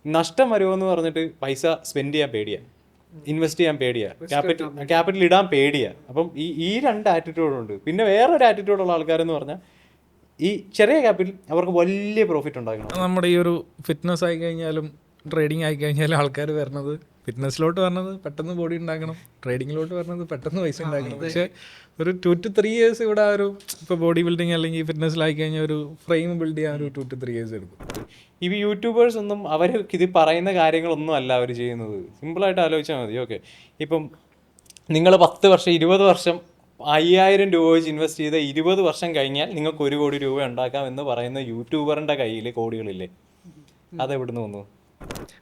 നഷ്ടം വരുമോ എന്ന് പറഞ്ഞിട്ട് പൈസ സ്പെൻഡ് ചെയ്യാൻ പേടിയാണ്, ഇൻവെസ്റ്റ് ചെയ്യാൻ പേടിയാണ്, ക്യാപിറ്റൽ ഇടാൻ പേടിയാണ്. അപ്പം ഈ രണ്ട് ആറ്റിറ്റ്യൂഡുണ്ട്. പിന്നെ വേറൊരു ആറ്റിറ്റ്യൂഡുള്ള ആൾക്കാരെന്ന് പറഞ്ഞാൽ ഈ ചെറിയ ക്യാപിറ്റൽ അവർക്ക് വലിയ പ്രോഫിറ്റ് ഉണ്ടാക്കണം. നമ്മുടെ ഈ ഒരു ഫിറ്റ്നസ് ആയി കഴിഞ്ഞാലും ട്രേഡിംഗ് ആയി കഴിഞ്ഞാലും ആൾക്കാർ വരുന്നത് ഫിറ്റ്നസ്സിലോട്ട് വരുന്നത് പെട്ടെന്ന് ബോഡി ഉണ്ടാക്കണം, ട്രേഡിങ്ങിലോട്ട് വരുന്നത് പെട്ടെന്ന് പൈസ ഉണ്ടാക്കണം. പക്ഷേ ഒരു 2 to 3 years ഇവിടെ ഒരു ഇപ്പോൾ ബോഡി ബിൽഡിങ് അല്ലെങ്കിൽ ഫിറ്റ്നസ്സിലായി കഴിഞ്ഞാൽ ഒരു ഫ്രെയിം ബിൽഡ് ചെയ്യാൻ ഒരു 2 to 3 years എടുക്കും. ഈ യൂട്യൂബേഴ്സ് ഒന്നും അവർ ഇത് പറയുന്ന കാര്യങ്ങളൊന്നും അല്ല അവർ ചെയ്യുന്നത്. സിമ്പിളായിട്ട് ആലോചിച്ചാൽ മതി. ഓക്കെ, ഇപ്പം നിങ്ങൾ 10 വർഷം 20 വർഷം 5000 രൂപ വെച്ച് ഇൻവെസ്റ്റ് ചെയ്ത് 20 വർഷം കഴിഞ്ഞാൽ നിങ്ങൾക്ക് 1 കോടി രൂപ ഉണ്ടാക്കാം എന്ന് പറയുന്ന യൂട്യൂബറിൻ്റെ കയ്യിൽ കോടികളില്ലേ? അതെവിടുന്ന് വന്നു?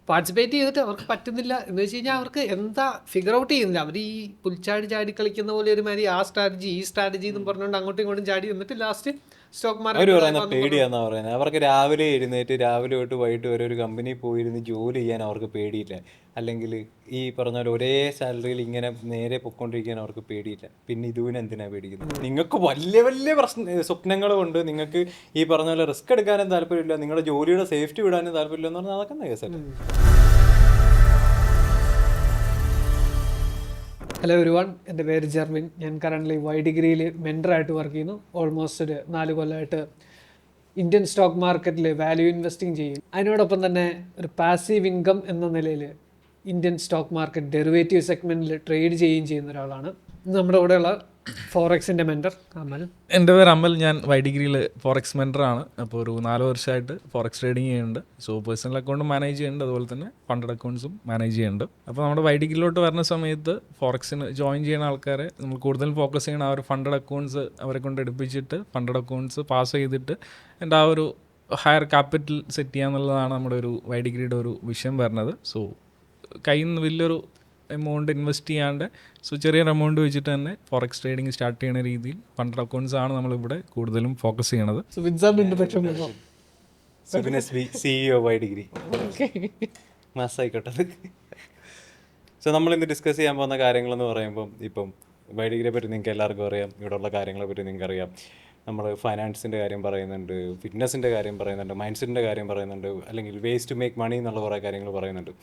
പാർട്ടിസിപ്പേറ്റ് ചെയ്തിട്ട് അവർക്ക് പറ്റുന്നില്ല എന്ന് വെച്ച് കഴിഞ്ഞാൽ അവർക്ക് എന്താ ഫിഗർ ഔട്ട് ചെയ്യുന്നില്ല. അവർ ഈ പുൽച്ചാടി ചാടി കളിക്കുന്ന പോലെ ഒരു മാതിരി ആ സ്ട്രാറ്റജി ഈ സ്ട്രാറ്റജി എന്നും പറഞ്ഞുകൊണ്ട് അങ്ങോട്ടും ഇങ്ങോട്ടും ചാടി എന്നിട്ട് ലാസ്റ്റ് സ്റ്റോക്ക് അവർ പറയുന്ന പേടിയാന്നാ പറയുന്നത്. അവർക്ക് രാവിലെ എഴുന്നേറ്റ് രാവിലെ തൊട്ട് വൈകിട്ട് വരെ ഒരു കമ്പനി പോയിരുന്ന് ജോലി ചെയ്യാൻ അവർക്ക് പേടിയില്ല. അല്ലെങ്കിൽ ഈ പറഞ്ഞ പോലെ ഒരേ സാലറിയിൽ ഇങ്ങനെ നേരെ പൊയ്ക്കൊണ്ടിരിക്കാൻ അവർക്ക് പേടിയില്ല. പിന്നെ ഇതിന് എന്തിനാ പേടിക്കുന്നത്? നിങ്ങൾക്ക് വലിയ വലിയ സ്വപ്നങ്ങളുമുണ്ട്, നിങ്ങൾക്ക് ഈ പറഞ്ഞ പോലെ റിസ്ക് എടുക്കാനും താല്പര്യമില്ല, നിങ്ങളുടെ ജോലിയുടെ സേഫ്റ്റി വിടാനും താല്പര്യമില്ല എന്ന് പറഞ്ഞാൽ നടക്കുന്ന കേസല്ല. ഹലോ എവരിവൺ, എൻ്റെ പേര് ജെർമിൻ. ഞാൻ കറൻ്റ്ലി വൈ ഡിഗ്രിയിൽ മെൻറ്ററായിട്ട് വർക്ക് ചെയ്യുന്നു. ഓൾമോസ്റ്റ് ഒരു 4 കൊല്ലമായിട്ട് ഇന്ത്യൻ സ്റ്റോക്ക് മാർക്കറ്റിൽ വാല്യൂ ഇൻവെസ്റ്റിംഗ് ചെയ്യും. അതിനോടൊപ്പം തന്നെ ഒരു പാസീവ് ഇൻകം എന്ന നിലയിൽ ഇന്ത്യൻ സ്റ്റോക്ക് മാർക്കറ്റ് ഡെറിവേറ്റീവ് സെഗ്മെൻറ്റിൽ ട്രേഡ് ചെയ്യുന്ന ഒരാളാണ്. നമ്മുടെ കൂടെയുള്ള ഫോറക്സിൻ്റെ മെൻറ്റർ അമൽ. എൻ്റെ പേര് അമൽ. ഞാൻ വൈ ഡിഗ്രിയിൽ ഫോറക്സ് മെൻറ്ററാണ്. അപ്പോൾ ഒരു 4 വർഷമായിട്ട് ഫോറക്സ് ട്രേഡിങ് ചെയ്യുന്നുണ്ട്. സോ പേഴ്സണൽ അക്കൗണ്ടും മാനേജ് ചെയ്യുന്നുണ്ട്, അതുപോലെ തന്നെ ഫണ്ടഡ് അക്കൗണ്ട്സും മാനേജ് ചെയ്യുന്നുണ്ട്. അപ്പോൾ നമ്മുടെ വൈ ഡിഗ്രിയിലോട്ട് വരുന്ന സമയത്ത് ഫോറക്സിന് ജോയിൻ ചെയ്യുന്ന ആൾക്കാരെ നമ്മൾ കൂടുതൽ ഫോക്കസ് ചെയ്യണം ആ ഒരു ഫണ്ടഡ് അക്കൗണ്ട്സ് അവരെ കൊണ്ട് എടുപ്പിച്ചിട്ട് ഫണ്ടഡ് അക്കൗണ്ട്സ് പാസ് ചെയ്തിട്ട് എൻ്റെ ആ ഒരു ഹയർ ക്യാപിറ്റൽ സെറ്റ് ചെയ്യുക എന്നുള്ളതാണ് നമ്മുടെ ഒരു വൈ ഡിഗ്രിയുടെ ഒരു വിഷയം വരുന്നത്. സോ കയ്യിൽ നിന്ന് വലിയൊരു എമൗണ്ട് ഇൻവെസ്റ്റ് ചെയ്യാണ്ട് ചെറിയൊരു എമൗണ്ട് വെച്ചിട്ട് തന്നെ ഫോറക്സ് ട്രേഡിംഗ് സ്റ്റാർട്ട് ചെയ്യുന്ന രീതിയിൽ ഫണ്ടഡ് അക്കൗണ്ട്സ് ആണ് നമ്മളിവിടെ കൂടുതലും ഫോക്കസ് ചെയ്യണത്. സോ നമ്മളിന്ന് ഡിസ്കസ് ചെയ്യാൻ പോകുന്ന കാര്യങ്ങളെന്ന് പറയുമ്പം ഇപ്പം വൈ ഡിഗ്രിയെ പറ്റി നിങ്ങൾക്ക് എല്ലാവർക്കും അറിയാം, ഇവിടെയുള്ള കാര്യങ്ങളെ പറ്റി നിങ്ങൾക്ക് അറിയാം. നമ്മൾ ഫൈനാൻസിൻ്റെ കാര്യം പറയുന്നുണ്ട്, ഫിറ്റ്നസിൻ്റെ കാര്യം പറയുന്നുണ്ട്, മൈൻഡ് സെറ്റിൻ്റെ കാര്യം പറയുന്നുണ്ട്, അല്ലെങ്കിൽ വേസ് ടു മേക്ക് മണി എന്നുള്ള കുറേ കാര്യങ്ങൾ പറയുന്നുണ്ട്.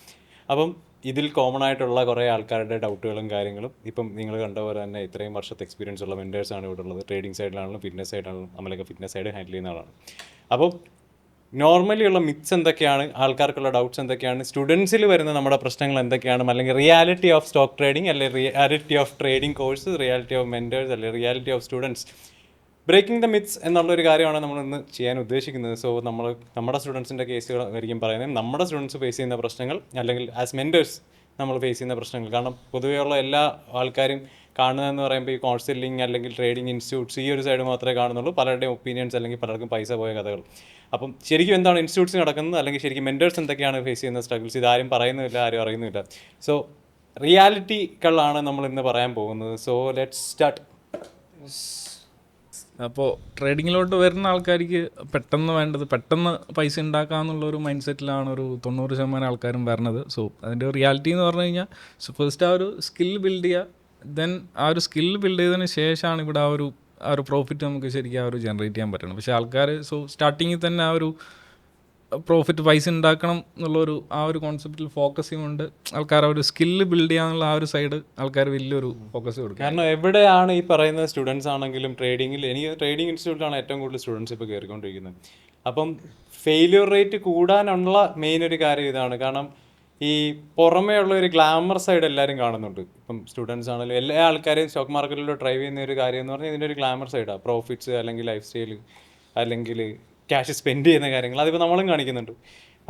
അപ്പം ഇതിൽ കോമൺ ആയിട്ടുള്ള കുറേ ആൾക്കാരുടെ ഡൗട്ടുകളും കാര്യങ്ങളും ഇപ്പം നിങ്ങൾ കണ്ട പോലെ തന്നെ ഇത്രയും വർഷത്തെ എക്സ്പീരിയൻസ് ഉള്ള വെൻഡേഴ്സാണ് ഇവിടെ ഉള്ളത്. ട്രേഡിംഗ് സൈഡിലാണെങ്കിലും ഫിറ്റ്നസ് സൈഡിലാണെങ്കിലും നമ്മളൊക്കെ ഫിറ്റ്നസ് സൈഡ് ഹാൻഡിൽ ചെയ്യുന്ന ആളാണ്. അപ്പം നോർമലി ഉള്ള മിത്സ് എന്തൊക്കെയാണ്, ആൾക്കാർക്കുള്ള ഡൗട്ട്സ് എന്തൊക്കെയാണ്, സ്റ്റുഡൻസിൽ വരുന്ന നമ്മുടെ പ്രശ്നങ്ങൾ എന്തൊക്കെയാണ്, അല്ലെങ്കിൽ റിയാലിറ്റി ഓഫ് സ്റ്റോക്ക് ട്രേഡിംഗ്, അല്ലെങ്കിൽ reality of trading course, reality of mentors, അല്ലെങ്കിൽ reality of students, breaking the myths എന്നുള്ളൊരു കാര്യമാണ് നമ്മൾ ഇന്ന് ചെയ്യാൻ ഉദ്ദേശിക്കുന്നത്. സോ നമ്മുടെ സ്റ്റുഡൻസിൻ്റെ കേസുകൾ ആയിരിക്കും പറയുന്നത്, നമ്മുടെ സ്റ്റുഡൻസ് ഫേസ് ചെയ്യുന്ന പ്രശ്നങ്ങൾ, അല്ലെങ്കിൽ ആസ് മെൻറ്റേഴ്സ് നമ്മൾ ഫേസ് ചെയ്യുന്ന പ്രശ്നങ്ങൾ. കാരണം പൊതുവെയുള്ള എല്ലാ ആൾക്കാരും കാണുന്നതെന്ന് പറയുമ്പോൾ ഈ കൗൺസിലിംഗ് അല്ലെങ്കിൽ ട്രേഡിംഗ് ഇൻസ്റ്റിറ്റ്യൂട്ട്സ് ഈ ഒരു സൈഡ് മാത്രമേ കാണുന്നുള്ളൂ. പലരുടെയും ഒപ്പീനിയൻസ് അല്ലെങ്കിൽ പലർക്കും പൈസ പോയ കഥകൾ. അപ്പം ശരിക്കും എന്താണ് ഇൻസ്റ്റിറ്റ്യൂട്ട്സ് നടക്കുന്നത്, അല്ലെങ്കിൽ ശരിക്കും മെൻറ്റേഴ്സ് എന്തൊക്കെയാണ് ഫേസ് ചെയ്യുന്ന സ്ട്രഗിൾസ്, ഇതാരും പറയുന്നില്ല, ആരും അറിയുന്നില്ല. സോ റിയാലിറ്റികളാണ് നമ്മൾ ഇന്ന് പറയാൻ പോകുന്നത്. So let's start. അപ്പോൾ ട്രേഡിങ്ങിലോട്ട് വരുന്ന ആൾക്കാർക്ക് പെട്ടെന്ന് പൈസ ഉണ്ടാക്കാമെന്നുള്ളൊരു മൈൻഡ് സെറ്റിലാണ് ഒരു 90% ആൾക്കാരും വരുന്നത്. സോ അതിൻ്റെ റിയാലിറ്റി എന്ന് പറഞ്ഞു കഴിഞ്ഞാൽ ഫസ്റ്റ് ആ ഒരു സ്കിൽ ബിൽഡ് ചെയ്യുക, ദെൻ ആ ഒരു സ്കിൽ ബിൽഡ് ചെയ്തതിന് ശേഷമാണ് ഇവിടെ ആ ഒരു പ്രോഫിറ്റ് നമുക്ക് ശരിക്കും ആ ഒരു ജനറേറ്റ് ചെയ്യാൻ പറ്റണം. പക്ഷേ ആൾക്കാർ സ്റ്റാർട്ടിങ്ങിൽ തന്നെ ആ ഒരു പ്രോഫിറ്റ് പൈസ ഉണ്ടാക്കണം എന്നുള്ളൊരു ആ ഒരു കോൺസെപ്റ്റിൽ ഫോക്കസ് ചെയ്യുന്നുണ്ട്. ആൾക്കാർ ആ ഒരു സ്കില്ല് ബിൽഡ് ചെയ്യാനുള്ള ആ ഒരു സൈഡ് ആൾക്കാർ വലിയൊരു ഫോക്കസ് കൊടുക്കും. കാരണം എവിടെയാണ് ഈ പറയുന്ന സ്റ്റുഡൻസ് ആണെങ്കിലും ട്രേഡിങ്ങിൽ, എനിക്ക് ട്രേഡിംഗ് ഇൻസ്റ്റിറ്റ്യൂട്ടിലാണ് ഏറ്റവും കൂടുതൽ സ്റ്റുഡൻസ് ഇപ്പോൾ കയറിക്കൊണ്ടിരിക്കുന്നത്. അപ്പം ഫെയിലിയർ റേറ്റ് കൂടാനുള്ള മെയിൻ ഒരു കാര്യം ഇതാണ്. കാരണം ഈ പുറമേ ഉള്ള ഒരു ഗ്ലാമർ സൈഡ് എല്ലാവരും കാണുന്നുണ്ട്. ഇപ്പം സ്റ്റുഡൻസ് ആണെങ്കിലും എല്ലാ ആൾക്കാരെയും സ്റ്റോക്ക് മാർക്കറ്റിൽ ഡ്രൈവ് ചെയ്യുന്ന ഒരു കാര്യം എന്ന് പറഞ്ഞാൽ ഇതിൻ്റെ ഒരു ഗ്ലാമർ സൈഡാണ്. പ്രോഫിറ്റ്സ്, അല്ലെങ്കിൽ ലൈഫ് സ്റ്റൈൽ, അല്ലെങ്കിൽ ക്യാഷ് സ്പെൻഡ് ചെയ്യുന്ന കാര്യങ്ങൾ, അതിപ്പോൾ നമ്മളും കാണിക്കുന്നുണ്ട്.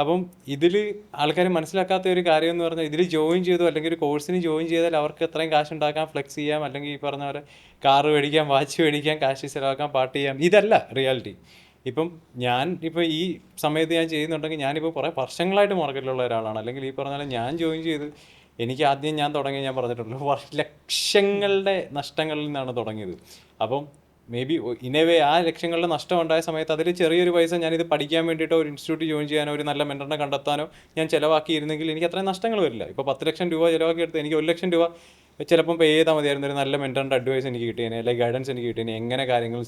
അപ്പം ഇതിൽ ആൾക്കാർ മനസ്സിലാക്കാത്ത ഒരു കാര്യം എന്ന് പറഞ്ഞാൽ ഇതിൽ ജോയിൻ ചെയ്തു അല്ലെങ്കിൽ ഒരു കോഴ്സിന് ജോയിൻ ചെയ്താൽ അവർക്ക് എത്രയും കാശ് ഉണ്ടാക്കാം, ഫ്ലെക്സ് ചെയ്യാം, അല്ലെങ്കിൽ ഈ പറഞ്ഞ പോലെ കാറ് മേടിക്കാം, വാച്ച് മേടിക്കാം, കാശ് ചിലവാക്കാം, പാർട്ടി ചെയ്യാം. ഇതല്ല റിയാലിറ്റി. ഇപ്പം ഈ സമയത്ത് ഞാൻ ചെയ്യുന്നുണ്ടെങ്കിൽ ഞാനിപ്പോൾ കുറേ വർഷങ്ങളായിട്ട് മാർക്കറ്റിലുള്ള ഒരാളാണ്. അല്ലെങ്കിൽ ഈ പറഞ്ഞ പോലെ ഞാൻ ജോയിൻ ചെയ്ത് ഞാൻ തുടങ്ങി, ഞാൻ പറഞ്ഞിട്ടുള്ളൂ, ലക്ഷങ്ങളുടെ നഷ്ടങ്ങളിൽ നിന്നാണ് തുടങ്ങിയത്. അപ്പം മേ ബി ഇനവേ ആ ലക്ഷങ്ങളുടെ നഷ്ടം ഉണ്ടായ സമയത്ത് അതിൽ ചെറിയൊരു പൈസ ഞാനിത് പഠിക്കാൻ വേണ്ടിയിട്ടോ ഒരു ഇൻസ്റ്റിറ്റ്യൂട്ട് ജോയിൻ ചെയ്യാനോ ഒരു നല്ല മെൻറ്ററിനെ കണ്ടെത്താനോ ഞാൻ ചിലവാക്കിയിരുന്നെങ്കിൽ എനിക്ക് അത്രയും നഷ്ടങ്ങൾ വരില്ല. ഇപ്പോൾ 10 ലക്ഷം രൂപ ചിലവാക്കിയെടുത്ത് എനിക്ക് 1 ലക്ഷം രൂപ ചിലപ്പം പേ ചെയ്താൽ മതിയായിരുന്നു. ഒരു നല്ല മെൻറ്ററിൻ്റെ അഡ്വൈസ് എനിക്ക് കിട്ടിയേനെ, അല്ലെങ്കിൽ ഗൈഡൻസ് എനിക്ക് കിട്ടിയേനെ, എങ്ങനെ കാര്യങ്ങൾ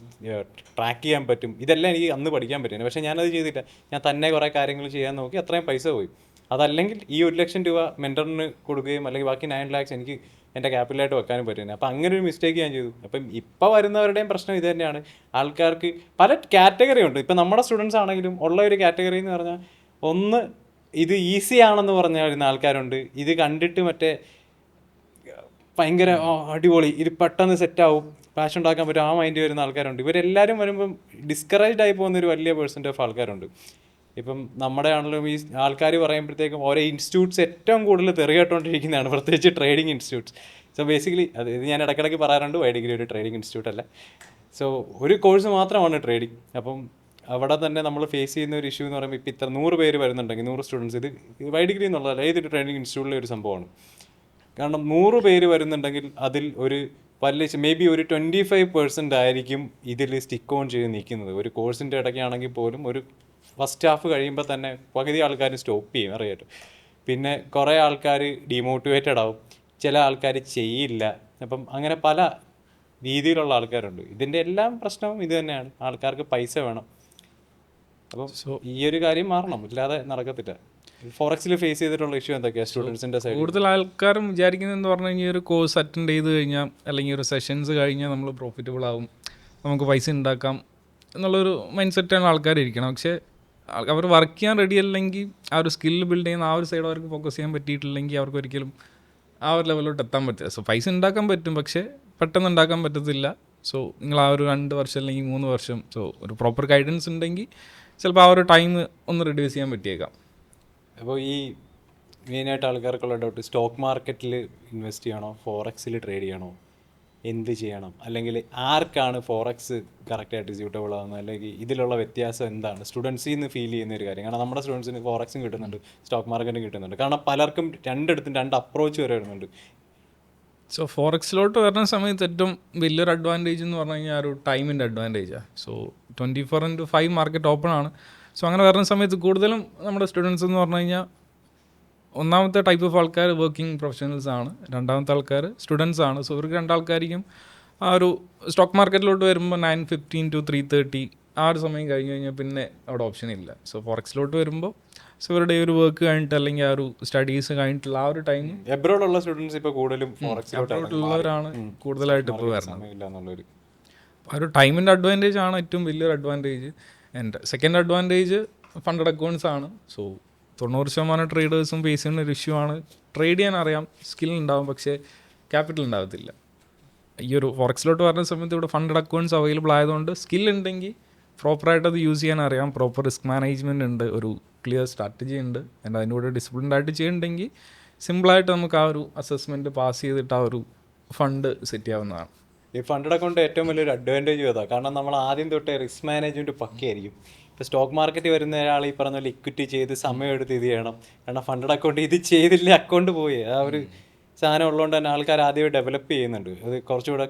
ട്രാക്ക് ചെയ്യാൻ പറ്റും, ഇതെല്ലാം എനിക്ക് അന്ന് പഠിക്കാൻ പറ്റിയേനെ. പക്ഷേ ഞാനത് ചെയ്തില്ല. ഞാൻ തന്നെ കുറേ കാര്യങ്ങൾ ചെയ്യാൻ നോക്കി, അത്രയും പൈസ പോയി. അതല്ലെങ്കിൽ ഈ 1 ലക്ഷം രൂപ മെൻറ്ററിന് കൊടുക്കുകയും അല്ലെങ്കിൽ ബാക്കി 9 lakhs എനിക്ക് എൻ്റെ ക്യാപിറ്റലായിട്ട് വെക്കാനും പറ്റുന്നത്. അപ്പം അങ്ങനെ ഒരു മിസ്റ്റേക്ക് ഞാൻ ചെയ്തു. അപ്പം ഇപ്പോൾ വരുന്നവരുടെയും പ്രശ്നം ഇത് തന്നെയാണ്. ആൾക്കാർക്ക് പല കാറ്റഗറി ഉണ്ട്. ഇപ്പം നമ്മുടെ സ്റ്റുഡൻസ് ആണെങ്കിലും ഉള്ള ഒരു കാറ്റഗറി എന്ന് പറഞ്ഞാൽ, ഒന്ന് ഇത് ഈസി ആണെന്ന് പറഞ്ഞ വരുന്ന ആൾക്കാരുണ്ട്. ഇത് കണ്ടിട്ട് മറ്റേ ഭയങ്കര അടിപൊളി, ഇത് പെട്ടെന്ന് സെറ്റാവും, പാഷൻ ഉണ്ടാക്കാൻ പറ്റും, ആ മൈൻഡ് വരുന്ന ആൾക്കാരുണ്ട്. ഇവരെല്ലാവരും വരുമ്പം ഡിസ്കറേജ്ഡ് ആയി പോകുന്ന ഒരു വലിയ പെർസെൻറ്റ് ഓഫ് ആൾക്കാരുണ്ട്. ഇപ്പം നമ്മുടെ ആണെങ്കിലും ഈ ആൾക്കാർ പറയുമ്പോഴത്തേക്കും ഓരോ ഇൻസ്റ്റിറ്റ്യൂട്ട്സ് ഏറ്റവും കൂടുതൽ തെറികേട്ടുകൊണ്ടിരിക്കുന്നതാണ്, പ്രത്യേകിച്ച് ട്രേഡിംഗ് ഇൻസ്റ്റിറ്റ്യൂട്ട്സ്. സോ ബേസിക്കലി ഇത് ഞാൻ ഇടയ്ക്കിടയ്ക്ക് പറയാറുണ്ട്, വൈഡിഗ്രി ഒരു ട്രേഡിംഗ് ഇൻസ്റ്റിറ്റ്യൂട്ട് അല്ല. സോ ഒരു കോഴ്സ് മാത്രമാണ് ട്രേഡിംഗ്. അപ്പം അവിടെ തന്നെ നമ്മൾ ഫേസ് ചെയ്യുന്ന ഒരു ഇഷ്യൂ എന്ന് പറയുമ്പോൾ, ഇപ്പോൾ ഇത്ര 100 പേര് വരുന്നുണ്ടെങ്കിൽ 100 സ്റ്റുഡൻസ്, ഇത് വൈഡിഗ്രി എന്നുള്ളതല്ല, ഏതൊരു ട്രേഡിംഗ് ഇൻസ്റ്റിറ്റ്യൂട്ടിലെ ഒരു സംഭവമാണ്. കാരണം 100 പേര് വരുന്നുണ്ടെങ്കിൽ അതിൽ ഒരു മേ ബി ഒരു 25% ആയിരിക്കും ഇതിൽ സ്റ്റിക്ക് ഓൺ ചെയ്ത് നിൽക്കുന്നത്. ഒരു കോഴ്സിൻ്റെ ഇടയ്ക്കാണെങ്കിൽ പോലും ഒരു ഫസ്റ്റ് ഹാഫ് കഴിയുമ്പോൾ തന്നെ പകുതി ആൾക്കാർ സ്റ്റോപ്പ് ചെയ്യും, അറിയാമല്ലോ. പിന്നെ കുറേ ആൾക്കാർ ഡീമോട്ടിവേറ്റഡ് ആവും, ചില ആൾക്കാർ ചെയ്യില്ല. അപ്പം അങ്ങനെ പല രീതിയിലുള്ള ആൾക്കാരുണ്ട്. ഇതിൻ്റെ എല്ലാം പ്രശ്നവും ഇത് തന്നെയാണ്, ആൾക്കാർക്ക് പൈസ വേണം. അപ്പം ഈ ഒരു കാര്യം മാറണം, ഇല്ലാതെ നടക്കത്തില്ല. ഫോറക്സിൽ ഫേസ് ചെയ്തിട്ടുള്ള ഇഷ്യൂ എന്തൊക്കെയാണ് സ്റ്റുഡൻസിൻ്റെ സൈഡ്? കൂടുതൽ ആൾക്കാരും വിചാരിക്കുന്നതെന്ന് പറഞ്ഞു കഴിഞ്ഞാൽ ഒരു കോഴ്സ് അറ്റൻഡ് ചെയ്ത് കഴിഞ്ഞാൽ അല്ലെങ്കിൽ ഒരു സെഷൻസ് കഴിഞ്ഞാൽ നമ്മൾ പ്രോഫിറ്റബിൾ ആവും, നമുക്ക് പൈസ ഉണ്ടാക്കാം എന്നുള്ളൊരു മൈൻഡ് സെറ്റാണ് ആൾക്കാർ ഇരിക്കണം. പക്ഷേ അവർ വർക്ക് ചെയ്യാൻ റെഡി അല്ലെങ്കിൽ ആ ഒരു സ്കില്ല് ബിൽഡ് ചെയ്യുന്ന ആ ഒരു സൈഡ് അവർക്ക് ഫോക്കസ് ചെയ്യാൻ പറ്റിയിട്ടില്ലെങ്കിൽ അവർക്ക് ഒരിക്കലും ആ ഒരു ലെവലിലോട്ട് എത്താൻ പറ്റില്ല. സോ പൈസ ഉണ്ടാക്കാൻ പറ്റും, പക്ഷേ പെട്ടെന്ന് ഉണ്ടാക്കാൻ പറ്റത്തില്ല. സോ നിങ്ങൾ ആ ഒരു 2 വർഷം അല്ലെങ്കിൽ 3 വർഷം സോ ഒരു പ്രോപ്പർ ഗൈഡൻസ് ഉണ്ടെങ്കിൽ ചിലപ്പോൾ ആ ഒരു ടൈം ഒന്ന് റിഡ്യൂസ് ചെയ്യാൻ പറ്റിയേക്കാം. അപ്പോൾ ഈ മെയിനായിട്ട് ആൾക്കാർക്കുള്ള ഡൗട്ട്, സ്റ്റോക്ക് മാർക്കറ്റിൽ ഇൻവെസ്റ്റ് ചെയ്യണോ, ഫോറക്സിൽ ട്രേഡ് ചെയ്യണോ, എന്ത് ചെയ്യണം, അല്ലെങ്കിൽ ആർക്കാണ് ഫോറക്സ് കറക്റ്റായിട്ട് സ്യൂട്ടബിൾ ആകുന്നത്, അല്ലെങ്കിൽ ഇതിലുള്ള വ്യത്യാസം എന്താണ് സ്റ്റുഡൻസിൽ നിന്ന് ഫീൽ ചെയ്യുന്ന ഒരു കാര്യം. കാരണം നമ്മുടെ സ്റ്റുഡൻസിന് ഫോറക്സും കിട്ടുന്നുണ്ട്, സ്റ്റോക്ക് മാർക്കറ്റും കിട്ടുന്നുണ്ട്. കാരണം പലർക്കും രണ്ടിടത്തും 2 അപ്രോച്ച് വരെ വരുന്നുണ്ട്. സോ ഫോറക്സിലോട്ട് വരുന്ന സമയത്ത് ഏറ്റവും വലിയൊരു അഡ്വാൻറ്റേജ് എന്ന് പറഞ്ഞു കഴിഞ്ഞാൽ ഒരു ടൈമിൻ്റെ അഡ്വാൻറ്റേജാണ്. സോ 24/5 മാർക്കറ്റ് ഓപ്പൺ ആണ്. സോ അങ്ങനെ വരുന്ന സമയത്ത് കൂടുതലും നമ്മുടെ സ്റ്റുഡൻസ് എന്ന് പറഞ്ഞു കഴിഞ്ഞാൽ ഒന്നാമത്തെ ടൈപ്പ് ഓഫ് ആൾക്കാർ വർക്കിംഗ് പ്രൊഫഷണൽസ് ആണ്, രണ്ടാമത്തെ ആൾക്കാർ സ്റ്റുഡൻസ് ആണ്. സോ ഇവർക്ക് 2 ആൾക്കാർക്കും ആ ഒരു സ്റ്റോക്ക് മാർക്കറ്റിലോട്ട് വരുമ്പോൾ 9:15 to 3:30 ആ ഒരു സമയം കഴിഞ്ഞ് കഴിഞ്ഞാൽ പിന്നെ അവിടെ ഓപ്ഷൻ ഇല്ല. സോ ഫോറക്സിലോട്ട് വരുമ്പോൾ സോ ഇവരുടെ ഒരു വർക്ക് കഴിഞ്ഞിട്ട് അല്ലെങ്കിൽ ആ ഒരു സ്റ്റഡീസ് കഴിഞ്ഞിട്ടുള്ള ആ ഒരു ടൈം എബ്രോഡുള്ള സ്റ്റുഡൻസ് ഇപ്പോൾ കൂടുതലും ഫോറക്സിലോട്ടുള്ളവരാണ് കൂടുതലായിട്ട് ഇപ്പോൾ വരുന്നത്. സമയമില്ല എന്നുള്ളൊരു ആ ഒരു ടൈമിൻ്റെ അഡ്വാൻറ്റേജ് ആണ് ഏറ്റവും വലിയൊരു advantage. And second advantage funded accounts ആണ്. സോ 90% ട്രേഡേഴ്സും ഫേസ് ചെയ്യുന്ന ഒരു ഇഷ്യൂ ആണ്. ട്രേഡ് ചെയ്യാൻ അറിയാം, സ്കിൽ ഉണ്ടാവും, പക്ഷേ ക്യാപിറ്റൽ ഉണ്ടാകത്തില്ല. ഈ ഒരു ഫോറക്സിലോട്ട് വരുന്ന സമയത്ത് ഇവിടെ ഫണ്ടഡ് അക്കൗണ്ട്സ് അവൈലബിൾ ആയതുകൊണ്ട് സ്കിൽ ഉണ്ടെങ്കിൽ പ്രോപ്പറായിട്ട് അത് യൂസ് ചെയ്യാൻ അറിയാം, പ്രോപ്പർ റിസ്ക് മാനേജ്മെൻറ്റ് ഉണ്ട്, ഒരു ക്ലിയർ സ്ട്രാറ്റജി ഉണ്ട്, ആൻഡ് അതിൻ്റെ കൂടെ ഡിസിപ്ലിൻഡ് ആയിട്ട് ചെയ്യുന്നുണ്ടെങ്കിൽ സിമ്പിളായിട്ട് നമുക്ക് ആ ഒരു അസസ്മെൻറ്റ് പാസ് ചെയ്തിട്ട് ആ ഒരു ഫണ്ട് സെറ്റ് ചെയ്യാവുന്നതാണ്. ഈ ഫണ്ടഡ് അക്കൗണ്ട് ഏറ്റവും വലിയൊരു അഡ്വാൻറ്റേജ് അതാണ്. കാരണം നമ്മൾ ആദ്യം തൊട്ടേ റിസ്ക് മാനേജ്മെൻറ്റ് പക്കയായിരിക്കും. ഇപ്പോൾ സ്റ്റോക്ക് മാർക്കറ്റ് വരുന്ന ഒരാൾ ഈ പറഞ്ഞ പോലെ ഇക്വിറ്റി ചെയ്ത് സമയമെടുത്ത് ഇത് ചെയ്യണം. കാരണം ഫണ്ടഡ് അക്കൗണ്ട് ഇത് ചെയ്തില്ലേ അക്കൗണ്ട് പോയി, ആ ഒരു സാധനം ഉള്ളതുകൊണ്ട് തന്നെ ആൾക്കാർ ആദ്യമേ ഡെവലപ്പ് ചെയ്യുന്നുണ്ട്. അത്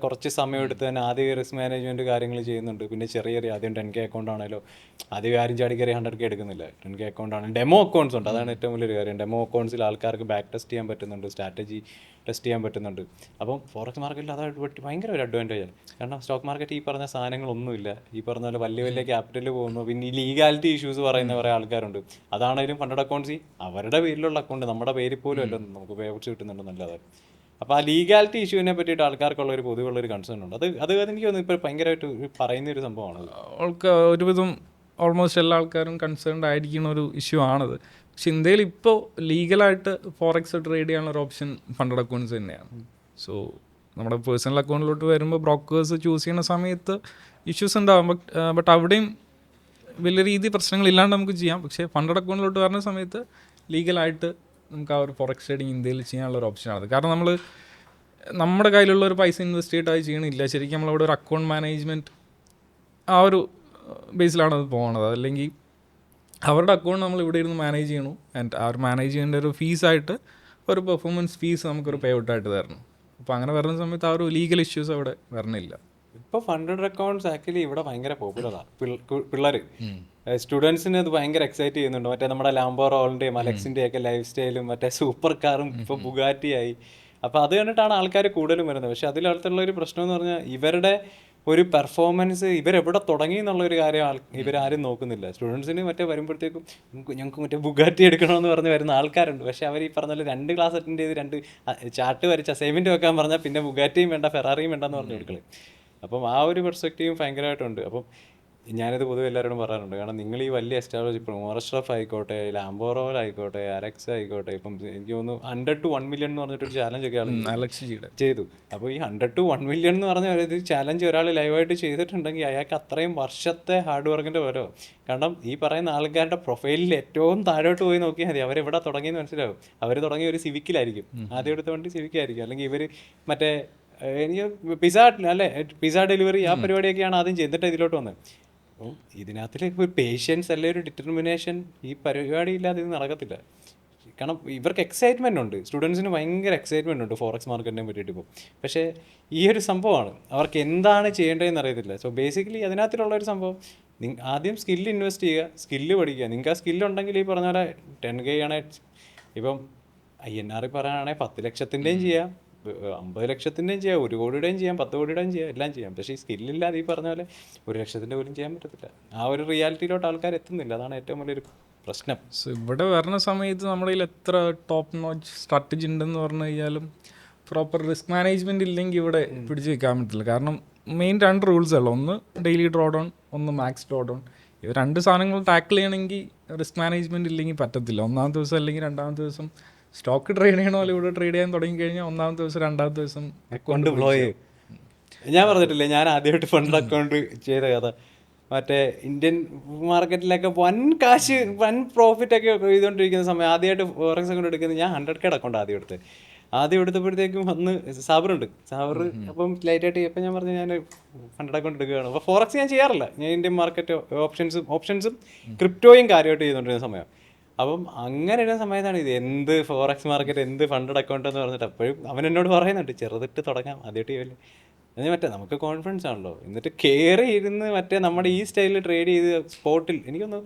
കുറച്ച് സമയം എടുത്ത് തന്നെ ആദ്യം റിസ്ക് മാനേജ്മെൻറ്റ് കാര്യങ്ങൾ ചെയ്യുന്നുണ്ട്. പിന്നെ ചെറിയ ആദ്യം 10K അക്കൗണ്ട് ആണല്ലോ, ആദ്യം ആരും ചാടി കയറി 100K എടുക്കുന്നില്ല. 10K അക്കൗണ്ട് ആണ്. ഡെമോ അക്കൗണ്ട്സ് ഉണ്ട്, അതാണ് ഏറ്റവും വലിയൊരു കാര്യം. ഡെമോ അക്കൗണ്ട്സിൽ ആൾക്കാർക്ക് ബാക്ക് ടെസ്റ്റ് ചെയ്യാൻ പറ്റുന്നുണ്ട്, സ്ട്രാറ്റജി ടെസ്റ്റ് ചെയ്യാൻ പറ്റുന്നുണ്ട്. അപ്പം ഫോറക്സ് മാർക്കറ്റിൽ അത് ഭയങ്കര ഒരു അഡ്വാൻറ്റേജാണ്. കാരണം സ്റ്റോക്ക് മാർക്കറ്റ് ഈ പറഞ്ഞ സാധനങ്ങളൊന്നുമില്ല, ഈ പറഞ്ഞ പോലെ വലിയ വലിയ ക്യാപിറ്റൽ പോകുന്നു. പിന്നെ ഈ ലീഗാലിറ്റി ഇഷ്യൂസ് പറയുന്ന കുറേ ആൾക്കാരുണ്ട്. അതാണെങ്കിലും ഫണ്ടഡ് അക്കൗണ്ട്സ് അവരുടെ പേരിലുള്ള അക്കൗണ്ട്, നമ്മുടെ പേരിൽ പോലും അല്ല നമുക്ക് പേ ഔട്ട്സ് കിട്ടുന്നുണ്ട് നല്ലത്. അപ്പോൾ ആ ലീഗാലിറ്റി ഇഷ്യൂവിനെ പറ്റിയിട്ട് ആൾക്കാർക്കുള്ള ഒരു പൊതുവുള്ളൊരു കൺസേൺ ഉണ്ട്. അത് എനിക്ക് തോന്നുന്നു ഇപ്പോൾ ഭയങ്കരമായിട്ട് പറയുന്നൊരു സംഭവമാണ്. അവൾക്ക് ഒരുവിധം ഓൾമോസ്റ്റ് എല്ലാ ആൾക്കാരും കൺസേൺഡ് ആയിരിക്കുന്ന ഒരു ഇഷ്യൂ ആണത്. പക്ഷെ ഇന്ത്യയിൽ ഇപ്പോൾ ലീഗലായിട്ട് ഫോറക്സ് ട്രേഡ് ചെയ്യാനുള്ള ഒരു ഓപ്ഷൻ ഫണ്ടഡ് അക്കൗണ്ട്സ് തന്നെയാണ്. സോ നമ്മുടെ പേഴ്സണൽ അക്കൗണ്ടിലോട്ട് വരുമ്പോൾ ബ്രോക്കേഴ്സ് ചൂസ് ചെയ്യുന്ന സമയത്ത് ഇഷ്യൂസ് ഉണ്ടാകും. ബട്ട് അവിടെയും വലിയ രീതി പ്രശ്നങ്ങളില്ലാണ്ട് നമുക്ക് ചെയ്യാം. പക്ഷേ ഫണ്ടഡ് അക്കൗണ്ടിലോട്ട് വരുന്ന സമയത്ത് ലീഗലായിട്ട് നമുക്ക് ആ ഒരു ഫോറക്സ് ട്രേഡിങ് ഇന്ത്യയിൽ ചെയ്യാനുള്ള ഒരു ഓപ്ഷനാണ്. കാരണം നമ്മുടെ കയ്യിലുള്ള ഒരു പൈസ ഇൻവെസ്റ്റ് ചെയ്തിട്ട് ചെയ്യണില്ല. ശരിക്കും നമ്മളവിടെ ഒരു അക്കൗണ്ട് മാനേജ്മെൻറ്റ് ആ ഒരു ബേസിലാണ് അത് പോകുന്നത്. അല്ലെങ്കിൽ അവരുടെ അക്കൗണ്ട് നമ്മൾ ഇവിടെ ഇരുന്ന് മാനേജ് ചെയ്യണു, ആൻഡ് ആ ഒരു മാനേജ് ചെയ്യേണ്ട ഒരു ഫീസായിട്ട് ഒരു പെർഫോമൻസ് ഫീസ് നമുക്കൊരു പേ ഔട്ടായിട്ട് തരണം. അപ്പോൾ അങ്ങനെ വരുന്ന സമയത്ത് ആ ഒരു ലീഗൽ ഇഷ്യൂസ് അവിടെ വരണില്ല. ഇപ്പോൾ ഫണ്ടഡ് അക്കൗണ്ട്സ് ആക്ച്വലി ഇവിടെ ഭയങ്കര പോപ്പുലറാണ്. പിള്ളേർ സ്റ്റുഡൻസിന് അത് ഭയങ്കര എക്സൈറ്റ് ചെയ്യുന്നുണ്ട്. മറ്റേ നമ്മുടെ ലാംബോ റോളിൻ്റെയും അലക്സിൻ്റെയും ഒക്കെ ലൈഫ് സ്റ്റൈലും മറ്റേ സൂപ്പർ കാറും ഇപ്പോൾ ബുഗാറ്റിയായി. അപ്പോൾ അത് കണ്ടിട്ടാണ് ആൾക്കാർ കൂടുതലും വരുന്നത്. പക്ഷേ അതിലടുത്തുള്ള ഒരു പ്രശ്നം എന്ന് പറഞ്ഞാൽ ഇവരുടെ ഒരു പെർഫോമൻസ് ഇവരെവിടെ തുടങ്ങി എന്നുള്ളൊരു കാര്യം ഇവരാരും നോക്കുന്നില്ല. സ്റ്റുഡൻസിന് മറ്റേ വരുമ്പോഴത്തേക്കും ഞങ്ങൾക്ക് മറ്റേ ബുഗാറ്റി എടുക്കണമെന്ന് പറഞ്ഞ് വരുന്ന ആൾക്കാരുണ്ട്. പക്ഷേ അവർ ഈ പറഞ്ഞ പോലെ 2 ക്ലാസ് അറ്റൻഡ് ചെയ്ത് 2 ചാർട്ട് വരച്ച് അസൈൻമെൻറ്റ് വെക്കാൻ പറഞ്ഞാൽ പിന്നെ ബുഗാറ്റിയും വേണ്ട ഫെറാറിയും വേണ്ടെന്ന് പറഞ്ഞു കൊടുക്കളെ. അപ്പം ആ ഒരു പെർസ്പെക്റ്റീവും ഭയങ്കരമായിട്ടുണ്ട്. അപ്പം ഞാനിത് പൊതുവെ എല്ലാവരോടും പറയാറുണ്ട്. കാരണം നിങ്ങൾ ഈ വലിയ എസ്റ്റാബ്ലിഷ് ഇപ്പോൾ മോറസ്ട്രഫ് ആയിക്കോട്ടെ, ലാംബോറോൽ ആയിക്കോട്ടെ, അലക്സ ആയിക്കോട്ടെ, ഇപ്പം എനിക്ക് തോന്നുന്നു 100 to 1 million എന്ന് പറഞ്ഞിട്ടൊരു ചാലഞ്ച് ഒക്കെ ആൾ ചെയ്തു. അപ്പോൾ ഈ 100 to 1 million എന്ന് പറഞ്ഞ ഒരു ചാലഞ്ച് ഒരാൾ ലൈവായിട്ട് ചെയ്തിട്ടുണ്ടെങ്കിൽ അയാൾക്ക് അത്രയും വർഷത്തെ ഹാർഡ് വർക്കിൻ്റെ ഓരോ. കാരണം ഈ പറയുന്ന ആൾക്കാരുടെ പ്രൊഫൈലിൽ ഏറ്റവും താഴോട്ട് പോയി നോക്കിയാൽ മതി അവരെവിടെ തുടങ്ങിയെന്ന് മനസ്സിലാവും. അവർ തുടങ്ങിയ ഒരു സിവിക്കിലായിരിക്കും, ആദ്യം എടുത്ത വണ്ടി സിവിക്കായിരിക്കും. അല്ലെങ്കിൽ ഇവർ മറ്റേ എനിക്ക് പിസ്സ ഡെലിവറി ആ പരിപാടിയൊക്കെയാണ് ആദ്യം ചെയ്തിട്ട് ഇതിലോട്ട് വന്നത്. അപ്പം ഇതിനകത്തിലേക്ക് ഒരു പേഷ്യൻസ് അല്ലെ ഒരു ഡിറ്റർമിനേഷൻ ഈ പരിപാടി ഇല്ലാതെ ഇത് നടക്കത്തില്ല. കാരണം ഇവർക്ക് എക്സൈറ്റ്മെൻ്റ് ഉണ്ട്, സ്റ്റുഡൻസിന് ഭയങ്കര എക്സൈറ്റ്മെൻ്റ് ഉണ്ട് ഫോറക്സ് മാർക്കറ്റിനെ പറ്റിയിട്ട് ഇപ്പോൾ. പക്ഷേ ഈ ഒരു സംഭവമാണ് അവർക്ക് എന്താണ് ചെയ്യേണ്ടതെന്ന് അറിയത്തില്ല. സോ ബേസിക്കലി അതിനകത്തുള്ളൊരു സംഭവം ആദ്യം സ്കില്ല് ഇൻവെസ്റ്റ് ചെയ്യുക, സ്കില്ല് പഠിക്കുക. നിങ്ങൾക്ക് ആ സ്കില്ലുണ്ടെങ്കിൽ ഈ പറഞ്ഞ പോലെ 10K ആണ്. ഇപ്പം INR പറയുകയാണെങ്കിൽ 10 ലക്ഷത്തിൻ്റെയും ചെയ്യാം, 50 ലക്ഷത്തിൻ്റെയും ചെയ്യാം, 1 കോടിയുടെയും ചെയ്യാം, 10 കോടിയുടെയും ചെയ്യാം, എല്ലാം ചെയ്യാം. പക്ഷേ ഈ സ്കില്ലില്ലാതെ ഈ പറഞ്ഞ പോലെ 1 ലക്ഷത്തിൻ്റെ പോലും ചെയ്യാൻ പറ്റത്തില്ല. ആ ഒരു റിയാലിറ്റിയിലോട്ട് ആൾക്കാർ എത്തുന്നില്ല. അതാണ് ഏറ്റവും വലിയൊരു പ്രശ്നം. സോ ഇവിടെ വരുന്ന സമയത്ത് നമ്മുടെ കയ്യിൽ എത്ര ടോപ്പ് നോച്ച് സ്ട്രാറ്റജി ഉണ്ടെന്ന് പറഞ്ഞു കഴിഞ്ഞാലും പ്രോപ്പർ റിസ്ക് മാനേജ്മെൻറ്റ് ഇല്ലെങ്കിൽ ഇവിടെ പിടിച്ച് വെക്കാൻ പറ്റില്ല. കാരണം മെയിൻ 2 റൂൾസ് ഉള്ളൂ. ഒന്ന് ഡെയിലി ഡ്രോ ഡൗൺ, ഒന്ന് മാക്സ് ഡ്രോ ഡൗൺ. ഇവ 2 സാധനങ്ങൾ ടാക്കിൾ ചെയ്യണമെങ്കിൽ റിസ്ക് മാനേജ്മെൻറ്റ് ഇല്ലെങ്കിൽ പറ്റത്തില്ല. 1-ാമത്തെ ദിവസം അല്ലെങ്കിൽ 2-ാമത്തെ ദിവസം സ്റ്റോക്ക് ട്രേഡ് ചെയ്യണ പോലെ ഇവിടെ ട്രേഡ് ചെയ്യാൻ തുടങ്ങി കഴിഞ്ഞാൽ 1-ാമത്തെ ദിവസം 2-ാമത്തെ ദിവസം അക്കൗണ്ട് ഫ്ലോ ചെയ്യും. ഞാൻ പറഞ്ഞിട്ടില്ലേ, ഞാൻ ആദ്യമായിട്ട് ഫണ്ട് അക്കൗണ്ട് ചെയ്ത കഥ. മറ്റേ ഇന്ത്യൻ മാർക്കറ്റിലൊക്കെ വൻ പ്രോഫിറ്റ് ഒക്കെ ചെയ്തുകൊണ്ടിരിക്കുന്ന സമയം ആദ്യമായിട്ട് ഫോറക്സ് അക്കൗണ്ട് എടുക്കുന്നത് ഞാൻ 100K അക്കൗണ്ട് ആദ്യം എടുത്തപ്പോഴത്തേക്കും വന്ന് സാബർ അപ്പം ലൈറ്റായിട്ട് ഇപ്പം ഞാൻ പറഞ്ഞു ഞാൻ ഫണ്ട് അക്കൗണ്ട് എടുക്കുകയാണ്. അപ്പോൾ ഫോറക്സ് ഞാൻ ചെയ്യാറില്ല. ഞാൻ ഇന്ത്യൻ മാർക്കറ്റ് ഓപ്ഷൻസും ക്രിപ്റ്റോയും കാര്യമായിട്ട് ചെയ്തുകൊണ്ടിരുന്ന സമയം. അപ്പം അങ്ങനെ ഇരുന്ന സമയത്താണ് ഇത് എന്ത് ഫോറക്സ് മാർക്കറ്റ്, എന്ത് ഫണ്ടഡ് അക്കൗണ്ട് എന്ന് പറഞ്ഞിട്ട് അപ്പോഴും അവൻ എന്നോട് പറയുന്നുണ്ട് ചെറുതിട്ട് തുടങ്ങാം, ആദ്യമായിട്ട് ചെയ്യല്ലേ. എന്നിട്ട് മറ്റേ നമുക്ക് കോൺഫിഡൻസ് ആണല്ലോ, എന്നിട്ട് കയറി ഇരുന്ന് മറ്റേ നമ്മുടെ ഈ സ്റ്റൈലിൽ ട്രേഡ് ചെയ്ത് സ്പോട്ടിൽ എനിക്കൊന്ന്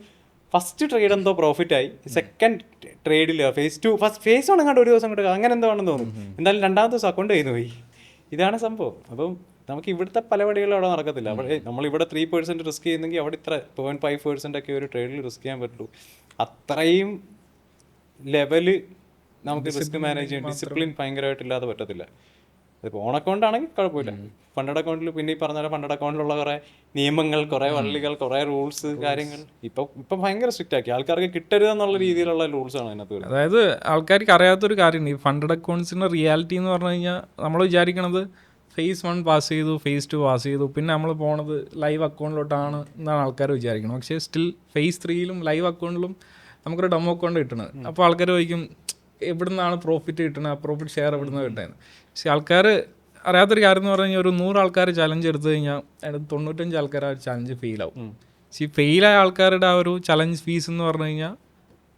ഫസ്റ്റ് ട്രേഡ് എന്തോ പ്രോഫിറ്റായി, സെക്കൻഡ് ട്രേഡിൽ ഫേസ് 1 എങ്ങാണ്ട് ഒരു ദിവസം കിട്ടുക അങ്ങനെ എന്തോ ആണെന്ന് തോന്നുന്നു. എന്തായാലും 2-ാമത്തെ ദിവസം അക്കൗണ്ട് ചെയ്തു പോയി. ഇതാണ് സംഭവം. അപ്പം നമുക്ക് ഇവിടുത്തെ പല വഴികളും അവിടെ നടക്കത്തില്ല. അവിടെ നമ്മളിവിടെ 3% റിസ്ക് ചെയ്യുന്നെങ്കിൽ അവിടെ ഇത്ര 0.5% ഒക്കെ ഒരു ട്രേഡിൽ റിസ്ക് ചെയ്യാൻ പറ്റുള്ളൂ. അത്രയും ലെവല് നമുക്ക് റിസ്ക് മാനേജ് ചെയ്യാൻ ഡിസിപ്ലിൻ ഭയങ്കരമായിട്ടില്ലാതെ പറ്റത്തില്ല. അതിപ്പോൾ ഓൺ അക്കൗണ്ട് ആണെങ്കിൽ കുഴപ്പമില്ല. ഫണ്ടഡ് അക്കൗണ്ടിൽ പിന്നെ ഈ പറഞ്ഞ പോലെ ഫണ്ടഡ് അക്കൗണ്ടിലുള്ള കുറേ നിയമങ്ങൾ, കുറേ വള്ളികൾ, കുറേ റൂൾസ് കാര്യങ്ങൾ ഇപ്പം ഭയങ്കര സ്ട്രിക്റ്റ് ആക്കി. ആൾക്കാർക്ക് കിട്ടരുതെന്നുള്ള രീതിയിലുള്ള റൂൾസാണ് അതിനകത്ത് വരുന്നത്. അതായത് ആൾക്കാർക്ക് അറിയാത്തൊരു കാര്യമുണ്ട്. ഈ ഫണ്ടഡ് അക്കൗണ്ട്സിൻ്റെ റിയാലിറ്റി എന്ന് പറഞ്ഞു കഴിഞ്ഞാൽ നമ്മൾ വിചാരിക്കണത് phase 1 പാസ് ചെയ്തു, phase 2 പാസ് ചെയ്തു, പിന്നെ നമ്മൾ പോണത് ലൈവ് അക്കൗണ്ടിലോട്ടാണ് എന്നാണ് ആൾക്കാർ വിചാരിക്കുന്നത്. പക്ഷേ സ്റ്റിൽ phase 3-ലും ലൈവ് അക്കൗണ്ടിലും നമുക്കൊരു ഡെമോ അക്കൗണ്ട് കിട്ടുന്നത്. അപ്പോൾ ആൾക്കാർ ചോദിക്കും എവിടെ നിന്നാണ് പ്രോഫിറ്റ് കിട്ടുന്നത്, പ്രോഫിറ്റ് ഷെയർ എവിടെ നിന്ന് കിട്ടുന്നത്. പക്ഷേ ആൾക്കാർ അറിയാത്തൊരു കാര്യം എന്ന് പറഞ്ഞു കഴിഞ്ഞാൽ ഒരു 100 ആൾക്കാർ ചലഞ്ച് എടുത്തു കഴിഞ്ഞാൽ അതിനകത്ത് 95 ആൾക്കാർ ആ ചലഞ്ച് ഫെയിലാവും. പക്ഷേ ഈ ഫെയിലായ ആൾക്കാരുടെ ആ ഒരു ചലഞ്ച് ഫീസ് എന്ന് പറഞ്ഞു കഴിഞ്ഞാൽ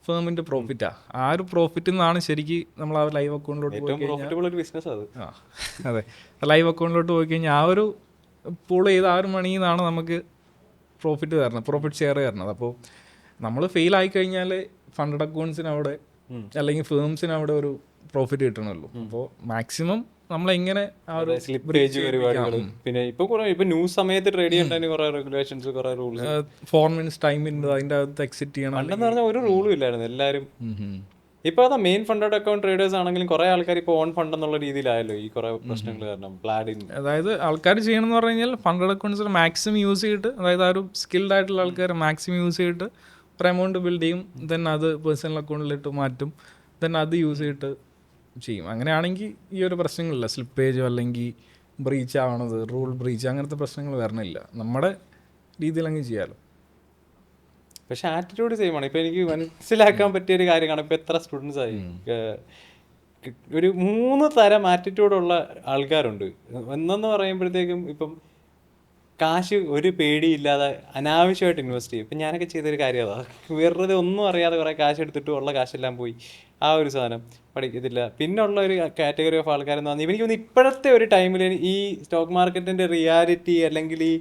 ഫേമിൻ്റെ പ്രോഫിറ്റാണ്. ആ ഒരു പ്രോഫിറ്റിൽ നിന്നാണ് ശരിക്കും നമ്മൾ ആ ലൈവ് അക്കൗണ്ടിലോട്ട് പോയി കഴിഞ്ഞാൽ അതെ ലൈവ് അക്കൗണ്ടിലോട്ട് പോയി കഴിഞ്ഞാൽ ആ ഒരു പൂൾ ചെയ്ത് ആ ഒരു മണിയിൽ നിന്നാണ് നമുക്ക് പ്രോഫിറ്റ് തരണം, പ്രോഫിറ്റ് ഷെയർ തരണത്. അപ്പോൾ നമ്മൾ ഫെയിൽ ആയി കഴിഞ്ഞാൽ ഫണ്ടഡ് അക്കൗണ്ട്സിന് അവിടെ അല്ലെങ്കിൽ ഫേംസിന് അവിടെ ഒരു പ്രോഫിറ്റ് കിട്ടണമല്ലോ. അപ്പോൾ മാക്സിമം നമ്മളെങ്ങനെ ആ ഒരു സ്ലിപ്പേജ് പരിപാടികൾ, പിന്നെ ഇപ്പൊ ന്യൂസ് സമയത്ത് ട്രേഡ് ചെയ്യേണ്ടതിന് കുറെ റെഗുലേഷൻസ്, കുറെ റൂൾസ്, 4 minutes ടൈമിൻ്റെ അതിൻ്റെ അകത്ത് എക്സിറ്റ് ചെയ്യണം. പണ്ടെന്ന് പറഞ്ഞാൽ ഒരു റൂളും ഇല്ലായിരുന്നു. എല്ലാവരും ഇപ്പോൾ അതാ മെയിൻ ഫണ്ടഡ് അക്കൗണ്ട് ട്രേഡേഴ്സ് ആണെങ്കിലും കുറേ ആൾക്കാർ ഇപ്പോൾ ഓൺ ഫണ്ട് എന്നുള്ള രീതിയിലായല്ലോ ഈ കുറേ പ്രശ്നങ്ങൾ കാരണം. അതായത് ആൾക്കാർ ചെയ്യണമെന്ന് പറഞ്ഞു കഴിഞ്ഞാൽ ഫണ്ടഡ് അക്കൗണ്ട്സ് മാക്സിമം യൂസ് ചെയ്തിട്ട്, അതായത് ആ ഒരു സ്കിൽഡ് ആയിട്ടുള്ള ആൾക്കാർ മാക്സിമം യൂസ് ചെയ്തിട്ട് ഒരു എമൗണ്ട് ബിൽഡ് ചെയ്യും, ദെൻ അത് പേഴ്സണൽ അക്കൗണ്ടിലിട്ട് മാറ്റും, ദെൻ അത് യൂസ് ചെയ്തിട്ട് ചെയ്യും. അങ്ങനെയാണെങ്കിൽ ഈ ഒരു പ്രശ്നങ്ങളില്ല, സ്ലിപ്പേജോ അല്ലെങ്കിൽ ബ്രീച്ച് ആവണത്, റൂൾ ബ്രീച്ച് അങ്ങനത്തെ പ്രശ്നങ്ങൾ വരണില്ല. നമ്മുടെ രീതിയിൽ അങ്ങ് ചെയ്യാമല്ലോ. പക്ഷെ ആറ്റിറ്റ്യൂഡ് സെയിം ആണ്. ഇപ്പം എനിക്ക് മനസ്സിലാക്കാൻ പറ്റിയൊരു കാര്യമാണ്, ഇപ്പം എത്ര സ്റ്റുഡൻസ് ആയി ഒരു 3 തരം ആറ്റിറ്റ്യൂഡുള്ള ആൾക്കാരുണ്ട്. ഒന്നെന്ന് പറയുമ്പോഴത്തേക്കും ഇപ്പം കാശ് ഒരു പേടിയില്ലാതെ അനാവശ്യമായിട്ട് ഇൻവെസ്റ്റ് ചെയ്യും. ഇപ്പം ഞാനൊക്കെ ചെയ്തൊരു കാര്യം അതാ, വെറുതെ ഒന്നും അറിയാതെ കുറേ കാശ് എടുത്തിട്ട് ഉള്ള കാശെല്ലാം പോയി ആ ഒരു സാധനം പഠിക്കത്തില്ല. പിന്നെ ഉള്ള ഒരു കാറ്റഗറി ഓഫ് ആൾക്കാരെന്ന് പറഞ്ഞാൽ എനിക്ക് തോന്നുന്നു ഇപ്പോഴത്തെ ഒരു ടൈമിൽ ഈ സ്റ്റോക്ക് മാർക്കറ്റിൻ്റെ റിയാലിറ്റി അല്ലെങ്കിൽ ഈ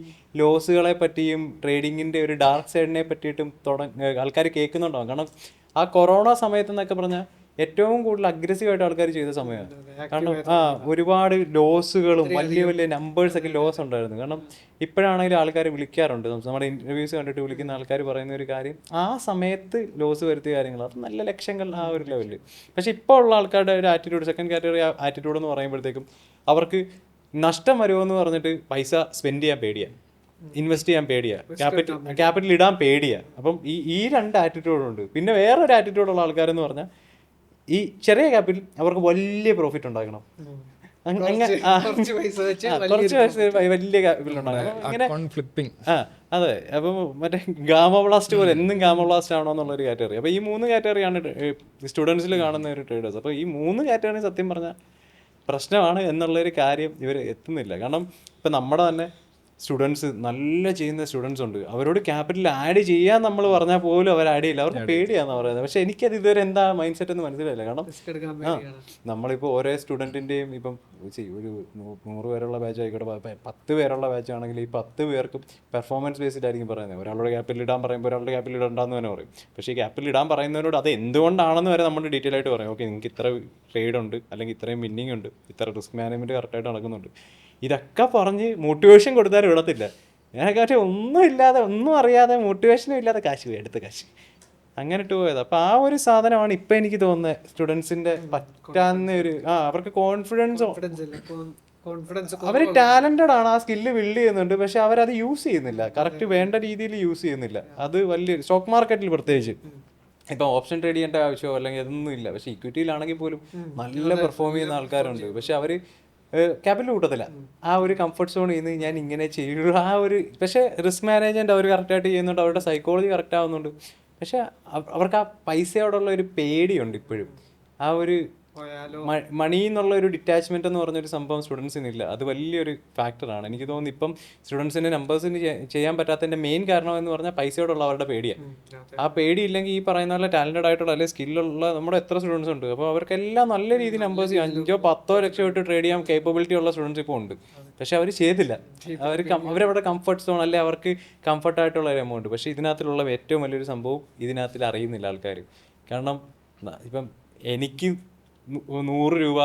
ലോസുകളെ പറ്റിയും ട്രേഡിങ്ങിൻ്റെ ഒരു ഡാർക്ക് സൈഡിനെ പറ്റിയിട്ടും ആൾക്കാർ കേൾക്കുന്നുണ്ടാവും. കാരണം ആ കൊറോണ സമയത്ത് എന്നൊക്കെ പറഞ്ഞാൽ ഏറ്റവും കൂടുതൽ അഗ്രസീവായിട്ട് ആൾക്കാർ ചെയ്ത സമയമാണ്. കാരണം ഒരുപാട് ലോസുകളും വലിയ വലിയ നമ്പേഴ്സൊക്കെ ലോസ് ഉണ്ടായിരുന്നു. കാരണം ഇപ്പോഴാണെങ്കിലും ആൾക്കാർ വിളിക്കാറുണ്ട്, നമ്മുടെ ഇൻ്റർവ്യൂസ് കണ്ടിട്ട് വിളിക്കുന്ന ആൾക്കാർ പറയുന്ന ഒരു കാര്യം, ആ സമയത്ത് ലോസ് വരുത്തിയ കാര്യങ്ങൾ അത് നല്ല ലക്ഷങ്ങൾ ആ ഒരു ലെവലിൽ. പക്ഷേ ഇപ്പോൾ ഉള്ള ആൾക്കാരുടെ ഒരു ആറ്റിറ്റ്യൂഡ്, സെക്കൻഡ് കാറ്റഗറി ആറ്റിറ്റ്യൂഡ് എന്ന് പറയുമ്പോഴത്തേക്കും അവർക്ക് നഷ്ടം വരുമോ എന്ന് പറഞ്ഞിട്ട് പൈസ സ്പെൻഡ് ചെയ്യാൻ പേടിയാണ്, ഇൻവെസ്റ്റ് ചെയ്യാൻ പേടിയാണ്, ക്യാപിറ്റൽ ഇടാൻ പേടിയാണ്. അപ്പം ഈ രണ്ട് ആറ്റിറ്റ്യൂഡുണ്ട്. പിന്നെ വേറൊരു ആറ്റിറ്റ്യൂഡുള്ള ആൾക്കാരെന്ന് പറഞ്ഞാൽ ഈ ചെറിയ ക്യാപിറ്റൽ അവർക്ക് വലിയ പ്രോഫിറ്റ് ഉണ്ടാക്കണം, കുറച്ച് വലിയ ക്യാപിറ്റൽ ഉണ്ടാക്കണം, അങ്ങനെ ഫ്ലിപ്പിംഗ്. അതെ. അപ്പം മറ്റേ ഗാമ ബ്ലാസ്റ്റ് പോലെ എന്നും ഗാമ ബ്ലാസ്റ്റ് ആണോ എന്നുള്ളൊരു കാറ്റഗറി. അപ്പോൾ ഈ 3 കാറ്റഗറിയാണ് സ്റ്റുഡൻസിൽ കാണുന്ന ഒരു ട്രേഡേഴ്സ്. അപ്പോൾ ഈ 3 കാറ്റഗറി സത്യം പറഞ്ഞാൽ പ്രശ്നമാണ് എന്നുള്ളൊരു കാര്യം ഇവർ എത്തുന്നില്ല. കാരണം ഇപ്പം നമ്മുടെ തന്നെ സ്റ്റുഡൻസ് നല്ല ചെയ്യുന്ന സ്റ്റുഡൻസ് ഉണ്ട്, അവരോട് ക്യാപിറ്റൽ ആഡ് ചെയ്യാൻ നമ്മൾ പറഞ്ഞാൽ പോലും അവർ ആഡ് ചെയ്യില്ല, അവർക്ക് പേടിയാണെന്ന് പറയുന്നത്. പക്ഷേ എനിക്കത് ഇതുവരെ എന്താ മൈൻഡ് സെറ്റ് എന്ന് മനസ്സിലായില്ല. കാരണം നമ്മളിപ്പോൾ ഓരോ സ്റ്റുഡൻറ്റിൻ്റെയും ഇപ്പം ഒരു 100 പേരുള്ള ബാച്ച് ആയിക്കോട്ടെ, 10 പേരുള്ള ബാച്ച് ആണെങ്കിൽ ഈ 10 പേർക്കും പെർഫോമൻസ് ബേസ്ഡായിരിക്കും പറയുന്നത്. ഒരാളുടെ ക്യാപിറ്റൽ ഇടാൻ പറയുമ്പോൾ ഒരാളുടെ ക്യാപിറ്റൽ ഇടണ്ടെന്ന് തന്നെ പറയും. പക്ഷേ ഈ ക്യാപിറ്റൽ ഇടാൻ പറയുന്നവരോട് അത് എന്തുകൊണ്ടാണെന്ന് വരെ നമ്മൾ ഡീറ്റെയിൽ ആയിട്ട് പറയും. ഓക്കെ, നിങ്ങൾക്ക് ഇത്ര ട്രേഡ് ഉണ്ട്, അല്ലെങ്കിൽ ഇത്രയും വിന്നിങ് ഉണ്ട്, ഇത്ര റിസ്ക് മാനേജ്മെൻറ്റ് കറക്റ്റായിട്ട് നടക്കുന്നുണ്ട്. ഇതൊക്കെ പറഞ്ഞ് മോട്ടിവേഷൻ കൊടുത്താലും വിടത്തില്ല. ഞാനെക്കാട്ടി ഒന്നും അറിയാതെ മോട്ടിവേഷനും ഇല്ലാതെ കാശ് പോയി, എടുത്ത കാശ് അങ്ങനെ ഇട്ട് പോയത്. അപ്പോൾ ആ ഒരു സാധനമാണ് ഇപ്പം എനിക്ക് തോന്നുന്നത് സ്റ്റുഡൻസിൻ്റെ പറ്റാവുന്ന ഒരു അവർക്ക് കോൺഫിഡൻസ്, അവർ ടാലൻറ്റഡ് ആണ്, ആ സ്കില്ല് ബിൽഡ് ചെയ്യുന്നുണ്ട്, പക്ഷെ അവരത് യൂസ് ചെയ്യുന്നില്ല, കറക്റ്റ് വേണ്ട രീതിയിൽ യൂസ് ചെയ്യുന്നില്ല. അത് വലിയ സ്റ്റോക്ക് മാർക്കറ്റിൽ പ്രത്യേകിച്ച് ഇപ്പം ഓപ്ഷൻ ട്രേഡ് ചെയ്യേണ്ട ആവശ്യമോ അല്ലെങ്കിൽ അതൊന്നും ഇല്ല. പക്ഷേ ഇക്വിറ്റിയിലാണെങ്കിൽ പോലും നല്ല പെർഫോം ചെയ്യുന്ന ആൾക്കാരുണ്ട്, പക്ഷെ അവർ ക്യാപിറ്റൽ കൂട്ടത്തില്ല. ആ ഒരു കംഫർട്ട് സോണിൽ നിന്ന് ഞാൻ ഇങ്ങനെ ചെയ്യുള്ളൂ, ആ ഒരു. പക്ഷേ റിസ്ക് മാനേജ്മെൻറ്റ് അവർ കറക്റ്റായിട്ട് ചെയ്യുന്നുണ്ട്, അവരുടെ സൈക്കോളജി കറക്റ്റ് ആവുന്നുണ്ട്. പക്ഷെ അവർക്ക് ആ പൈസയോടുള്ള ഒരു പേടിയുണ്ട് ഇപ്പോഴും. ആ ഒരു മണി എന്നുള്ള ഒരു ഡിറ്റാച്ച്മെന്റ് എന്ന് പറഞ്ഞൊരു സംഭവം സ്റ്റുഡൻസിനില്ല. അത് വലിയൊരു ഫാക്ടറാണ്. എനിക്ക് തോന്നുന്നു ഇപ്പം സ്റ്റുഡൻസിന്റെ നമ്പേഴ്സിന് ചെയ്യാൻ പറ്റാത്തതിന്റെ മെയിൻ കാരണം എന്ന് പറഞ്ഞാൽ പൈസയോടുള്ള അവരുടെ പേടിയാണ്. ആ പേടി ഇല്ലെങ്കിൽ ഈ പറയുന്ന പോലെ ടാലന്റഡ് ആയിട്ടുള്ള അല്ലെങ്കിൽ സ്കില്ലുള്ള നമ്മുടെ എത്ര സ്റ്റുഡൻസ് ഉണ്ട്, അപ്പോൾ അവർക്കെല്ലാം നല്ല രീതിയിൽ നമ്പേഴ്സ് 5-10 ലക്ഷം ഇട്ട് ട്രേഡ് ചെയ്യാൻ കേപ്പബിലിറ്റി ഉള്ള സ്റ്റുഡൻസ് ഇപ്പോൾ ഉണ്ട്. പക്ഷെ അവർ ചെയ്തില്ല. അവരവിടെ കംഫർട്ട് സോൺ അല്ലെ, അവർക്ക് കംഫർട്ടായിട്ടുള്ള ഒരു എമൗണ്ട്. പക്ഷേ ഇതിനകത്തുള്ള ഏറ്റവും വലിയൊരു സംഭവം ഇതിനകത്തിൽ അറിയുന്നില്ല ആൾക്കാർ. കാരണം ഇപ്പം എനിക്ക് 100 രൂപ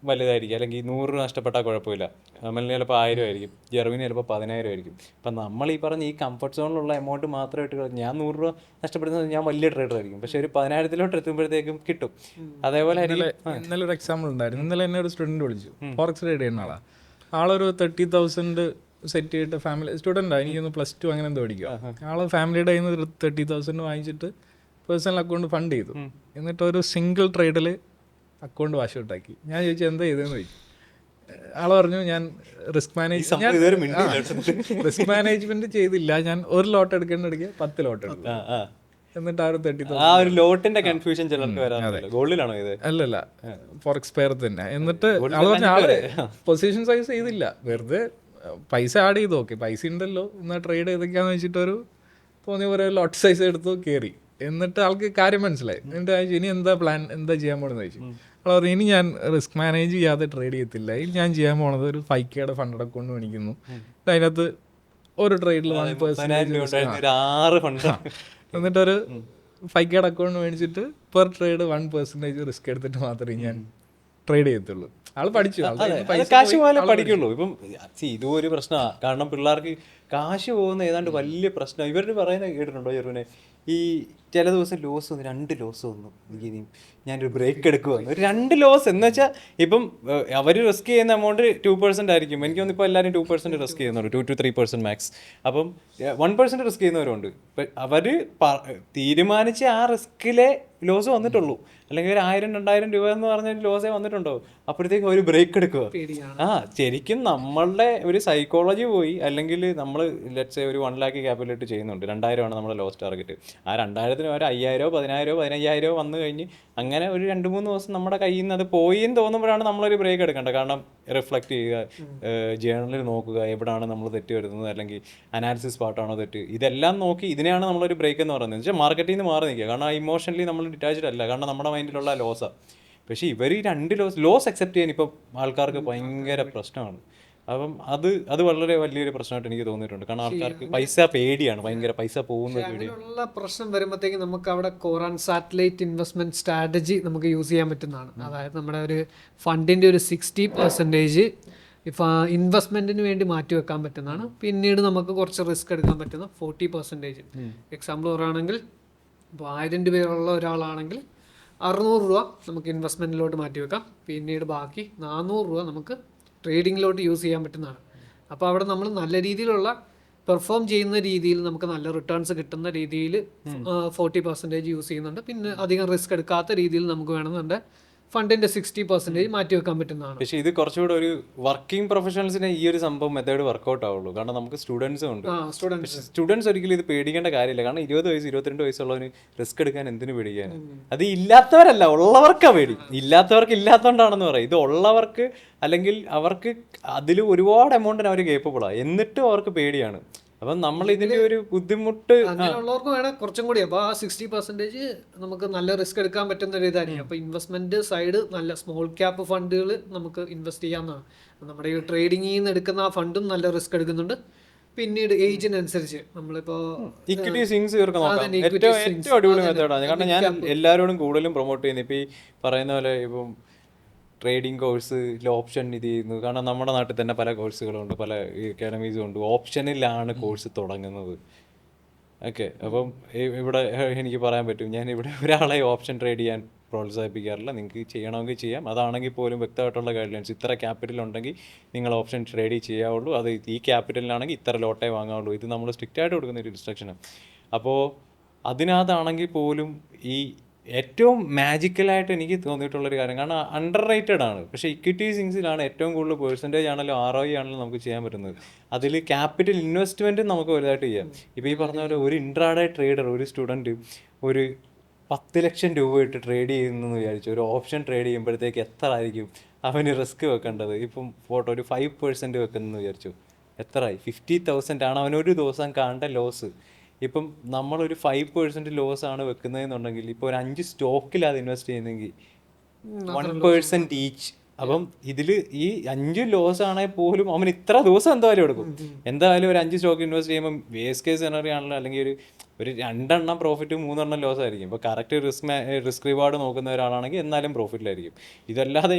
വലുതായിരിക്കും, അല്ലെങ്കിൽ 100 രൂപ നഷ്ടപ്പെട്ടാൽ കുഴപ്പമില്ല. അമലിന് ചിലപ്പോൾ 1000 ആയിരിക്കും, ജെർവിന് ചിലപ്പോൾ 10,000 ആയിരിക്കും. അപ്പം നമ്മൾ ഈ പറഞ്ഞ ഈ കംഫർട്ട് സോണിലുള്ള എമൗണ്ട് മാത്രമായിട്ട് ഞാൻ 100 രൂപ നഷ്ടപ്പെടുന്നത് ഞാൻ വലിയ ട്രേഡർ ആയിരിക്കും, പക്ഷെ ഒരു 10,000-ലോട്ട് എത്തുമ്പോഴത്തേക്കും കിട്ടും. അതേപോലെ ഇന്നലെ ഒരു എക്സാമ്പിൾ ഉണ്ടായിരുന്നു. ഇന്നലെ എന്നെ ഒരു സ്റ്റുഡൻറ്റ് വിളിച്ചു, ഫോറക്സ് ട്രേഡ് ചെയ്യുന്ന ആളാണ്. ആളൊരു 30,000 സെറ്റ് ചെയ്തിട്ട് ഫാമിലി സ്റ്റുഡൻ്റാണ്, എനിക്കൊന്ന് +2 അങ്ങനെ എന്തോ പഠിക്കുക. ആൾ ഫാമിലിയുടെ കയ്യിൽ നിന്ന് 30,000 വാങ്ങിച്ചിട്ട് പേഴ്സണൽ അക്കൗണ്ട് ഫണ്ട് ചെയ്തു. എന്നിട്ട് ഒരു സിംഗിൾ ട്രേഡിൽ അക്കൗണ്ട് വാഷ് ഔട്ടാക്കി. ഞാൻ ചോദിച്ചു എന്താ ചെയ്തതെന്ന് ചോദിച്ചു. ആൾ പറഞ്ഞു ഞാൻ റിസ്ക് മാനേജ്മെന്റ് ചെയ്തില്ല, ഞാൻ ഒരു ലോട്ട് എടുക്കേണ്ടടുക്കുക 10 ലോട്ട് എടുത്തു. എന്നിട്ട് ആ ഒരു 30,000 ലോട്ടിന്റെ കൺഫ്യൂഷൻ ചിലർക്ക് വരാറുണ്ട്. ഗോൾഡിലാണോ ഇത്? അല്ലല്ല, ഫോറക്സ് പെയർ തന്നെ. എന്നിട്ട് ആൾ പറഞ്ഞു ആള് പൊസിഷൻ സൈസ് ചെയ്തില്ല, വെറുതെ പൈസ ആഡ് ചെയ്തു. ഓക്കെ, പൈസ ഉണ്ടല്ലോ, എന്നാൽ ട്രേഡ് ചെയ്തൊക്കെയാന്ന് വെച്ചിട്ടൊരു തോന്നിയ പോലെ ലോട്ട് സൈസ് എടുത്തു കയറി. എന്നിട്ട് ആൾക്ക് കാര്യം മനസ്സിലായി. എന്നിട്ട് ചോദിച്ചു ഇനി എന്താ പ്ലാൻ, എന്താ ചെയ്യാൻ പോണെന്ന് ചോദിച്ചു. ആൾ പറഞ്ഞു ഇനി ഞാൻ റിസ്ക് മാനേജ് ചെയ്യാതെ ട്രേഡ് ചെയ്യത്തില്ല, ഇനി ഞാൻ ചെയ്യാൻ പോണത് ഒരു 5Kയുടെ ഫണ്ട് അക്കൗണ്ട് മേടിക്കുന്നു, അതിനകത്ത് ഒരു ട്രേഡിൽ 1% എന്നിട്ടൊരു 5Kയുടെ അക്കൗണ്ട് മേടിച്ചിട്ട് പെർ ട്രേഡ് 1% റിസ്ക് എടുത്തിട്ട് മാത്രമേ ഞാൻ ട്രേഡ് ചെയ്യത്തുള്ളൂ. ആള് പഠിച്ചു, കാശ് പോലെ പഠിക്കുള്ളൂ. ഇപ്പം ഇതും ഒരു പ്രശ്നമാണ്. കാരണം പിള്ളേർക്ക് കാശ് പോകുന്ന ഏതാണ്ട് വലിയ പ്രശ്നം. ഇവരുടെ പറയുന്നത് കേട്ടിട്ടുണ്ടോ ചെറുവിനെ? ഈ ചില ദിവസം ലോസ് വന്നു, 2 ലോസ് വന്നു, ഞാനൊരു ബ്രേക്ക് എടുക്കുവാന്ന്. ഒരു 2 ലോസ് എന്ന് വെച്ചാൽ ഇപ്പം അവർ റിസ്ക് ചെയ്യുന്ന എമൗണ്ട് 2% ആയിരിക്കും. എനിക്ക് തോന്നുന്നു ഇപ്പോൾ എല്ലാവരും 2% റിസ്ക് ചെയ്യുന്നുണ്ട്, 2-3% മാക്സ്. അപ്പം 1% റിസ്ക് ചെയ്യുന്നവരുണ്ട്. ഇപ്പം അവർ തീരുമാനിച്ച് ആ റിസ്കിലെ ലോസ് വന്നിട്ടുള്ളൂ, അല്ലെങ്കിൽ ഒരു 1000-2000 രൂപ എന്ന് പറഞ്ഞ ലോസേ വന്നിട്ടുണ്ടോ, അപ്പോഴത്തേക്കും അവർ ബ്രേക്ക് എടുക്കുക. ശരിക്കും നമ്മളുടെ ഒരു സൈക്കോളജി പോയി. അല്ലെങ്കിൽ നമ്മൾ ലെറ്റ്സ് ഒരു 1 lakh ക്യാപിറ്റലിട്ട് ചെയ്യുന്നുണ്ട്, 2000 ആണ് നമ്മുടെ ലോസ് ടാർഗറ്റ്. ആ 2000-ന് ഒരു 5000, 10000, 15000 വന്നു കഴിഞ്ഞ് അങ്ങനെ ഒരു 2-3 ദിവസം നമ്മുടെ കയ്യിൽ നിന്ന് അത് പോയി എന്ന് തോന്നുമ്പോഴാണ് നമ്മളൊരു ബ്രേക്ക് എടുക്കേണ്ടത്. കാരണം റിഫ്ലക്റ്റ് ചെയ്യുക, ജേർണലിൽ നോക്കുക എവിടെയാണ് നമ്മൾ തെറ്റ് വരുന്നത്, അല്ലെങ്കിൽ അനാലിസിസ് പാർട്ടാണോ തെറ്റ്, ഇതെല്ലാം നോക്കി ഇതിനെയാണ് നമ്മളൊരു ബ്രേക്ക് എന്ന് പറയുന്നത്. വെച്ചാൽ മാർക്കറ്റിൽ നിന്ന് മാറി നിൽക്കുക. കാരണം ആ ഇമോഷണലി നമ്മൾ ഡിറ്റാച്ച്ഡ് അല്ല, കാരണം നമ്മുടെ മൈൻഡിലുള്ള ലോസാണ്. പക്ഷേ ഇവർ ഈ 2 ലോസ് അക്സെപ്റ്റ് ചെയ്യാൻ ഇപ്പം ആൾക്കാർക്ക് ഭയങ്കര പ്രശ്നമാണ്. അപ്പം അത് വളരെ വലിയൊരു പ്രശ്നമായിട്ട് എനിക്ക് തോന്നിയിട്ടുണ്ട്. കാരണം ആൾക്കാർക്ക് പൈസ പേടിയാണ്, ഭയങ്കര പൈസ പോകുന്ന പേടി. അങ്ങനെയുള്ള പ്രശ്നം വരുമ്പോഴത്തേക്ക് നമുക്ക് അവിടെ core and satellite investment strategy നമുക്ക് യൂസ് ചെയ്യാൻ പറ്റുന്നതാണ്. അതായത് നമ്മുടെ ഒരു ഫണ്ടിന്റെ ഒരു 60% ഇപ്പം ഇൻവെസ്റ്റ്മെന്റിന് വേണ്ടി മാറ്റി വെക്കാൻ പറ്റുന്നതാണ്. പിന്നീട് നമുക്ക് കുറച്ച് റിസ്ക് എടുക്കാൻ പറ്റുന്ന 40%. എക്സാമ്പിൾ പറയുകയാണെങ്കിൽ ഇപ്പോൾ 1000 രൂപയുള്ള ഒരാളാണെങ്കിൽ 600 രൂപ നമുക്ക് ഇൻവെസ്റ്റ്മെന്റിലോട്ട് മാറ്റി വെക്കാം. പിന്നീട് ബാക്കി 400 രൂപ നമുക്ക് ട്രേഡിങ്ങിലോട്ട് യൂസ് ചെയ്യാൻ പറ്റുന്നതാണ്. അപ്പോൾ അവിടെ നമ്മൾ നല്ല രീതിയിലുള്ള പെർഫോം ചെയ്യുന്ന രീതിയിൽ നമുക്ക് നല്ല റിട്ടേൺസ് കിട്ടുന്ന രീതിയിൽ 40% യൂസ് ചെയ്യുന്നുണ്ട്. പിന്നെ അധികം റിസ്ക് എടുക്കാത്ത രീതിയിൽ നമുക്ക് വേണമെന്നുണ്ട് ഫണ്ടിന്റെ 60% മാറ്റി വെക്കാൻ പറ്റുന്നതാണ്. പക്ഷേ ഇത് കുറച്ചുകൂടെ ഒരു വർക്കിംഗ് പ്രൊഫഷണൽസിനെ ഈ ഒരു സംഭവം മെത്തേഡ് വർക്കൗട്ട് ആവുള്ളൂ. കാരണം നമുക്ക് സ്റ്റുഡൻസും ഉണ്ട്. സ്റ്റുഡൻസ് ഒരിക്കലും ഇത് പേടിക്കേണ്ട കാര്യമില്ല. കാരണം 20 വയസ്സ് 22 വയസ്സുള്ളവന് റിസ്ക് എടുക്കാൻ എന്തിനു പേടിക്കാൻ? അത് ഇല്ലാത്തവരല്ല, ഉള്ളവർക്കാ പേടി. ഇല്ലാത്തവർക്ക് ഇല്ലാത്തതുകൊണ്ടാണെന്ന് പറയും. ഇത് ഉള്ളവർക്ക് അല്ലെങ്കിൽ അവർക്ക് അതിൽ ഒരുപാട് എമൗണ്ടിന് അവർ കേപ്പബിളാണ്, എന്നിട്ടും അവർക്ക് പേടിയാണ്. അപ്പം നമ്മൾ ഇതിന്റെ ഒരു ബുദ്ധിമുട്ട് അങ്ങനെയുള്ളവർക്ക് വേണം കുറച്ചും കൂടി. അപ്പോൾ ആ 60% നമുക്ക് നല്ല റിസ്ക് എടുക്കാൻ പറ്റുന്ന ഒരു ഇതായിരിക്കും. അപ്പോൾ ഇൻവെസ്റ്റ്മെന്റ് സൈഡ് നല്ല സ്മോൾ ക്യാപ്പ് ഫണ്ടുകൾ നമുക്ക് ഇൻവെസ്റ്റ് ചെയ്യാവുന്നതാണ്. നമ്മുടെ ഈ ട്രേഡിങ്ങിൽ നിന്ന് എടുക്കുന്ന ആ ഫണ്ടും നല്ല റിസ്ക് എടുക്കുന്നുണ്ട്. പിന്നീട് ഏജിനനുസരിച്ച് നമ്മളിപ്പോ ഇക്വിറ്റി സ്വിങ്സ് ഇവർക്ക് നോക്കാം. ഏറ്റവും അടിപൊളി മെത്തേഡാണ്. കാരണം ഞാൻ എല്ലാവരോടും കൂടുതലും പ്രൊമോട്ട് ചെയ്യുന്നത് ഇപ്പം ഈ പറയുന്ന പോലെ ഇപ്പം ട്രേഡിംഗ് കോഴ്സ് ഓപ്ഷൻ ഇത് ചെയ്യുന്നു. കാരണം നമ്മുടെ നാട്ടിൽ തന്നെ പല കോഴ്സുകളുണ്ട്, പല അക്കാഡമീസും ഉണ്ട്. ഓപ്ഷനിലാണ് കോഴ്സ് തുടങ്ങുന്നത്. ഓക്കെ, അപ്പം ഇവിടെ എനിക്ക് പറയാൻ പറ്റും, ഞാൻ ഇവിടെ ഒരാളെ ഓപ്ഷൻ ട്രേഡ് ചെയ്യാൻ പ്രോത്സാഹിപ്പിക്കാറില്ല. നിങ്ങൾക്ക് ചെയ്യണമെങ്കിൽ ചെയ്യാം. അതാണെങ്കിൽ പോലും വ്യക്തമായിട്ടുള്ള ഗൈഡ് ലൈൻസ്, ഇത്ര ക്യാപിറ്റൽ ഉണ്ടെങ്കിൽ നിങ്ങൾ ഓപ്ഷൻ ട്രേഡ് ചെയ്യാവുള്ളൂ, അത് ഈ ക്യാപിറ്റലിനാണെങ്കിൽ ഇത്ര ലോട്ടേ വാങ്ങാവുള്ളൂ. ഇത് നമ്മൾ സ്ട്രിക്റ്റ് ആയിട്ട് കൊടുക്കുന്ന ഒരു ഇൻസ്ട്രക്ഷനാണ്. അപ്പോൾ അതിനകത്താണെങ്കിൽ പോലും ഈ ഏറ്റവും മാജിക്കലായിട്ട് എനിക്ക് തോന്നിയിട്ടുള്ളൊരു കാര്യം, കാരണം അണ്ടർ റേറ്റഡ് ആണ്. പക്ഷേ ഇക്വിറ്റി സിങ്സിലാണ് ഏറ്റവും കൂടുതൽ പെർസെൻറ്റേജ് ആണെങ്കിലും ROI ആണെങ്കിലും നമുക്ക് ചെയ്യാൻ പറ്റുന്നത്. അതിൽ ക്യാപിറ്റൽ ഇൻവെസ്റ്റ്മെൻറ്റും നമുക്ക് വലുതായിട്ട് ചെയ്യാം. ഇപ്പോൾ ഈ പറഞ്ഞ പോലെ ഒരു ഇൻട്രാഡേ ട്രേഡർ, ഒരു സ്റ്റുഡൻറ്റ് ഒരു 10 ലക്ഷം രൂപ ഇട്ട് ട്രേഡ് ചെയ്യുന്നതെന്ന് വിചാരിച്ചു, ഒരു ഓപ്ഷൻ ട്രേഡ് ചെയ്യുമ്പോഴത്തേക്ക് എത്ര ആയിരിക്കും അവന് റിസ്ക് വെക്കേണ്ടത്? ഇപ്പം ഒരു 5% വെക്കുന്നതെന്ന് വിചാരിച്ചു, എത്രയായി? 50,000 ആണ് അവനൊരു ദിവസം കാണേണ്ട ലോസ്. ഇപ്പം നമ്മളൊരു 5% ലോസ് ആണ് വെക്കുന്നതെന്നുണ്ടെങ്കിൽ ഇപ്പോൾ ഒരു 5 സ്റ്റോക്കിൽ അത് ഇൻവെസ്റ്റ് ചെയ്യുന്നെങ്കിൽ 1% ഈച്ച്. അപ്പം ഇതിൽ ഈ 5 ലോസ് ആണെങ്കിൽ പോലും അവൻ ഇത്ര ദിവസം എന്തായാലും എടുക്കും. എന്തായാലും ഒരു 5 സ്റ്റോക്ക് ഇൻവെസ്റ്റ് ചെയ്യുമ്പോൾ വേസ്റ്റ് കേസ് സെനറി ആണല്ലോ, അല്ലെങ്കിൽ ഒരു 2 പ്രോഫിറ്റ് 3 ലോസ് ആയിരിക്കും. ഇപ്പോൾ കറക്റ്റ് റിസ്ക് റിവാർഡ് നോക്കുന്ന ഒരാളാണെങ്കിൽ എന്നാലും പ്രോഫിറ്റിലായിരിക്കും. ഇതല്ലാതെ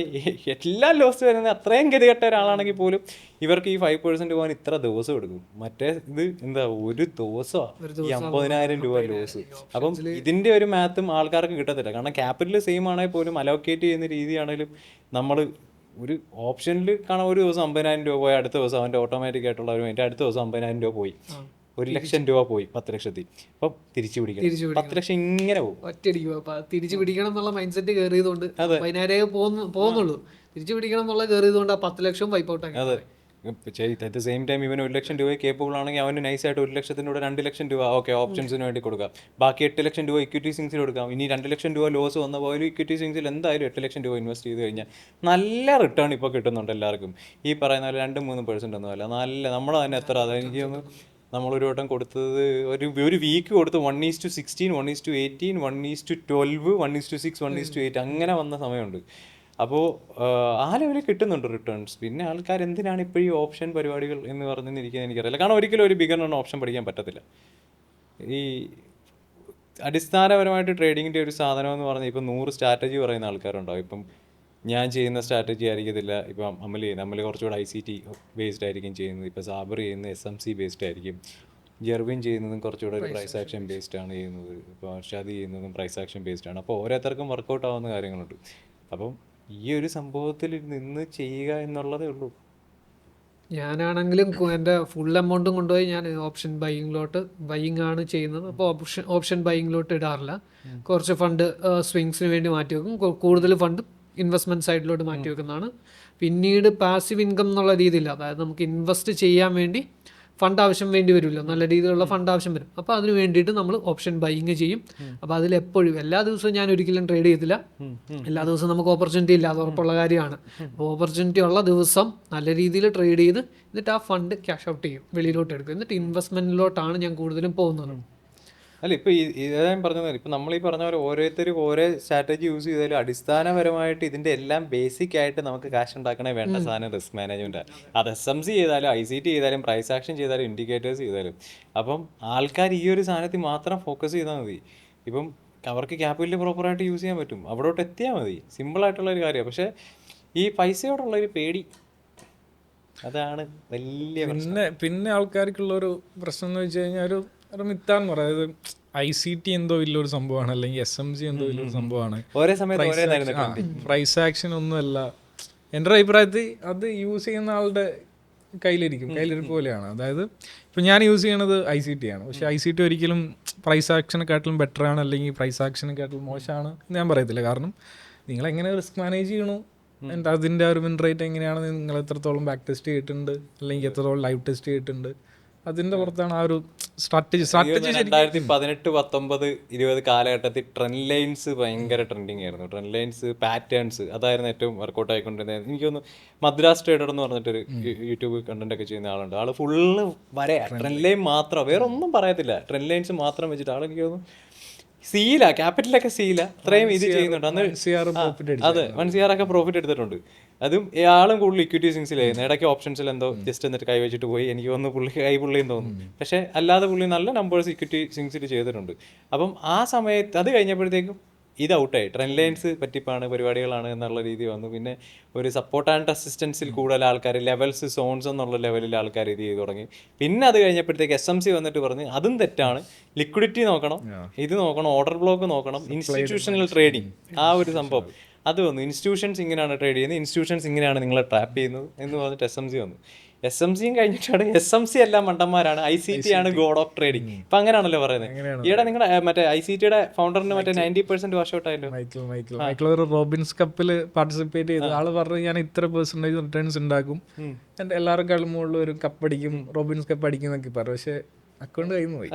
എല്ലാ ലോസ് വരുന്നത് അത്രയും ഗതികെട്ട ഒരാളാണെങ്കിൽ പോലും ഇവർക്ക് ഈ 5% പോകാൻ ഇത്ര ദിവസം എടുക്കും. മറ്റേ ഇത് എന്താ, ഒരു ദിവസമാണ് ഈ 50,000 രൂപ ലോസ്. അപ്പം ഇതിൻ്റെ ഒരു മാത്തും ആൾക്കാർക്ക് കിട്ടത്തില്ല. കാരണം ക്യാപിറ്റൽ സെയിം ആണെങ്കിൽ പോലും അലോക്കേറ്റ് ചെയ്യുന്ന രീതിയാണെങ്കിലും നമ്മൾ ഒരു ഓപ്ഷനിൽ കാണാൻ ഒരു ദിവസം 50,000 രൂപ പോയി, അടുത്ത ദിവസം അവൻ്റെ ഓട്ടോമാറ്റിക് ആയിട്ടുള്ള ഒരു മിനിറ്റ് അടുത്ത ദിവസം 50,000 രൂപ പോയി, 1 ലക്ഷം രൂപ പോയി, 10 ലക്ഷത്തിൽ. അപ്പം തിരിച്ചു പിടിക്കണം, 10 ലക്ഷം ഇങ്ങനെ പോകും. ഒറ്റയടിക്കും തിരിച്ചു പിടിക്കണം എന്നുള്ള മൈൻഡ് സെറ്റ് കയറിയതുകൊണ്ട് 10,000 പോകുന്നുള്ളൂ. തിരിച്ചു പിടിക്കണം എന്നുള്ള കയറിയതുകൊണ്ട് ആ 10 ലക്ഷം വൈപ്പ് ഔട്ട് ആക്കി. അതെ, അറ്റ് ദ സെയിം ടൈം ഇവന് 1 ലക്ഷം രൂപ കേപ്പബിൾ ആണെങ്കിൽ അവന് നൈസായിട്ട് 1 ലക്ഷത്തിനൂടെ 2 ലക്ഷം രൂപ ഓക്കെ ഓപ്ഷൻസിന് വേണ്ടി കൊടുക്കാം. ബാക്കി 8 ലക്ഷം രൂപ ഇക്വിറ്റി സിങ്സിൽ കൊടുക്കാം. ഇനി 2 ലക്ഷം രൂപ ലോസ് വന്ന പോലും ഇക്വിറ്റി സിങ്സിൽ എന്തായാലും 8 ലക്ഷം രൂപ ഇൻവെസ്റ്റ് ചെയ്ത് കഴിഞ്ഞാൽ നല്ല റിട്ടേൺ ഇപ്പോൾ കിട്ടുന്നുണ്ട് എല്ലാവർക്കും. ഈ പറയുന്ന പോലെ 2-3% ഒന്നുമല്ല, നല്ല നമ്മൾ തന്നെ എത്ര, അതെനിക്ക് ഒന്ന് നമ്മളൊരു വട്ടം കൊടുത്തത് ഒരു വീക്ക് കൊടുത്ത് 1:16, 1:18, 1:12, 1:6, 1:8 അങ്ങനെ വന്ന സമയമുണ്ട്. അപ്പോൾ ആ ലെവലിൽ കിട്ടുന്നുണ്ട് റിട്ടേൺസ്. പിന്നെ ആൾക്കാർ എന്തിനാണ് ഇപ്പോൾ ഈ ഓപ്ഷൻ പരിപാടികൾ എന്ന് പറഞ്ഞിരിക്കുന്നത് എനിക്കറിയില്ല. കാരണം ഒരിക്കലും ഒരു ബിഗറിനൊന്നും ഓപ്ഷൻ പഠിക്കാൻ പറ്റത്തില്ല. ഈ അടിസ്ഥാനപരമായിട്ട് ട്രേഡിങ്ങിൻ്റെ ഒരു സാധനം എന്ന് പറഞ്ഞാൽ ഇപ്പം 100 സ്ട്രാറ്റജി പറയുന്ന ആൾക്കാരുണ്ടാവും. ഇപ്പം ഞാൻ ചെയ്യുന്ന സ്ട്രാറ്റജി ആയിരിക്കത്തില്ല ഇപ്പം നമ്മൾ കുറച്ചുകൂടെ ICT ബേസ്ഡ് ആയിരിക്കും ചെയ്യുന്നത്. ഇപ്പോൾ സാബർ ചെയ്യുന്നത് SMC ബേസ്ഡ് ആയിരിക്കും. ജെർവിൻ ചെയ്യുന്നതും കുറച്ചുകൂടെ ഒരു പ്രൈസ് ആക്ഷൻ ബേസ്ഡ് ആണ് ചെയ്യുന്നത്. ഇപ്പോൾ അർഷാദ് ചെയ്യുന്നതും പ്രൈസ് ആക്ഷൻ ബേസ്ഡ് ആണ്. അപ്പോൾ ഓരോരുത്തർക്കും വർക്കൗട്ട് ആവുന്ന കാര്യങ്ങളുണ്ട്. അപ്പം ഈ ഒരു സംഭവത്തിൽ നിന്ന് ചെയ്യുക എന്നുള്ളതേ ഉള്ളൂ. ഞാനാണെങ്കിലും എൻ്റെ ഫുൾ എമൗണ്ടും കൊണ്ടുപോയി ഞാൻ ഓപ്ഷൻ ബൈയിങ് ആണ് ചെയ്യുന്നത്. അപ്പോൾ ഓപ്ഷൻ ബൈയിങ്ങിലോട്ട് ഇടാറില്ല. കുറച്ച് ഫണ്ട് സ്വിങ്സിന് വേണ്ടി മാറ്റി വെക്കും, കൂടുതൽ ഫണ്ട് ഇൻവെസ്റ്റ്മെൻറ്റ് സൈഡിലോട്ട് മാറ്റി വെക്കുന്നതാണ്. പിന്നീട് പാസീവ് ഇൻകം എന്നുള്ള രീതിയിൽ, അതായത് നമുക്ക് ഇൻവെസ്റ്റ് ചെയ്യാൻ വേണ്ടി ഫണ്ട് ആവശ്യം വേണ്ടി വരുമല്ലോ, നല്ല രീതിയിലുള്ള ഫണ്ട് ആവശ്യം വരും. അപ്പോൾ അതിന് വേണ്ടിയിട്ട് നമ്മൾ ഓപ്ഷൻ ബൈയിങ് ചെയ്യും. അപ്പോൾ അതിലെപ്പോഴും എല്ലാ ദിവസവും ഞാൻ ഒരിക്കലും ട്രേഡ് ചെയ്തില്ല. എല്ലാ ദിവസവും നമുക്ക് ഓപ്പർച്യൂണിറ്റി ഇല്ല, അത് ഉറപ്പുള്ള കാര്യമാണ്. അപ്പോൾ ഓപ്പർച്യൂണിറ്റി ഉള്ള ദിവസം നല്ല രീതിയിൽ ട്രേഡ് ചെയ്ത് എന്നിട്ട് ആ ഫണ്ട് ക്യാഷ് ഔട്ട് ചെയ്യും, വെളിയിലോട്ട് എടുക്കും. എന്നിട്ട് ഇൻവെസ്റ്റ്മെൻറ്റിലോട്ടാണ് ഞാൻ കൂടുതലും പോകുന്നത്. അല്ല ഇപ്പൊ ഇതാ ഞാൻ പറഞ്ഞത്, ഇപ്പൊ നമ്മൾ ഈ പറഞ്ഞ പോലെ ഓരോരുത്തരും ഓരോ സ്ട്രാറ്റജി യൂസ് ചെയ്താലും അടിസ്ഥാനപരമായിട്ട് ഇതിന്റെ എല്ലാം ബേസിക് ആയിട്ട് നമുക്ക് കാശ് ഉണ്ടാക്കണേ വേണ്ട സാധനം റിസ്ക് മാനേജ്മെന്റ്. അത് SMC ചെയ്താലും ICT ചെയ്താലും പ്രൈസ് ആക്ഷൻ ചെയ്താലും ഇൻഡിക്കേറ്റേഴ്സ് ചെയ്താലും. അപ്പം ആൾക്കാർ ഈ ഒരു സാധനത്തിൽ മാത്രം ഫോക്കസ് ചെയ്താൽ മതി. ഇപ്പം അവർക്ക് ക്യാപിറ്റൽ പ്രോപ്പറായിട്ട് യൂസ് ചെയ്യാൻ പറ്റും, അവിടോട്ട് എത്തിയാൽ മതി. സിമ്പിളായിട്ടുള്ള ഒരു കാര്യമാണ്. പക്ഷേ ഈ പൈസയോടുള്ള ഒരു പേടി, അതാണ് വലിയ പ്രശ്നം. പിന്നെ ആൾക്കാർക്കുള്ളൊരു പ്രശ്നം എന്ന് വെച്ച് കഴിഞ്ഞാൽ ഒരു മിത്താന്ന് പറയാം. അതായത് ICT എന്തോ വലിയൊരു സംഭവമാണ്, അല്ലെങ്കിൽ SMC എന്തോ വലിയൊരു സംഭവമാണ്, ഒരേ സമയത്ത് ഒരേ പ്രൈസ് ആക്ഷൻ ഒന്നുമല്ല. എൻ്റെ ഒരു അഭിപ്രായത്തിൽ അത് യൂസ് ചെയ്യുന്ന ആളുടെ കയ്യിലിരിപ്പ് പോലെയാണ്. അതായത് ഇപ്പം ഞാൻ യൂസ് ചെയ്യണത് ICT ആണ്, പക്ഷേ ICT ഒരിക്കലും പ്രൈസ് ആക്ഷനെക്കാട്ടിലും ബെറ്റർ ആണ്, അല്ലെങ്കിൽ പ്രൈസ് ആക്ഷനെക്കാട്ടിലും മോശമാണ് എന്ന് ഞാൻ പറയത്തില്ല. കാരണം നിങ്ങൾ എങ്ങനെ റിസ്ക് മാനേജ് ചെയ്യണോ, ആൻഡ് അതിൻ്റെ ഒരു വിൻ റേറ്റ് എങ്ങനെയാണ്, നിങ്ങൾ എത്രത്തോളം ബാക്ക് ടെസ്റ്റ് ചെയ്തിട്ടുണ്ട്, അല്ലെങ്കിൽ എത്രത്തോളം ലൈവ് ടെസ്റ്റ് ചെയ്തിട്ടുണ്ട്, അതിൻ്റെ പുറത്താണ് ആ ഒരു സ്ട്രാറ്റജി. 2018, 19, 20 കാലഘട്ടത്തിൽ ട്രെൻഡ് ലൈൻസ് ഭയങ്കര ട്രെൻഡിങ് ആയിരുന്നു. ട്രെൻഡ് ലൈൻസ്, പാറ്റേൺസ്, അതായിരുന്നു ഏറ്റവും വർക്കൗട്ട് ആയിക്കൊണ്ടിരുന്നത്. എനിക്കൊന്ന് മദ്രാസ് ട്രേഡർ എന്ന് പറഞ്ഞിട്ടൊരു യൂട്യൂബ് കണ്ടന്റ് ഒക്കെ ചെയ്യുന്ന ആളുണ്ട്. ആള് ഫുള്ള് വരെയാ ട്രെൻഡ് ലൈൻ മാത്രം, വേറെ ഒന്നും പറയത്തില്ല, ട്രെൻഡ് ലൈൻസ് മാത്രം വെച്ചിട്ട് ആൾ എനിക്ക് തോന്നുന്നു സീല ക്യാപിറ്റലൊക്കെ സീല അത്രയും ഇത് ചെയ്യുന്നുണ്ട്. അന്ന് അതെ 1 CR ഒക്കെ പ്രോഫിറ്റ് എടുത്തിട്ടുണ്ട്. അതും ആളും കൂടുതൽ ഇക്വിറ്റി സിങ്സിലായിരുന്നു. ഇടയ്ക്ക് ഓപ്ഷൻസിൽ എന്തോ ജസ്റ്റ് എന്നിട്ട് കൈവച്ചിട്ട് പോയി. എനിക്ക് തോന്നുന്നു പുള്ളിയും തോന്നുന്നു. പക്ഷേ അല്ലാതെ പുള്ളി നല്ല നമ്പേഴ്സ് ഇക്വിറ്റി സിങ്സിൽ ചെയ്തിട്ടുണ്ട്. അപ്പം ആ സമയത്ത് അത് കഴിഞ്ഞപ്പോഴത്തേക്കും ഇത് ഔട്ടായി. ട്രെൻഡ് ലൈൻസ് പറ്റിപ്പാണ്, പരിപാടികളാണ് എന്നുള്ള രീതി വന്നു. പിന്നെ ഒരു സപ്പോർട്ട് ആൻഡ് റെസിസ്റ്റൻസിൽ കൂടുതൽ ആൾക്കാർ, ലെവൽസ്, സോൺസ് എന്നുള്ള ലെവലിൽ ആൾക്കാർ ഇത് ചെയ്ത് തുടങ്ങി. പിന്നെ അത് കഴിഞ്ഞപ്പോഴത്തേക്ക് SMC വന്നിട്ട് പറഞ്ഞ് അതും തെറ്റാണ്, ലിക്വിഡിറ്റി നോക്കണം, ഇത് നോക്കണം, ഓർഡർ ബ്ലോക്ക് നോക്കണം, ഇൻസ്റ്റിറ്റ്യൂഷണൽ ട്രേഡിങ്, ആ ഒരു സംഭവം അത് വന്നു. ഇൻസ്റ്റിറ്റ്യൂഷൻസ് ഇങ്ങനെയാണ് ട്രേഡ് ചെയ്യുന്നത്, ഇൻസ്റ്റിറ്റ്യൂഷൻസ് ഇങ്ങനെയാണ് നിങ്ങളെ ട്രാപ്പ് ചെയ്യുന്നത് എന്ന് പറഞ്ഞിട്ട് SMC വന്നു. SMCയും കഴിഞ്ഞിട്ടാണ് SMC എല്ലാം മണ്ടന്മാരാണ്, ICT ആണ് ഗോഡ് ഓഫ് ട്രേഡിങ്. ഇപ്പൊ അങ്ങനെയാണല്ലോ പറയുന്നത്. ഈയിടെ നിങ്ങളുടെ മറ്റേ ICTയുടെ ഫൗണ്ടറിന് മറ്റേ 90% വാഷ് ഔട്ട് ആയല്ലോ. മൈക്കിൾ ഒരു റോബിൻസ് കപ്പിൽ പാർട്ടിസിപ്പേറ്റ് ചെയ്തു. ആള് പറഞ്ഞു ഞാൻ ഇത്ര % റിട്ടേൺസ് ഉണ്ടാക്കും, എൻ്റെ എല്ലാവർക്കും മുകളിൽ ഒരു കപ്പ് അടിക്കും, റോബിൻസ് കപ്പ് അടിക്കും എന്നൊക്കെ പറഞ്ഞു. പക്ഷെ അക്കൗണ്ട് കയ്യിൽ നിന്ന് പോയി.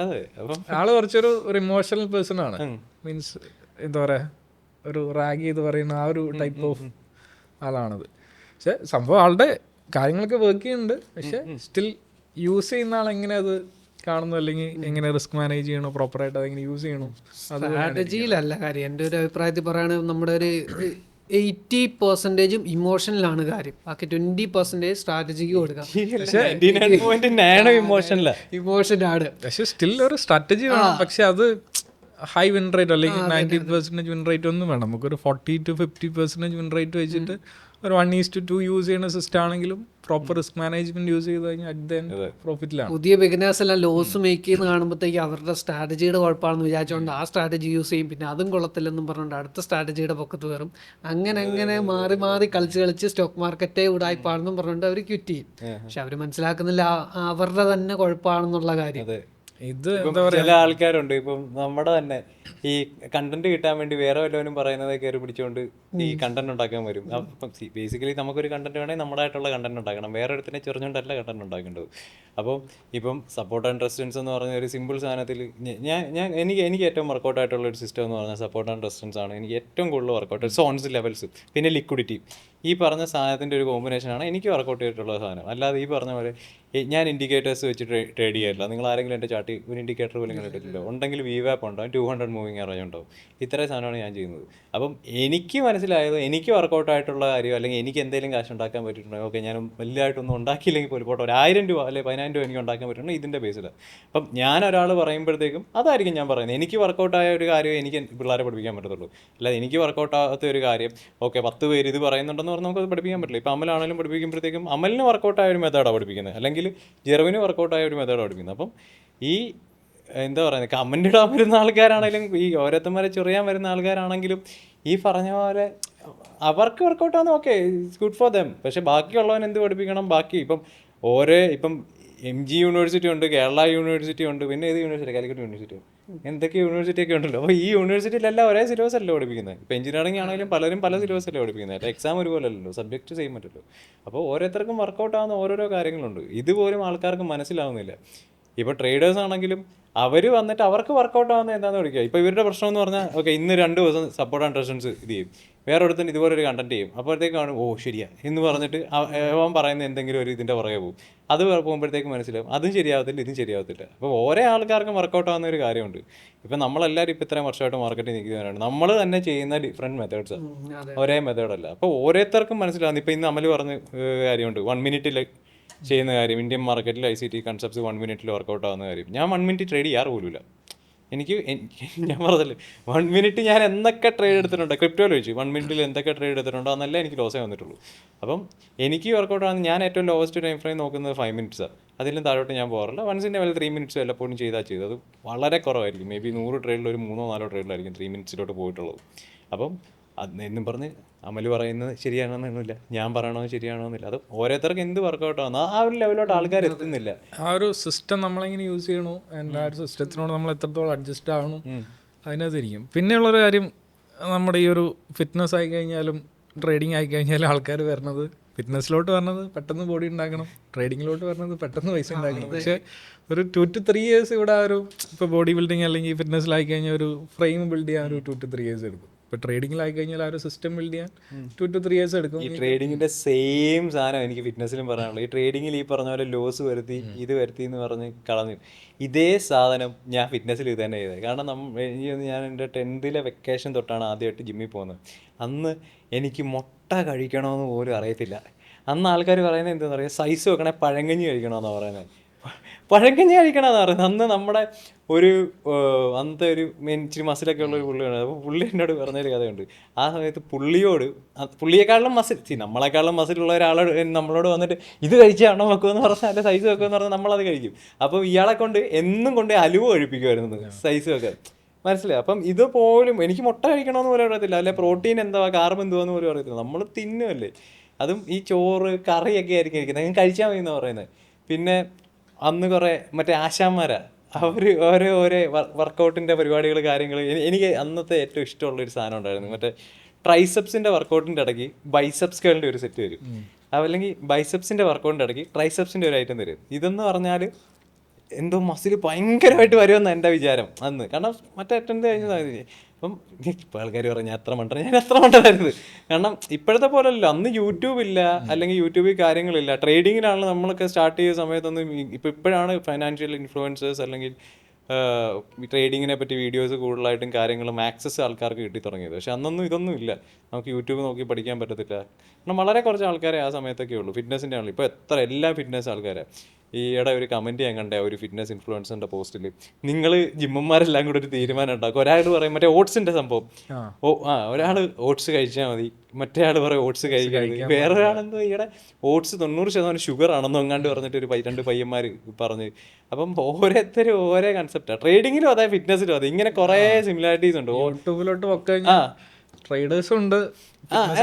ആള് കുറച്ചൊരു ഇമോഷണൽ പേഴ്സൺ ആണ്. മീൻസ് എന്താ പറയാ, ഒരു റാഗ് ചെയ്ത് പറയുന്ന ആ ഒരു ടൈപ്പ് ഓഫ് ആളാണത്. പക്ഷെ സംഭവം ആളുടെ കാര്യങ്ങളൊക്കെ വർക്ക് ചെയ്യുന്നുണ്ട്. പക്ഷെ സ്റ്റിൽ യൂസ് ചെയ്യുന്ന ആൾ എങ്ങനെ അത് കാണുന്നു, അല്ലെങ്കിൽ എങ്ങനെ റിസ്ക് മാനേജ് ചെയ്യണോ, പ്രോപ്പറായിട്ട് അതെങ്ങനെ യൂസ് ചെയ്യണോ, സ്ട്രാറ്റജിയിലല്ല കാര്യം. എൻ്റെ ഒരു അഭിപ്രായത്തിൽ പറയുകയാണെങ്കിൽ നമ്മുടെ ഒരു 80% ഇമോഷനിലാണ് കാര്യം, ബാക്കി 20% സ്ട്രാറ്റജിക്ക് കൊടുക്കാം. ഇമോഷനാണ്, പക്ഷെ സ്റ്റിൽ ഒരു സ്ട്രാറ്റജി വേണം. പക്ഷെ അത് ഹൈ വിൻ റേറ്റ് അല്ലെങ്കിൽ 90% വിൻ റേറ്റ് ഒന്നും വേണം. നമുക്കൊരു 40 to 50% വിൻ റേറ്റ് വെച്ചിട്ട് ഒരു 1:2 യൂസ് ചെയ്യുന്ന സിസ്റ്റം ആണെങ്കിലും പ്രോപ്പർ റിസ്ക് മാനേജ്മെന്റ് യൂസ് ചെയ്ത് കഴിഞ്ഞാൽ പ്രോഫിറ്റിലാണ്. പുതിയ ബിഗിനേഴ്സ് എല്ലാം ലോസ് മേക്ക് ചെയ്യുന്ന കാണുമ്പോഴത്തേക്ക് അവരുടെ സ്ട്രാറ്റജിയുടെ കുഴപ്പമാണെന്ന് വിചാരിച്ചുകൊണ്ട് ആ സ്ട്രാറ്റജി യൂസ് ചെയ്യും. പിന്നെ അതും കൊള്ളത്തില്ലെന്നും പറഞ്ഞുകൊണ്ട് അടുത്ത സ്ട്രാറ്റജിയുടെ പൊക്കത്ത് കയറും. അങ്ങനെ മാറി കളിച്ച് സ്റ്റോക്ക് മാർക്കറ്റേ ഉടായ്പാണെന്നും പറഞ്ഞുകൊണ്ട് അവർ ക്വിറ്റ് ചെയ്യും. പക്ഷെ അവർ മനസ്സിലാക്കുന്നില്ല അവരുടെ തന്നെ കുഴപ്പമാണെന്നുള്ള കാര്യം. ഇത് ചില ആൾക്കാരുണ്ട്, ഇപ്പം നമ്മുടെ തന്നെ ഈ കണ്ടന്റ് കിട്ടാൻ വേണ്ടി വേറെ വല്ലവനും പറയുന്നത് കയറി പിടിച്ചുകൊണ്ട് ഈ കണ്ടന്റ് ഉണ്ടാക്കാൻ വരും. അപ്പം ബേസിക്കലി നമുക്കൊരു കണ്ടന്റ് വേണമെങ്കിൽ നമ്മുടേതായിട്ടുള്ള കണ്ടന്റ് ഉണ്ടാക്കണം, വേറെ അടുത്തിനെ ചെറിഞ്ഞുകൊണ്ടല്ല കണ്ടന്റ് ഉണ്ടാക്കേണ്ടത്. അപ്പം ഇപ്പം സപ്പോർട്ട് ആൻഡ് റെസിസ്റ്റൻസ് എന്ന് പറഞ്ഞ ഒരു സിമ്പിൾ സാധനത്തിൽ എനിക്ക് ഏറ്റവും വർക്കൗട്ട് ആയിട്ടുള്ള ഒരു സിസ്റ്റം എന്ന് പറഞ്ഞാൽ സപ്പോർട്ട് ആൻഡ് റെസിസ്റ്റൻസ് ആണ്. എനിക്ക് ഏറ്റവും കൂടുതൽ വർക്കൗട്ട്, സോൺസ്, ലെവൽസ്, പിന്നെ ലിക്വിഡിറ്റി, ഈ പറഞ്ഞ സാധനത്തിൻ്റെ ഒരു കോമ്പിനേഷനാണ് എനിക്ക് വർക്കൗട്ട് ചെയ്തിട്ടുള്ള സാധനം. അല്ലാതെ ഈ പറഞ്ഞ പോലെ ഞാൻ ഇൻഡിക്കേറ്റേഴ്സ് വെച്ച് ട്രേഡ് ചെയ്യാറില്ല. നിങ്ങൾ ആരെങ്കിലും എൻ്റെ ചാർട്ടിൽ ഒരു ഇൻഡിക്കേറ്റർ പോലും കണ്ടിട്ടില്ല. ഉണ്ടെങ്കിൽ VWAP ഉണ്ടാവും, 200 മൂവിങ് ആവറേജ് ഉണ്ടാവും. ഇത്രയും സാധനമാണ് ഞാൻ ചെയ്യുന്നത്. അപ്പം എനിക്ക് മനസ്സിലായത്, എനിക്ക് വർക്കൗട്ട് ആയിട്ടുള്ള കാര്യം, അല്ലെങ്കിൽ എനിക്ക് എന്തെങ്കിലും കാശ് ഉണ്ടാക്കാൻ പറ്റിയിട്ടുണ്ടെങ്കിൽ, ഓക്കെ ഞാൻ വലുതായിട്ടൊന്നും ഉണ്ടാക്കിയില്ലെങ്കിൽ പോലും പോട്ടെ, 1000 രൂപ അല്ലെങ്കിൽ 10,000 രൂപ എനിക്ക് ഉണ്ടാക്കാൻ പറ്റുന്നുണ്ടെങ്കിൽ ഇതിൻ്റെ ബേസിലാണ്. അപ്പം ഞാൻ ഒരാൾ പറയുമ്പോഴത്തേക്കും അതായിരിക്കും ഞാൻ പറയുന്നത്. എനിക്ക് വർക്കൗട്ടായ ഒരു കാര്യം എനിക്ക് പിള്ളേരെ പഠിപ്പിക്കാൻ പറ്റത്തുള്ളൂ. അല്ലാതെ എനിക്ക് വർക്കൗട്ടാകാത്ത ഒരു കാര്യം ഓക്കെ 10 പേര് ഇത് പറയുന്നുണ്ടെന്ന് പറഞ്ഞാൽ നമുക്കത് പഠിപ്പിക്കാൻ പറ്റില്ല. ഇപ്പോൾ അമലാണെങ്കിലും പഠിപ്പിക്കുമ്പോഴത്തേക്കും അമലിന് വർക്കൗട്ടായ ഒരു മെത്തേഡാണ് പഠിപ്പിക്കുന്നത്, അല്ലെങ്കിൽ ജെർവിന് വർക്കൗട്ടായ ഒരു മെത്തേഡാണ് പഠിപ്പിക്കുന്നത്. അപ്പം ഈ എന്താ പറയുന്നത്, കമൻ്റ് ഇടാൻ വരുന്ന ആൾക്കാരാണെങ്കിലും ഈ ഓരോരുത്തന്മാരെ ചൊറിയാൻ വരുന്ന ആൾക്കാരാണെങ്കിലും ഈ പറഞ്ഞ പോലെ അവർക്ക് വർക്കൗട്ടാണ്, okay it's good for them. പക്ഷേ ബാക്കിയുള്ളവൻ എന്ത് പഠിപ്പിക്കണം? ബാക്കി ഇപ്പം MG യൂണിവേഴ്സിറ്റി ഉണ്ട്, കേരള യൂണിവേഴ്സിറ്റി ഉണ്ട്, പിന്നെ ഏത് യൂണിവേഴ്സിറ്റി, കാലിക്കറ്റ് യൂണിവേഴ്സിറ്റി, എന്തൊക്കെ യൂണിവേഴ്സിറ്റി ഒക്കെ ഉണ്ടല്ലോ. അപ്പോൾ ഈ യൂണിവേഴ്സിറ്റിയിലെല്ലാം ഒരേ സിലബസ് അല്ലേ പഠിപ്പിക്കുന്നത്. ഇപ്പോൾ എഞ്ചിനീയറിംഗ് ആണെങ്കിലും പലരും പല സിലബസ് അല്ലേ പഠിപ്പിക്കുന്നത്. എക്സാം ഒരുപോലെ അല്ലല്ലോ, സബ്ജക്റ്റ് സെയിം പറ്റല്ലോ. അപ്പോൾ ഓരോരുത്തർക്കും വർക്കൗട്ട് ആവുന്ന ഓരോരോ കാര്യങ്ങളുണ്ട്. ഇതുപോലും ആൾക്കാർക്ക് മനസ്സിലാവുന്നില്ല. ഇപ്പോൾ ട്രേഡേഴ്സ് ആണെങ്കിലും അവർ വന്നിട്ട് അവർക്ക് വർക്കൗട്ട് ആവുന്ന എന്താണെന്ന് പഠിക്കുക. ഇപ്പോൾ ഇവരുടെ പ്രശ്നം എന്ന് പറഞ്ഞാൽ ഓക്കെ ഇന്ന് 2 ദിവസം സപ്പോർട്ട് ആൻഡ് റെസൻസ് ഇത് ചെയ്യും, വേറെ ഒരുത്തൻ ഇതുപോലെ ഒരു കണ്ടന്റ് ചെയ്യും, അപ്പോഴത്തേക്കാണ് ഓ ശരിയാ എന്ന് പറഞ്ഞിട്ട് അവൻ പറയുന്ന എന്തെങ്കിലും ഒരു ഇതിൻ്റെ പുറകെ പോകും. അത് പോകുമ്പോഴത്തേക്ക് മനസ്സിലാവും അതും ശരിയാവത്തില്ല ഇതും ശരിയാവത്തില്ല. അപ്പോൾ ഓരോ ആൾക്കാർക്കും വർക്കൗട്ട് ആവുന്ന ഒരു കാര്യമുണ്ട്. ഇപ്പം നമ്മളെല്ലാവരും ഇപ്പം ഇത്രയും വർഷമായിട്ട് മാർക്കറ്റിൽ നിൽക്കുന്നവരാണ്, നമ്മൾ തന്നെ ചെയ്യുന്ന ഡിഫറെൻറ്റ് മെത്തേഡ്സാണ്, ഒരേ മെത്തേഡല്ല. അപ്പോൾ ഓരോരുത്തർക്കും മനസ്സിലാവുന്നു. ഇപ്പോൾ ഇന്ന് അമൽ പറഞ്ഞ കാര്യമുണ്ട് 1 മിനിറ്റിൽ ചെയ്യുന്ന കാര്യം, ഇന്ത്യൻ മാർക്കറ്റിൽ ICT കൺസെപ്റ്റ്സ് 1 മിനിറ്റിൽ വർക്കൗട്ട് ആവുന്ന കാര്യം. ഞാൻ 1 മിനിറ്റ് ട്രേഡ് ചെയ്യാറ് പോലുമില്ല. എനിക്ക് ഞാൻ പറഞ്ഞില്ലേ 1 മിനിറ്റ് ഞാൻ എന്തൊക്കെ ട്രേഡ് എടുത്തിട്ടുണ്ടോ ക്രിപ്റ്റോയിൽ വെച്ച് 1 മിനിറ്റിൽ എന്തൊക്കെ ട്രേഡ് എടുത്തിട്ടുണ്ടോ അന്നല്ല എനിക്ക് ലോസേ വന്നിട്ടുള്ളൂ. അപ്പം എനിക്ക് വർക്കൗട്ട് ആണ്. ഞാൻ ഏറ്റവും ലോവസ്റ്റ് ടൈം ഫ്രെയിം നോക്കുന്നത് 5 മിനിറ്റ്സാണ്. അതിലും താഴോട്ട് ഞാൻ പോകാറില്ല. വൺസിൻ്റെ മേലെ 3 മിനിറ്റ്സ് വല്ലപ്പോഴും ചെയ്തത് അത് വളരെ കുറവായിരിക്കും. മേ ബി 100 ട്രേഡിൽ ഒരു 3-4 ട്രേഡിലായിരിക്കും 3 മിനിറ്റ്സിലോട്ട് പോയിട്ടുള്ളത്. അപ്പം അത് എന്നും പറഞ്ഞ് അമൽ പറയുന്നത് ശരിയാണെന്നൊന്നുമില്ല, ഞാൻ പറയണമെന്ന് ശരിയാണോന്നില്ല. അത് ഓരോരുത്തർക്ക് എന്ത് വർക്കൗട്ട് ആവുന്നു ആ ഒരു ലെവലോട്ട് ആൾക്കാർ എത്തുന്നില്ല. ആ ഒരു സിസ്റ്റം നമ്മളെങ്ങനെ യൂസ് ചെയ്യണോ ആ ഒരു സിസ്റ്റത്തിനോട് നമ്മൾ എത്രത്തോളം അഡ്ജസ്റ്റ് ആവണം അതിനകത്തിരിക്കും. പിന്നെയുള്ളൊരു കാര്യം, നമ്മുടെ ഈ ഒരു ഫിറ്റ്നസ് ആയി കഴിഞ്ഞാലും ട്രേഡിങ് ആയി കഴിഞ്ഞാലും ആൾക്കാർ വരുന്നത് ഫിറ്റ്നസ്സിലോട്ട് പറഞ്ഞത് പെട്ടെന്ന് ബോഡി ഉണ്ടാക്കണം, ട്രേഡിങ്ങിലോട്ട് പറഞ്ഞത് പെട്ടെന്ന് പൈസ ഉണ്ടാക്കണം. പക്ഷേ ഒരു 2 to 3 years ഇവിടെ ഒരു ഇപ്പോൾ ബോഡി ബിൽഡിങ് അല്ലെങ്കിൽ ഫിറ്റ്നസ്സിലായി കഴിഞ്ഞാൽ ഒരു ഫ്രെയിം ബിൽഡ് ചെയ്യാൻ ഒരു 2 to 3 years എടുക്കും. ഇപ്പോൾ ട്രേഡിങ്ങിലായി കഴിഞ്ഞാൽ ആ ഒരു സിസ്റ്റം ബിൽഡ് ചെയ്യാൻ 2 to 3 years എടുക്കും. ഈ ട്രേഡിങ്ങിൻ്റെ സെയിം സാധനം എനിക്ക് ഫിറ്റ്നസ്സിലും പറയാനുള്ളത്. ഈ ട്രേഡിങ്ങിൽ ഈ പറഞ്ഞ പോലെ ലോസ് വരുത്തി ഇത് വരുത്തി എന്ന് പറഞ്ഞ് കളഞ്ഞു. ഇതേ സാധനം ഞാൻ ഫിറ്റ്നസ്സിൽ ഇത് തന്നെ ചെയ്തത്. കാരണം ഞാൻ എൻ്റെ 10th വെക്കേഷൻ തൊട്ടാണ് ആദ്യമായിട്ട് ജിമ്മിൽ പോകുന്നത്. അന്ന് എനിക്ക് മുട്ട കഴിക്കണമെന്ന് പോലും അറിയത്തില്ല. അന്ന് ആൾക്കാർ പറയുന്നത് എന്താണെന്ന് പറയുക, സൈസ് വെക്കണേ പഴങ്കഞ്ഞി കഴിക്കണമെന്നാണ് പറയുന്നത്. പഴങ്കഞ്ഞി കഴിക്കണമെന്ന് പറയുന്നത്. അന്ന് നമ്മുടെ ഒരു അന്നത്തെ ഒരു ഇച്ചിരി മസിലൊക്കെ ഉള്ളൊരു പുള്ളിയാണ്. അപ്പോൾ പുള്ളി എന്നോട് പറഞ്ഞൊരു കഥയുണ്ട്. ആ സമയത്ത് പുള്ളിയെക്കാളും നമ്മളെക്കാളും മസിലുള്ള ഒരാളോട് നമ്മളോട് വന്നിട്ട് ഇത് കഴിച്ചാണോ വെക്കുമെന്ന് പറഞ്ഞാൽ അല്ലെ സൈസ് വെക്കുമെന്ന് പറഞ്ഞാൽ നമ്മളത് കഴിക്കും. അപ്പോൾ ഇയാളെ കൊണ്ട് എന്നും കൊണ്ട് അലുവ കഴിപ്പിക്കുമായിരുന്നു സൈസ് വെക്കാൻ, മനസ്സിലായി. അപ്പം ഇതുപോലും എനിക്ക് മുട്ട കഴിക്കണമെന്ന് പോലും അറിയത്തില്ല, അല്ലെ പ്രോട്ടീൻ എന്താ കാർബ് എന്തുവാന്ന് പോലും അറിയത്തില്ല. നമ്മൾ തിന്നുമല്ലേ, അതും ഈ ചോറ് കറിയൊക്കെ ആയിരിക്കും ഇരിക്കുന്നത്, ഞാൻ കഴിച്ചാൽ മതി എന്ന് പറയുന്നത്. പിന്നെ അന്ന് കുറേ മറ്റേ ആശാന്മാരാ, അവർ ഓരോ വർക്കൗട്ടിൻ്റെ പരിപാടികൾ കാര്യങ്ങൾ. എനിക്ക് അന്നത്തെ ഏറ്റവും ഇഷ്ടമുള്ളൊരു സാധനം ഉണ്ടായിരുന്നു, മറ്റേ ട്രൈസെപ്സിൻ്റെ വർക്കൗട്ടിൻ്റെ ഇടയ്ക്ക് ബൈസെപ്സ് കേളിൻ്റെ ഒരു സെറ്റ് വരും, അല്ലെങ്കിൽ ബൈസെപ്സിൻ്റെ വർക്കൗട്ടിൻ്റെ ഇടയ്ക്ക് ട്രൈസെപ്സിൻ്റെ ഒരു ഐറ്റം തരും. ഇതെന്ന് പറഞ്ഞാൽ എന്തോ മസിൽ ഭയങ്കരമായിട്ട് വരുമെന്ന് എൻ്റെ വിചാരം അന്ന്. കാരണം മറ്റേ അറ്റൻഡ് കഴിഞ്ഞതായിരുന്നു. അപ്പം ഇപ്പോൾ ആൾക്കാർ പറഞ്ഞു ഞാൻ എത്ര മണ്ടനായിരുന്നു. കാരണം ഇപ്പോഴത്തെ പോലല്ല, അന്ന് യൂട്യൂബ് ഇല്ല, അല്ലെങ്കിൽ യൂട്യൂബിൽ കാര്യങ്ങളില്ല. ട്രേഡിങ്ങിനാണല്ലോ നമ്മളൊക്കെ സ്റ്റാർട്ട് ചെയ്ത സമയത്തൊന്നും. ഇപ്പോഴാണ് ഫൈനാൻഷ്യൽ ഇൻഫ്ലുവൻസേഴ്സ് അല്ലെങ്കിൽ ട്രേഡിങ്ങിനെ പറ്റി വീഡിയോസ് കൂടുതലായിട്ടും കാര്യങ്ങളും ആക്സസ് ആൾക്കാർക്ക് കിട്ടി തുടങ്ങിയത്. പക്ഷെ അന്നൊന്നും ഇതൊന്നും ഇല്ല, നമുക്ക് യൂട്യൂബ് നോക്കി പഠിക്കാൻ പറ്റത്തില്ല. കാരണം വളരെ കുറച്ച് ആൾക്കാരെ ആ സമയത്തൊക്കെ ഉള്ളൂ ഫിറ്റ്നസിൻ്റെ ആണല്ലോ. ഇപ്പോൾ എല്ലാ ഫിറ്റ്നസ് ആൾക്കാരെ. ഈയിടെ ഒരു കമൻറ്റ് ഞാൻ കണ്ടേ ഒരു ഫിറ്റ്നസ് ഇൻഫ്ലുവൻസറിൻ്റെ പോസ്റ്റിൽ, നിങ്ങൾ ജിമ്മന്മാരെല്ലാം കൂടെ ഒരു തീരുമാനം ഉണ്ടാക്കും. ഒരാൾ പറയും മറ്റേ ഓട്സിൻ്റെ സംഭവം, ഒരാൾ ഓട്സ് കഴിച്ചാൽ മതി, മറ്റേ ആൾ പറയും ഓട്സ് കഴിക്കരുത്, വേറൊരാളെന്തോ ഈയിടെ ഓട്സ് 90% ഷുഗർ ആണെന്നോ എങ്ങാണ്ട് പറഞ്ഞിട്ട് ഒരു 2 പയ്യന്മാർ പറഞ്ഞ്. അപ്പം ഓരോരുത്തരും ഓരോ കൺസെപ്റ്റാണ്. ട്രേഡിങ്ങിലും അതെ ഫിറ്റ്നസ്സിലും അതെ, ഇങ്ങനെ കുറേ സിമിലാരിറ്റീസ് ഉണ്ട്. യൂട്യൂബിലോട്ട് ട്രേഡേഴ്സും ഉണ്ട്,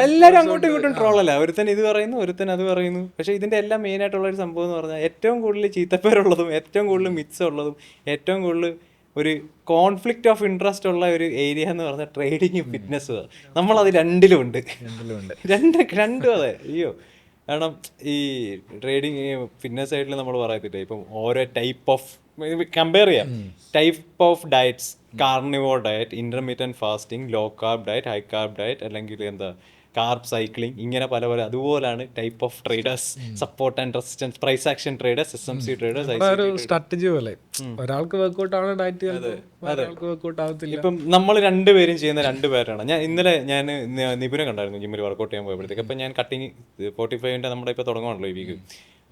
എല്ലാവരും അങ്ങോട്ടും ഇങ്ങോട്ടും ട്രോളല്ല, ഒരുത്തൻ ഇത് പറയുന്നു ഒരുത്തൻ അത് പറയുന്നു. പക്ഷേ ഇതിൻ്റെ എല്ലാം മെയിനായിട്ടുള്ളൊരു സംഭവം എന്ന് പറഞ്ഞാൽ ഏറ്റവും കൂടുതൽ ചീത്തപ്പേരുള്ളതും ഏറ്റവും കൂടുതൽ മിത്സ് ഉള്ളതും ഏറ്റവും കൂടുതൽ ഒരു കോൺഫ്ലിക്റ്റ് ഓഫ് ഇൻട്രസ്റ്റ് ഉള്ള ഒരു ഏരിയ എന്ന് പറഞ്ഞാൽ ട്രേഡിങ്ങും ഫിറ്റ്നസ്സും. നമ്മളത് രണ്ടിലും ഉണ്ട്. രണ്ടും അതെ. അയ്യോ, കാരണം ഈ ട്രേഡിങ് ഫിറ്റ്നസ് സൈഡിൽ നമ്മൾ പറയത്തില്ല, ഇപ്പം ഓരോ ടൈപ്പ് ഓഫ് കമ്പയർ ചെയ്യാം. Type of diets, carnivore diet, intermediate fasting, low carb diet, high carb diet, അല്ലെങ്കിൽ കാർബ് സൈക്ലിംഗ്, ഇങ്ങനെ പല അതുപോലാണ് type of traders. Support and resistance, price action traders, SMC traders. ഒരു സ്ട്രാറ്റജി പോലെ ഒരാൾക്ക് വർക്ക്ഔട്ട് ആണ് diet, ഒരാൾക്ക് വർക്ക്ഔട്ട് ആവത്തില്ല. ഇപ്പം നമ്മൾ രണ്ടുപേരും ചെയ്യുന്ന 2 പേരാണ്. ഇന്നലെ ഞാൻ നിപുനെ കണ്ടായിരുന്നു ജിമ്മിൽ വർക്കൗട്ട് ചെയ്യാൻ പോയപ്പോഴത്തേക്ക്. അപ്പം ഞാൻ കട്ടിങ് 45-ൻ്റെ നമ്മുടെ ഇപ്പോൾ തുടങ്ങുവാണല്ലോ ഈ വീക്ക്.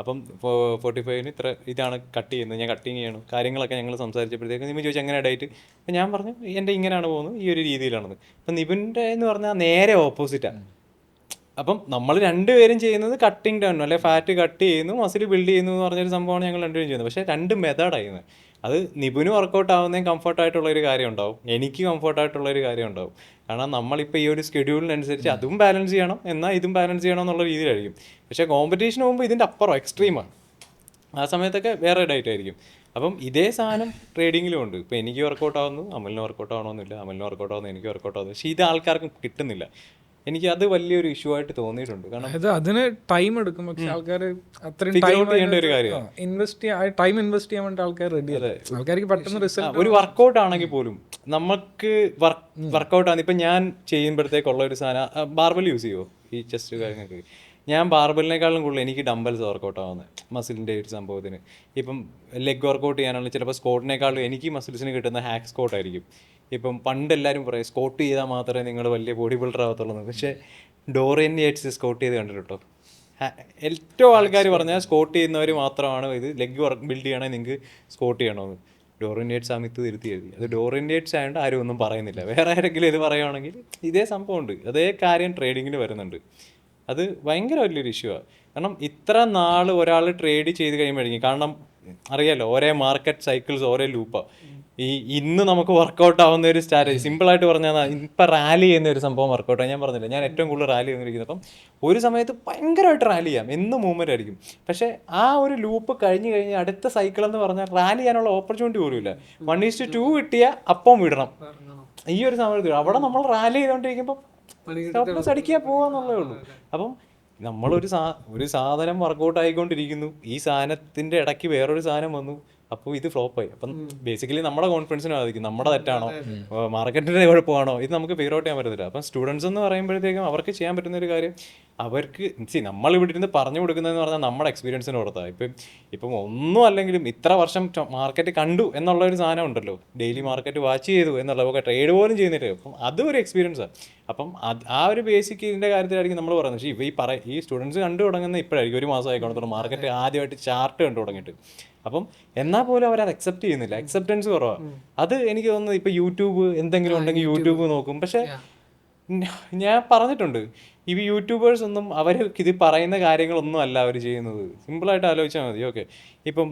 അപ്പം 45-ന് ഇതാണ് കട്ട് ചെയ്യുന്നത്, ഞാൻ കട്ടിങ് ചെയ്യണം, കാര്യങ്ങളൊക്കെ ഞങ്ങൾ സംസാരിച്ചപ്പോഴത്തേക്ക് നിപുൻ ചോദിച്ചു എങ്ങനെ ഡയറ്റ്. അപ്പം ഞാൻ പറഞ്ഞു എൻ്റെ ഇങ്ങനെയാണ് പോകുന്നത്, ഈ ഒരു രീതിയിലാണെന്ന്. അപ്പം നിപുൻ്റെ എന്ന് പറഞ്ഞാൽ നേരെ ഓപ്പോസിറ്റാണ്. അപ്പം നമ്മൾ 2 പേരും ചെയ്യുന്നത് കട്ടിങ് ഡൗൺ, അല്ലെ ഫാറ്റ് കട്ട് ചെയ്യുന്നു, മസിൽ ബിൽഡ് ചെയ്യുന്നു എന്ന് പറഞ്ഞൊരു സംഭവമാണ് ഞങ്ങൾ 2 പേരും ചെയ്യുന്നത്. പക്ഷേ 2 മെത്തേഡായിരുന്നു. അത് നിപുന് വർക്കൗട്ട് ആവുന്നതും കംഫർട്ടായിട്ടുള്ളൊരു കാര്യം ഉണ്ടാവും, എനിക്ക് കംഫർട്ടായിട്ടുള്ളൊരു കാര്യം ഉണ്ടാവും. കാരണം നമ്മളിപ്പോൾ ഈ ഒരു സ്കെഡ്യൂളിനനുസരിച്ച് അതും ബാലൻസ് ചെയ്യണം, എന്നാൽ ഇതും ബാലൻസ് ചെയ്യണം എന്നുള്ള രീതിയിലായിരിക്കും. പക്ഷേ കോമ്പറ്റീഷൻ പോകുമ്പോൾ ഇതിൻ്റെ അപ്പുറം എക്സ്ട്രീമാണ്. ആ സമയത്തൊക്കെ വേറെ ഡയറ്റ് ആയിരിക്കും. അപ്പം ഇതേ സാധനം ട്രേഡിങ്ങിലും ഉണ്ട്. ഇപ്പോൾ എനിക്ക് വർക്കൗട്ട് ആവുന്നു അമലിന് വർക്കൗട്ട് ആവണമെന്നില്ല, അമലിന് വർക്കൗട്ട് ആവുന്നു എനിക്ക് വർക്കൗട്ട് ആവുന്നു. പക്ഷേ ഇത് ആൾക്കാർക്കും കിട്ടുന്നില്ല. എനിക്ക് അത് വലിയൊരു ഇഷ്യൂ ആയിട്ട് തോന്നിയിട്ടുണ്ട്. കാരണം അതായത് അതിന് ടൈം എടുക്കും, പക്ഷെ ആൾക്കാർ അത്രയും Figure ടൈം out ചെയ്യേണ്ട ഒരു കാര്യമാണ്. ടൈം ഇൻവെസ്റ്റ് ചെയ്യാൻ വേണ്ടി ആൾക്കാർ റെഡി അല്ലേ. ആൾക്കാർക്ക് പെട്ടെന്ന് റിസൾട്ട് ഒരു വർക്കൗട്ട് ആണെങ്കിൽ പോലും നമുക്ക് വർക്കൗട്ട് ആണ്. ഇപ്പം ഞാൻ ചെയ്യുമ്പോഴത്തേക്കുള്ള ഒരു സാധനം, ബാർബൽ യൂസ് ചെയ്യുമോ ഈ ചെസ്റ്റ് കാര്യങ്ങൾക്ക്? ഞാൻ ബാർബലിനേക്കാളും കൂടുതൽ എനിക്ക് ഡംബൽസ് വർക്കൗട്ട് ആവുന്നത് മസിലിൻ്റെ ഒരു സംഭവത്തിന്. ഇപ്പം ലെഗ് വർക്കൗട്ട് ചെയ്യാനുള്ള ചിലപ്പോൾ സ്കോട്ടിനേക്കാളും എനിക്ക് മസിൽസിന് കിട്ടുന്ന ഹാക്ക് സ്കോട്ട് ആയിരിക്കും. ഇപ്പം പണ്ട് എല്ലാവരും പറയും സ്കോട്ട് ചെയ്താൽ മാത്രമേ നിങ്ങൾ വലിയ ബോഡി ബിൽഡർ ആവത്തുള്ളൂ. പക്ഷേ ഡോറിയൻ യേറ്റ്സ് സ്കോട്ട് ചെയ്ത് കണ്ടിട്ടോ. ഏറ്റവും ആൾക്കാർ പറഞ്ഞാൽ സ്കോട്ട് ചെയ്യുന്നവർ മാത്രമാണ് ഇത് ലെഗ് വർക്ക് ബിൽഡ് ചെയ്യണമെങ്കിൽ നിങ്ങൾക്ക് സ്കോട്ട് ചെയ്യണമെന്ന്. ഡോറിയൻ യേറ്റ്സ് അമിത്ത് തിരുത്തി എഴുതി. അത് ഡോറിയൻ യേറ്റ്സ് ആയതുകൊണ്ട് ആരും ഒന്നും പറയുന്നില്ല. വേറെ ആരെങ്കിലും ഇത് പറയുകയാണെങ്കിൽ ഇതേ സംഭവമുണ്ട്, അതേ കാര്യം ട്രേഡിങ്ങിന് വരുന്നുണ്ട്. അത് ഭയങ്കര വലിയൊരു ഇഷ്യൂ ആണ്. കാരണം ഇത്ര നാൾ ഒരാൾ ട്രേഡ് ചെയ്ത് കഴിയുമ്പോഴേക്കും, കാരണം അറിയാലോ ഓരോ മാർക്കറ്റ് സൈക്കിൾസ് ഓരോ ലൂപ്പാണ്. ഇന്ന് നമുക്ക് വർക്കൗട്ട് ആവുന്ന ഒരു സ്ട്രാറ്റജി സിമ്പിളായിട്ട് പറഞ്ഞാൽ ഇപ്പം റാലി ചെയ്യുന്ന ഒരു സംഭവം വർക്കൗട്ടാണ്. ഞാൻ പറഞ്ഞില്ല, ഞാൻ ഏറ്റവും കൂടുതൽ റാലി ചെയ്തിരിക്കുന്നത്. അപ്പം ഒരു സമയത്ത് ഭയങ്കരമായിട്ട് റാലി ചെയ്യാം, എന്നും മൂവ്മെൻ്റ് ആയിരിക്കും. പക്ഷേ ആ ഒരു ലൂപ്പ് കഴിഞ്ഞ് കഴിഞ്ഞ് അടുത്ത സൈക്കിൾ എന്ന് പറഞ്ഞാൽ റാലി ചെയ്യാനുള്ള ഓപ്പർച്യൂണിറ്റി പോലും ഇല്ല. 1:2 കിട്ടിയ അപ്പം വിടണം. ഈ ഒരു സമയത്ത് അവിടെ നമ്മൾ റാലി ചെയ്തുകൊണ്ടിരിക്കുമ്പോൾ സ്റ്റോപ്പ് അടിക്കുക പോവാന്നുള്ളേ ഉള്ളൂ. അപ്പം നമ്മളൊരു ഒരു സാധനം വർക്കൗട്ട് ആയിക്കൊണ്ടിരിക്കുന്നു, ഈ സാധനത്തിൻ്റെ ഇടയ്ക്ക് വേറൊരു സാധനം വന്നു, അപ്പോൾ ഇത് ഫ്ലോപ്പായി. അപ്പം ബേസിക്കലി നമ്മുടെ കോൺഫിഡൻസിനെ ബാധിക്കും. നമ്മുടെ തെറ്റാണോ, മാർക്കറ്റിൻ്റെ കുഴപ്പമാണോ, ഇത് നമുക്ക് ഫിഗർ ഔട്ട് ചെയ്യാൻ പറ്റത്തില്ല. അപ്പം സ്റ്റുഡൻസ് എന്ന് പറയുമ്പോഴത്തേക്കും അവർക്ക് ചെയ്യാൻ പറ്റുന്ന ഒരു കാര്യം, അവർക്ക് നമ്മൾ ഇവിടെ ഇരുന്ന് പറഞ്ഞു കൊടുക്കുന്നതെന്ന് പറഞ്ഞാൽ നമ്മുടെ എക്സ്പീരിയൻസിന് പുറത്താണ്. ഇപ്പം ഒന്നും അല്ലെങ്കിലും ഇത്ര വർഷം മാർക്കറ്റ് കണ്ടു എന്നുള്ള ഒരു സാധനം ഉണ്ടല്ലോ, ഡെയിലി മാർക്കറ്റ് വാച്ച് ചെയ്തു എന്നുള്ള, ഒക്കെ ട്രേഡ് പോലും ചെയ്യുന്നില്ല. അപ്പം അതും ഒരു എക്സ്പീരിയൻസാണ്. അപ്പം ആ ഒരു ബേസിക് ഇതിൻ്റെ കാര്യത്തിലായിരിക്കും നമ്മൾ പറയുന്നത്. പക്ഷേ ഈ സ്റ്റുഡൻസ് കണ്ടു തുടങ്ങുന്ന ഇപ്പോഴായിരിക്കും, ഒരു മാസം ആയിക്കോളത്തോളം മാർക്കറ്റ് ആദ്യമായിട്ട് ചാർട്ട് കണ്ടു തുടങ്ങിയിട്ട്. അപ്പം എന്നാൽ പോലും അവരത് അക്സെപ്റ്റ് ചെയ്യുന്നില്ല, അക്സെപ്റ്റൻസ് കുറവാണ്. അത് എനിക്ക് തോന്നുന്നത് ഇപ്പം യൂട്യൂബ് എന്തെങ്കിലും ഉണ്ടെങ്കിൽ യൂട്യൂബ് നോക്കും. പക്ഷേ ഞാൻ പറഞ്ഞിട്ടുണ്ട്, ഈ യൂട്യൂബേഴ്സ് ഒന്നും അവർ ഇത് പറയുന്ന കാര്യങ്ങളൊന്നും അല്ല അവർ ചെയ്യുന്നത്. സിമ്പിളായിട്ട് ആലോചിച്ചാൽ മതി. ഓക്കെ, ഇപ്പം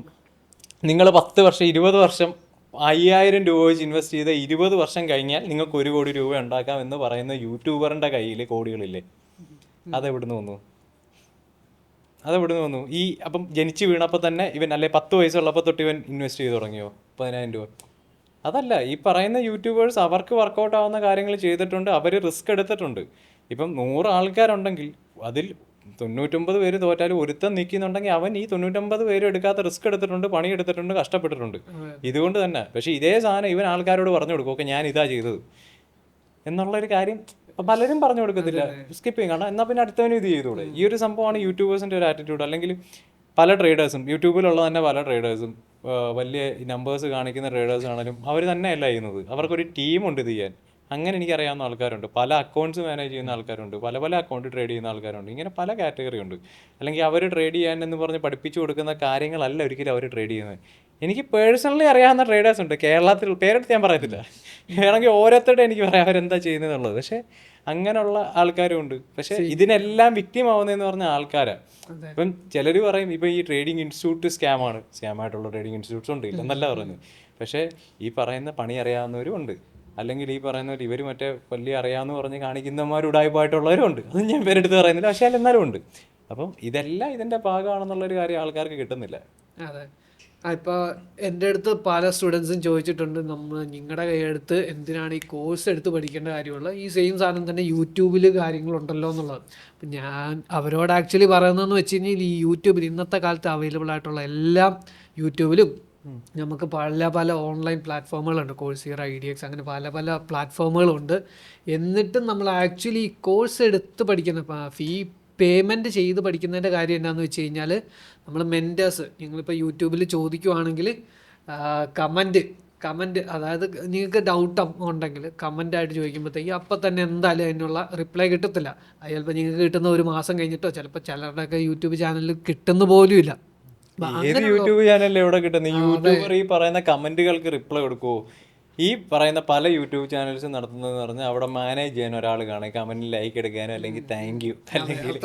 നിങ്ങൾ 10 വർഷം 20 വർഷം 5000 രൂപ വെച്ച് ഇൻവെസ്റ്റ് ചെയ്ത് 20 വർഷം കഴിഞ്ഞാൽ നിങ്ങൾക്ക് 1 കോടി രൂപ ഉണ്ടാക്കാം എന്ന് പറയുന്ന യൂട്യൂബറിൻ്റെ കയ്യിൽ കോടികളില്ലേ? അതെവിടുന്ന് വന്നു? അപ്പം ജനിച്ച് വീണപ്പോൾ തന്നെ ഇവൻ, അല്ലെ 10 വയസ്സുള്ളപ്പോൾ തൊട്ട് ഇവൻ ഇൻവെസ്റ്റ് ചെയ്ത് തുടങ്ങിയോ 10,000 രൂപ? അതല്ല, ഈ പറയുന്ന യൂട്യൂബേഴ്സ് അവർക്ക് വർക്കൗട്ട് ആവുന്ന കാര്യങ്ങൾ ചെയ്തിട്ടുണ്ട്, അവർ റിസ്ക് എടുത്തിട്ടുണ്ട്. ഇപ്പം 100 ആൾക്കാരുണ്ടെങ്കിൽ അതിൽ 99 പേര് തോറ്റാലും ഒരുത്തൻ നിൽക്കുന്നുണ്ടെങ്കിൽ അവൻ ഈ 99 പേരും എടുക്കാത്ത റിസ്ക് എടുത്തിട്ടുണ്ട്, പണിയെടുത്തിട്ടുണ്ട്, കഷ്ടപ്പെട്ടിട്ടുണ്ട്. ഇതുകൊണ്ട് തന്നെ. പക്ഷേ ഇതേ സാധനം ഇവൻ ആൾക്കാരോട് പറഞ്ഞു കൊടുക്കും, ഓക്കെ ഞാൻ ഇതാ ചെയ്തത് എന്നുള്ളൊരു കാര്യം പലരും പറഞ്ഞു കൊടുക്കത്തില്ല, സ്കിപ്പ് ചെയ്യും. കാരണം എന്നാൽ പിന്നെ അടുത്തവനും ഇത് ചെയ്തൂടെ? ഈ ഒരു സംഭവമാണ് യൂട്യൂബേഴ്സിൻ്റെ ഒരു ആറ്റിറ്റ്യൂഡ്. അല്ലെങ്കിൽ പല ട്രേഡേഴ്സും, യൂട്യൂബിലുള്ള തന്നെ പല ട്രേഡേഴ്സും, വലിയ നമ്പേഴ്സ് കാണിക്കുന്ന ട്രേഡേഴ്സ് ആണെങ്കിലും അവർ തന്നെയല്ല ചെയ്യുന്നത്, അവർക്കൊരു ടീമുണ്ട് ഇത് ചെയ്യാൻ. അങ്ങനെ എനിക്കറിയാവുന്ന ആൾക്കാരുണ്ട്, പല അക്കൗണ്ട്സ് മാനേജ് ചെയ്യുന്ന ആൾക്കാരുണ്ട്, പല അക്കൗണ്ട് ട്രേഡ് ചെയ്യുന്ന ആൾക്കാരുണ്ട്. ഇങ്ങനെ പല കാറ്റഗറി ഉണ്ട്. അല്ലെങ്കിൽ അവർ ട്രേഡ് ചെയ്യാൻ എന്ന് പറഞ്ഞ് പഠിപ്പിച്ചു കൊടുക്കുന്ന കാര്യങ്ങളല്ല ഒരിക്കലും അവർ ട്രേഡ് ചെയ്യുന്നത്. എനിക്ക് പേഴ്സണലി അറിയാവുന്ന ട്രേഡേഴ്സ് ഉണ്ട് കേരളത്തിൽ, പേരെടുത്ത് ഞാൻ പറയത്തില്ല, വേണമെങ്കിൽ ഓരോരുത്തരുടെ എനിക്ക് പറയാം അവരെന്താ ചെയ്യുന്നതെന്നുള്ളത്. പക്ഷേ അങ്ങനെയുള്ള ആൾക്കാരും ഉണ്ട്. പക്ഷേ ഇതിനെല്ലാം വിക്ടിം ആവുന്നതെന്ന് പറഞ്ഞ ആൾക്കാരാണ്. ഇപ്പം ചിലർ പറയും ഇപ്പം ഈ ട്രേഡിംഗ് ഇൻസ്റ്റിറ്റ്യൂട്ട് സ്കാമായിട്ടുള്ള ട്രേഡിംഗ് ഇൻസ്റ്റിറ്റ്യൂട്ട്സ് ഉണ്ട്, ഇല്ലെന്നല്ല പറയുന്നത്. പക്ഷേ ഈ പറയുന്ന പണി അറിയാവുന്നവരും ഉണ്ട്, അല്ലെങ്കിൽ ഈ പറയുന്നവർ ഇവർ മറ്റേ വലിയ അറിയാമെന്ന് പറഞ്ഞ് കാണിക്കുന്നവന്മാർ ഉടായ്പായിട്ടുള്ളവരും ഉണ്ട്. അതും ഞാൻ പേരെടുത്ത് പറയുന്നില്ല, പക്ഷേ എന്നാലും ഉണ്ട്. അപ്പം ഇതെല്ലാം ഇതിൻ്റെ ഭാഗമാണെന്നുള്ളൊരു കാര്യം ആൾക്കാർക്ക് കിട്ടുന്നില്ല. അതെ, ഇപ്പോൾ എൻ്റെ അടുത്ത് പല സ്റ്റുഡൻസും ചോദിച്ചിട്ടുണ്ട്, നിങ്ങളുടെ കൈയെടുത്ത് എന്തിനാണ് ഈ കോഴ്സ് എടുത്ത് പഠിക്കേണ്ട കാര്യമുള്ളത്, ഈ സെയിം സാധനം തന്നെ യൂട്യൂബിൽ കാര്യങ്ങളുണ്ടല്ലോ എന്നുള്ളത്. അപ്പം ഞാൻ അവരോട് ആക്ച്വലി പറയുന്നതെന്ന് വെച്ച് കഴിഞ്ഞാൽ, ഈ യൂട്യൂബിൽ ഇന്നത്തെ കാലത്ത് അവൈലബിൾ ആയിട്ടുള്ള എല്ലാം യൂട്യൂബിലും നമുക്ക് പല ഓൺലൈൻ പ്ലാറ്റ്ഫോമുകളുണ്ട്, കോഴ്സിയർ, IDX, അങ്ങനെ പല പ്ലാറ്റ്ഫോമുകളുണ്ട്. എന്നിട്ടും നമ്മൾ ആക്ച്വലി ഈ കോഴ്സ് എടുത്ത് പഠിക്കുന്ന ഫീ പേയ്മെൻറ്റ് ചെയ്ത് പഠിക്കുന്നതിൻ്റെ കാര്യം എന്താണെന്ന് വെച്ച് കഴിഞ്ഞാൽ, നമ്മൾ മെൻറ്റേഴ്സ് നിങ്ങളിപ്പോൾ യൂട്യൂബിൽ ചോദിക്കുവാണെങ്കിൽ കമൻറ്റ് അതായത് നിങ്ങൾക്ക് ഡൗട്ട് ഉണ്ടെങ്കിൽ കമൻറ്റായിട്ട് ചോദിക്കുമ്പോഴത്തേക്ക് അപ്പം തന്നെ എന്തായാലും അതിനുള്ള റിപ്ലൈ കിട്ടത്തില്ല. അത് ചിലപ്പോൾ നിങ്ങൾക്ക് കിട്ടുന്ന ഒരു മാസം കഴിഞ്ഞിട്ടോ, ചിലപ്പോൾ ചിലരുടെയൊക്കെ യൂട്യൂബ് ചാനലിൽ കിട്ടുന്ന പോലും ഇല്ല. ഏത് യൂട്യൂബ് ചാനലിൽ എവിടെ കിട്ടുന്നത്? യൂട്യൂബർ ഈ പറയുന്ന കമന്റുകൾക്ക് റിപ്ലൈ കൊടുക്കുമോ? ഈ പറയുന്ന പല യൂട്യൂബ് ചാനൽസ് നടത്തുന്നതെന്ന് പറഞ്ഞാൽ അവിടെ മാനേജ് ചെയ്യാൻ ഒരാൾ കാണും, കമന്റിൽ ലൈക്ക് എടുക്കാനോ അല്ലെങ്കിൽ താങ്ക് യു അല്ലെങ്കിൽ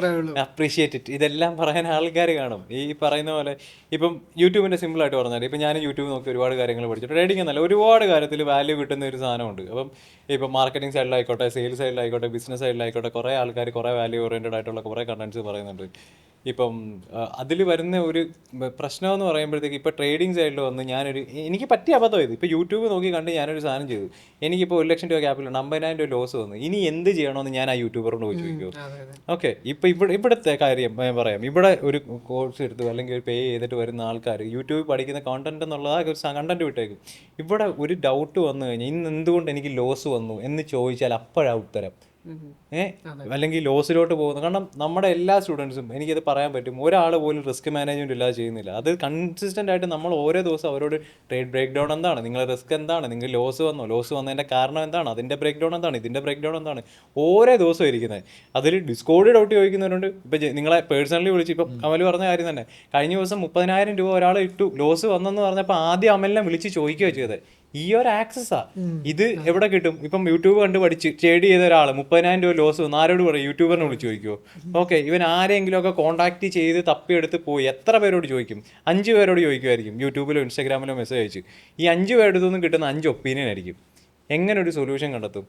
അപ്രീഷിയേറ്റ് ഇറ്റ്, ഇതെല്ലാം പറയാൻ ആൾക്കാർ കാണും. ഈ പറയുന്ന പോലെ ഇപ്പം യൂട്യൂബിൻ്റെ സിമ്പിളായിട്ട് പറഞ്ഞാൽ, ഇപ്പം ഞാൻ യൂട്യൂബ് നോക്കി ഒരുപാട് കാര്യങ്ങൾ പഠിച്ചു. ട്രേഡിംഗ് എന്നല്ല, ഒരുപാട് കാര്യത്തിൽ വാല്യൂ കിട്ടുന്ന ഒരു സാധനമുണ്ട്. അപ്പം ഇപ്പം മാർക്കറ്റിംഗ് സൈഡിലായിക്കോട്ടെ, സെയിൽസ് സൈഡിലായിക്കോട്ടെ, ബിസിനസ് സൈഡിലായിക്കോട്ടെ, കുറേ ആൾക്കാർ കുറേ വാല്യൂ ഓറിയൻറ്റഡ് ആയിട്ടുള്ള കുറേ കണ്ടൻസ് പറയുന്നുണ്ട്. ഇപ്പം അതിൽ വരുന്ന ഒരു പ്രശ്നം എന്ന് പറയുമ്പോഴത്തേക്ക് ഇപ്പോൾ ട്രേഡിംഗ് സൈഡിൽ വന്ന് എനിക്ക് പറ്റിയ അബദ്ധം ഇത്. ഇപ്പോൾ യൂട്യൂബ് നോക്കി കണ്ട് ഞാനൊരു സാധനം ചെയ്തു, എനിക്കിപ്പോൾ 1 ലക്ഷം രൂപ ക്യാപിറ്റലുണ്ട്, 50,000 രൂപ ലോസ് വന്നു, ഇനി എന്ത് ചെയ്യണമെന്ന് ഞാൻ ആ യൂട്യൂബറോട് ചോദിക്കുമോ? ഓക്കെ, ഇപ്പോൾ ഇവിടുത്തെ കാര്യം ഞാൻ പറയാം. ഇവിടെ ഒരു കോഴ്സ് എടുത്തു അല്ലെങ്കിൽ ഒരു പേ ചെയ്തിട്ട് വരുന്ന ആൾക്കാർ യൂട്യൂബ് പഠിക്കുന്ന കോണ്ടന്റ് എന്നുള്ള ആ ഒരു കണ്ടന്റ് വിട്ടേക്കും. ഇവിടെ ഒരു ഡൗട്ട് വന്നു കഴിഞ്ഞാൽ ഇന്ന് എന്തുകൊണ്ട് എനിക്ക് ലോസ് വന്നു എന്ന് ചോദിച്ചാൽ അപ്പോഴാ ഉത്തരം. അല്ലെങ്കിൽ ലോസിലോട്ട് പോകുന്നു. കാരണം നമ്മുടെ എല്ലാ സ്റ്റുഡൻസും എനിക്കത് പറയാൻ പറ്റും, ഒരാൾ പോലും റിസ്ക് മാനേജ്മെന്റ് ഇല്ലാതെ ചെയ്യുന്നില്ല. അത് കൺസിസ്റ്റന്റ് ആയിട്ട് നമ്മൾ ഓരോ ദിവസം അവരോട് ട്രേഡ് ബ്രേക്ക് ഡൗൺ എന്താണ്, നിങ്ങളുടെ റിസ്ക് എന്താണ്, നിങ്ങൾ ലോസ് വന്നതിന്റെ കാരണം എന്താണ്, അതിന്റെ ബ്രേക്ക് ഡൗൺ എന്താണ്, ഇതിന്റെ ബ്രേക്ക് ഡൗൺ എന്താണ്, ഓരോ ദിവസവും ഇരിക്കുന്നത്. അതിൽ ഡിസ്കോഡ് ഡൗട്ട് ചോദിക്കുന്നവരുണ്ട്. ഇപ്പം നിങ്ങളെ പേഴ്സണലി വിളിച്ച് ഇപ്പം അമൽ പറഞ്ഞ കാര്യം തന്നെ, കഴിഞ്ഞ ദിവസം 30,000 രൂപ ഒരാൾ ഇട്ടു, ലോസ് വന്നെന്ന് പറഞ്ഞപ്പോൾ ആദ്യം അമലിനെ വിളിച്ച് ചോദിക്കുകയോ ചെയ്തത്. ഈ ഒരു ആക്സസാ ഇത് എവിടെ കിട്ടും? ഇപ്പം യൂട്യൂബ് കണ്ട് പഠിച്ച് ട്രേഡ് ചെയ്ത ഒരാൾ 30,000 രൂപ ലോസ് വന്നു, ആരോട് പറയും? യൂട്യൂബറിനെ വിളിച്ച് ചോദിക്കുമോ? ഓക്കെ, ഇവൻ ആരെങ്കിലും ഒക്കെ കോൺടാക്ട് ചെയ്ത് തപ്പിയെടുത്ത് പോയി എത്ര പേരോട് ചോദിക്കും? 5 പേരോട് ചോദിക്കുമായിരിക്കും, യൂട്യൂബിലോ ഇൻസ്റ്റാഗ്രാമിലോ മെസ്സേജ് അയച്ച്. ഈ 5 പേരുടെ നിന്നും കിട്ടുന്ന 5 ഒപ്പീനിയൻ ആയിരിക്കും. എങ്ങനെ ഒരു സൊല്യൂഷൻ കണ്ടെത്തും?